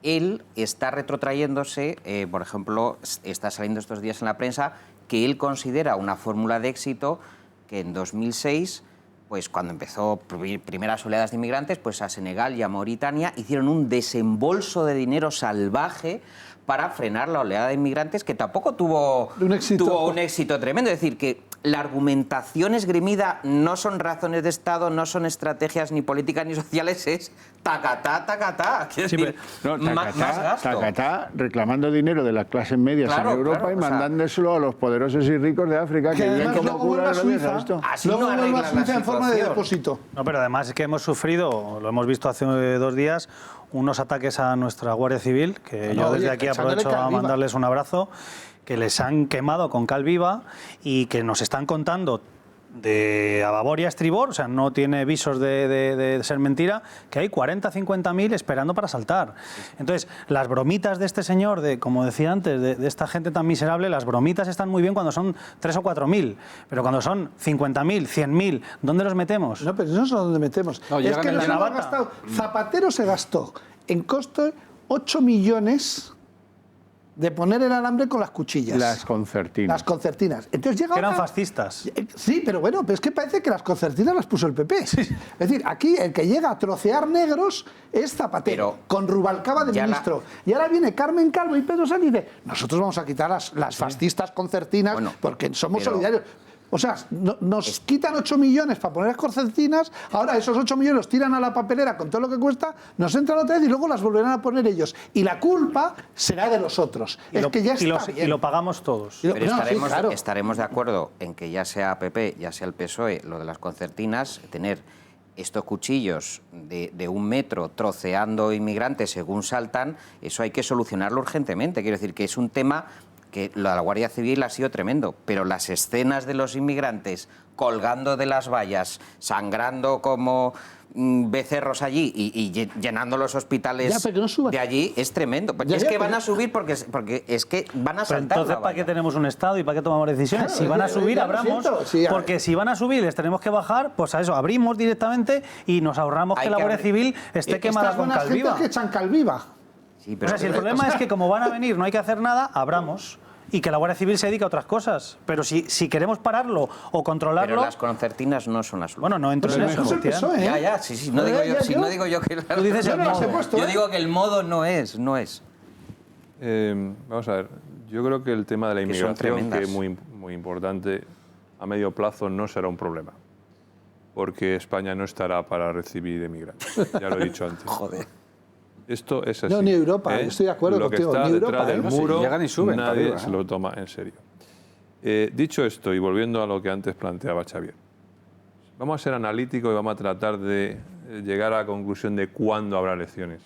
Él está retrotrayéndose, por ejemplo, está saliendo estos días en la prensa, que él considera una fórmula de éxito que en 2006... pues cuando empezó primeras oleadas de inmigrantes, pues a Senegal y a Mauritania hicieron un desembolso de dinero salvaje para frenar la oleada de inmigrantes, que tampoco tuvo un éxito tremendo. Es decir, que la argumentación esgrimida no son razones de Estado, no son estrategias ni políticas ni sociales, es tacatá, tacatá. Quiero decir, más gasto. Tacatá, reclamando dinero de las clases medias en Europa y mandándoselo a los poderosos y ricos de África, que viven como curas. Luego vuelve a Suiza en forma de depósito. No, pero además es que hemos sufrido, lo hemos visto hace 2 días, unos ataques a nuestra Guardia Civil, que yo desde aquí aprovecho a mandarles un abrazo, que les han quemado con cal viva y que nos están contando de a babor y a estribor, o sea, no tiene visos de ser mentira, que hay 40, 50.000 esperando para saltar. Entonces, las bromitas de este señor, como decía antes, de esta gente tan miserable, las bromitas están muy bien cuando son 3 o 4.000, pero cuando son 50.000, 100.000, ¿dónde los metemos? No, pero no es donde metemos. No, es que nos hemos gastado... Zapatero se gastó en coste 8 millones... de poner el alambre con las cuchillas. Las concertinas. Las concertinas. Entonces llega eran fascistas. Sí, pero bueno, pero es que parece que las concertinas las puso el PP. Sí. Es decir, aquí el que llega a trocear negros es Zapatero, con Rubalcaba de ministro. Y ahora viene Carmen Calvo y Pedro Sánchez y dice, nosotros vamos a quitar las fascistas concertinas porque somos solidarios. O sea, nos quitan 8 millones para poner las concertinas, ahora esos 8 millones los tiran a la papelera con todo lo que cuesta, nos entran otra vez y luego las volverán a poner ellos. Y la culpa será de los otros. Y lo pagamos todos. Pero estaremos de acuerdo en que ya sea PP, ya sea el PSOE, lo de las concertinas, tener estos cuchillos de 1 metro troceando inmigrantes según saltan, eso hay que solucionarlo urgentemente. Quiero decir que es un tema... que lo de la Guardia Civil ha sido tremendo, pero las escenas de los inmigrantes colgando de las vallas, sangrando como becerros allí y llenando los hospitales de allí, es tremendo. Es que van a subir porque es que van a saltar. Entonces, ¿para qué tenemos un Estado y para qué tomamos decisiones? Si van a subir, abramos, porque si van a subir les tenemos que bajar, pues a eso, abrimos directamente y nos ahorramos que la Guardia Civil esté quemada con cal viva. Que echan cal viva. Sí, pero si el problema es que como van a venir no hay que hacer nada, abramos. y que la Guardia Civil se dedique a otras cosas. Pero si queremos pararlo o controlarlo... Pero las concertinas no son la solución. Bueno, no entro en eso. Ya, sí, no digo yo que... Tú dices el modo. Yo digo que el modo no es. Vamos a ver, yo creo que el tema de la inmigración, que es muy importante, a medio plazo no será un problema. Porque España no estará para recibir emigrantes. Ya lo he dicho antes. Joder. Esto es así. No, ni Europa, estoy de acuerdo contigo. Lo que está ni detrás Europa, del muro, llegan y suben nadie arriba, se lo toma en serio. Dicho esto, y volviendo a lo que antes planteaba Xavier, vamos a ser analíticos y vamos a tratar de llegar a la conclusión de cuándo habrá elecciones.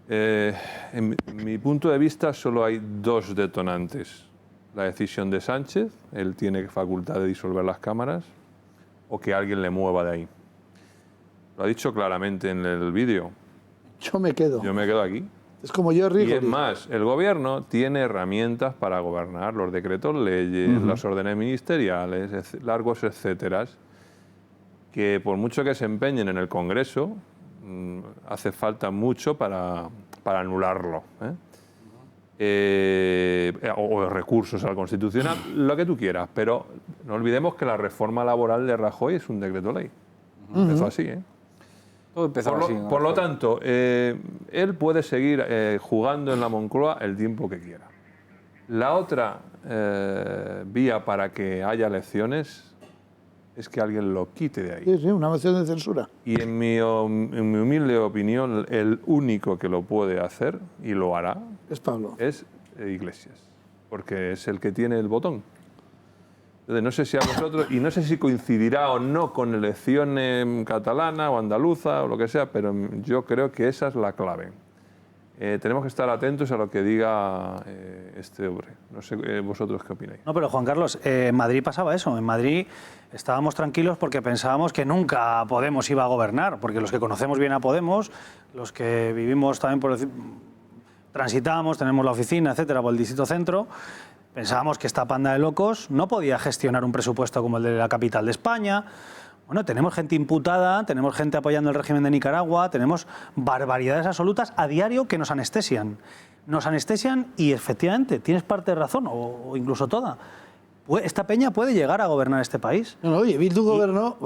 En mi punto de vista solo hay dos detonantes. La decisión de Sánchez, él tiene facultad de disolver las cámaras, o que alguien le mueva de ahí. Lo ha dicho claramente en el vídeo. Yo me quedo. Yo me quedo aquí. Es como yo, Rigo. Y es más, el gobierno tiene herramientas para gobernar, los decretos leyes, las órdenes ministeriales, largos etcétera, que por mucho que se empeñen en el Congreso, hace falta mucho para anularlo. O recursos al Constitucional, lo que tú quieras, pero no olvidemos que la reforma laboral de Rajoy es un decreto ley. Empezó así, Todo empezó así. Por lo tanto, él puede seguir jugando en la Moncloa el tiempo que quiera. La otra vía para que haya elecciones es que alguien lo quite de ahí. Sí, una moción de censura. Y en mi humilde opinión, el único que lo puede hacer, y lo hará, es Pablo. Es Iglesias, porque es el que tiene el botón. Entonces, no sé si a vosotros, y no sé si coincidirá o no con elecciones catalana o andaluza o lo que sea, pero yo creo que esa es la clave. Tenemos que estar atentos a lo que diga este hombre. No sé vosotros qué opináis. No, pero Juan Carlos, en Madrid pasaba eso. En Madrid estábamos tranquilos porque pensábamos que nunca Podemos iba a gobernar, porque los que conocemos bien a Podemos, los que vivimos también transitamos, tenemos la oficina, etcétera, por el distrito centro, pensábamos que esta panda de locos no podía gestionar un presupuesto como el de la capital de España. Bueno, tenemos gente imputada, tenemos gente apoyando el régimen de Nicaragua, tenemos barbaridades absolutas a diario que nos anestesian. Nos anestesian y efectivamente tienes parte de razón, o incluso toda. Esta peña puede llegar a gobernar este país. No, oye, Bildu gobernó...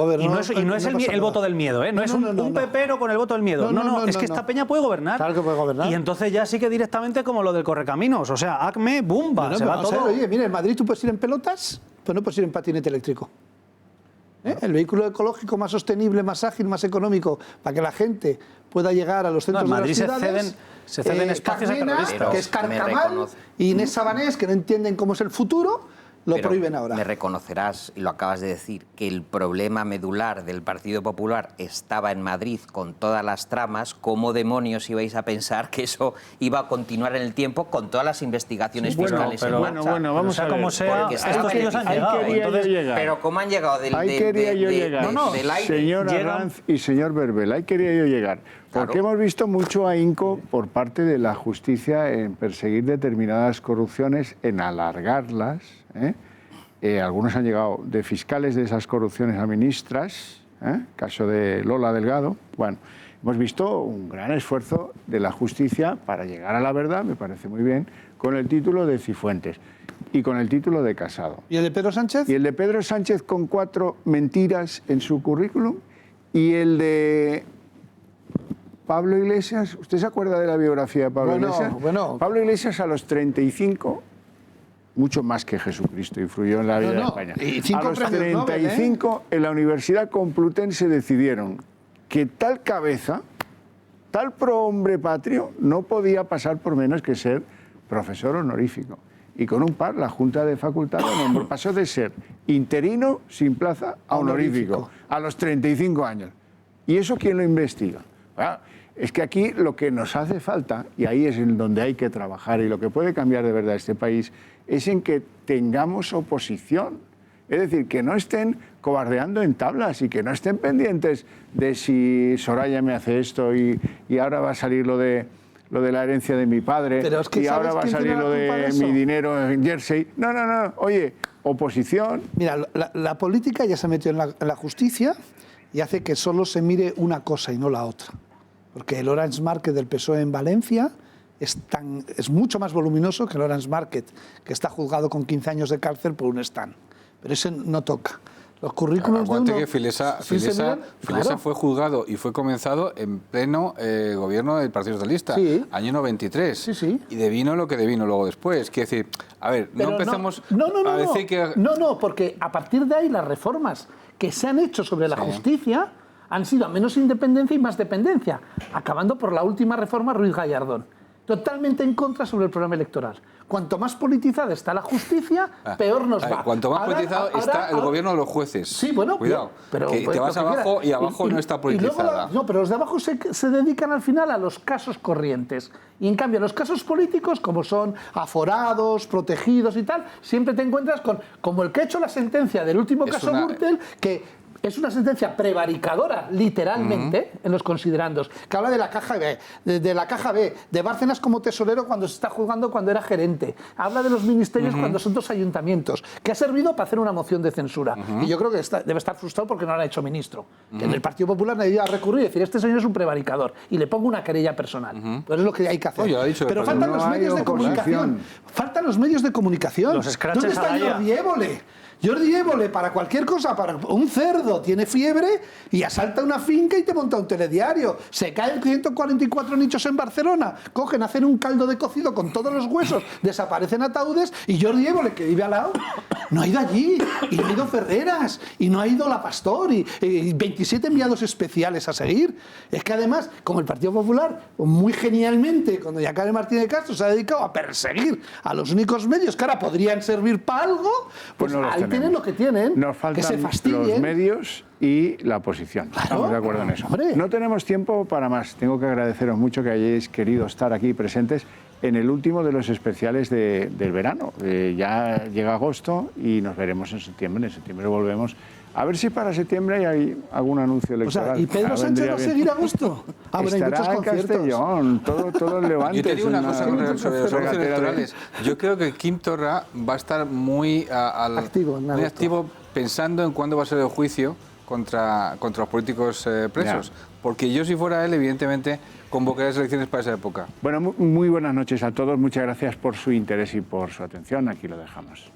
Y no es el voto del miedo, ¿eh? No es un pepero con el voto del miedo. No, es que esta peña puede gobernar. Claro que puede gobernar. Y entonces ya sí que directamente como lo del correcaminos. O sea, ACME, ¡bumba! Se va todo. Oye, mira, en Madrid tú puedes ir en pelotas, pero no puedes ir en patinete eléctrico. El vehículo ecológico más sostenible, más ágil, más económico, para que la gente pueda llegar a los centros de las ciudades. Se ceden espacios a terroristas. Que es Carcamal, y Inés Sabanés, que no entienden cómo es el futuro, lo prohíben ahora. Me reconocerás, y lo acabas de decir, que el problema medular del Partido Popular estaba en Madrid con todas las tramas. ¿Cómo demonios ibais a pensar que eso iba a continuar en el tiempo con todas las investigaciones fiscales en marcha? Bueno, vamos a ver. Como sea, estos tíos han llegado. Pero ¿cómo han llegado del aire? Señor Arranz y señor Berbel, ahí quería yo llegar. Porque hemos visto mucho ahínco por parte de la justicia en perseguir determinadas corrupciones, en alargarlas. Algunos han llegado de fiscales de esas corrupciones a ministras, caso de Lola Delgado. Bueno, hemos visto un gran esfuerzo de la justicia para llegar a la verdad, me parece muy bien, con el título de Cifuentes y con el título de Casado. ¿Y el de Pedro Sánchez? Y el de Pedro Sánchez con 4 mentiras en su currículum. Y el de Pablo Iglesias, ¿usted se acuerda de la biografía de Pablo Iglesias? Pablo Iglesias a los 35, mucho más que Jesucristo, influyó en la vida de España. A los 35, en la Universidad Complutense decidieron que tal cabeza, tal prohombre patrio, no podía pasar por menos que ser profesor honorífico. Y con un par, la Junta de Facultad pasó de ser interino sin plaza a honorífico a los 35 años. ¿Y eso quién lo investiga? Es que aquí lo que nos hace falta, y ahí es en donde hay que trabajar, y lo que puede cambiar de verdad este país, es en que tengamos oposición. Es decir, que no estén cobardeando en tablas y que no estén pendientes de si Soraya me hace esto y ahora va a salir lo de la herencia de mi padre, pero es que y ahora va a salir lo de mi dinero en Jersey. No. Oye, oposición. Mira, la política ya se metió en la justicia y hace que solo se mire una cosa y no la otra. Porque el Orange Market del PSOE en Valencia es mucho más voluminoso que Lawrence Market, que está juzgado con 15 años de cárcel por un stand. Pero ese no toca. Los currículos Aguante de uno... que Filesa claro. fue juzgado y fue comenzado en pleno gobierno del Partido Socialista, año 93. Y devino lo que devino luego después. Quiere decir, a ver, Pero no empezamos a decir que... No, porque a partir de ahí las reformas que se han hecho sobre la justicia han sido a menos independencia y más dependencia, acabando por la última reforma Ruiz Gallardón. Totalmente en contra sobre el programa electoral. Cuanto más politizada está la justicia, peor nos va. Cuanto más politizado está el gobierno de los jueces. Sí, bueno, cuidado, pero que te vas abajo y abajo no está politizada. No, pero los de abajo se dedican al final a los casos corrientes. Y en cambio, los casos políticos, como son aforados, protegidos y tal, siempre te encuentras con, como el que ha hecho la sentencia del último caso Gürtel, que es una sentencia prevaricadora, literalmente, en los considerandos, que habla de la caja B, de Bárcenas como tesorero cuando se está juzgando cuando era gerente, habla de los ministerios cuando son 2 ayuntamientos, que ha servido para hacer una moción de censura. Y yo creo que debe estar frustrado porque no lo ha hecho ministro. Que en el Partido Popular nadie iba a recurrir y decir, este señor es un prevaricador, y le pongo una querella personal. Pues es lo que hay que hacer. Pero faltan los medios de comunicación. Faltan los medios de comunicación. ¿Dónde está Jordi Évole? Jordi Évole, para cualquier cosa, para un cerdo tiene fiebre y asalta una finca y te monta un telediario. Se caen 144 nichos en Barcelona, cogen, hacen un caldo de cocido con todos los huesos, desaparecen ataúdes y Jordi Évole, que vive al lado, no ha ido allí, y no ha ido Ferreras, y no ha ido La Pastor, y 27 enviados especiales a seguir. Es que además, como el Partido Popular, muy genialmente, cuando Yacare Martínez Castro se ha dedicado a perseguir a los únicos medios que ahora podrían servir para algo, pues no ahí tienen lo que tienen. Nos faltan que se fastidien. Los medios y la oposición. Estamos de acuerdo en eso. No tenemos tiempo para más. Tengo que agradeceros mucho que hayáis querido estar aquí presentes en el último de los especiales del verano. Ya llega agosto y nos veremos en septiembre. En septiembre volvemos. A ver si para septiembre hay algún anuncio electoral. O sea, ¿y Pedro Sánchez va a seguir agosto? Estará en Castellón, todo el Levante. Yo te digo una cosa sobre los anuncios electorales. Yo creo que Quim Torra va a estar muy activo pensando en cuándo va a ser el juicio contra los políticos presos. Porque yo, si fuera él, evidentemente convocaría las elecciones para esa época. Bueno, muy buenas noches a todos. Muchas gracias por su interés y por su atención. Aquí lo dejamos.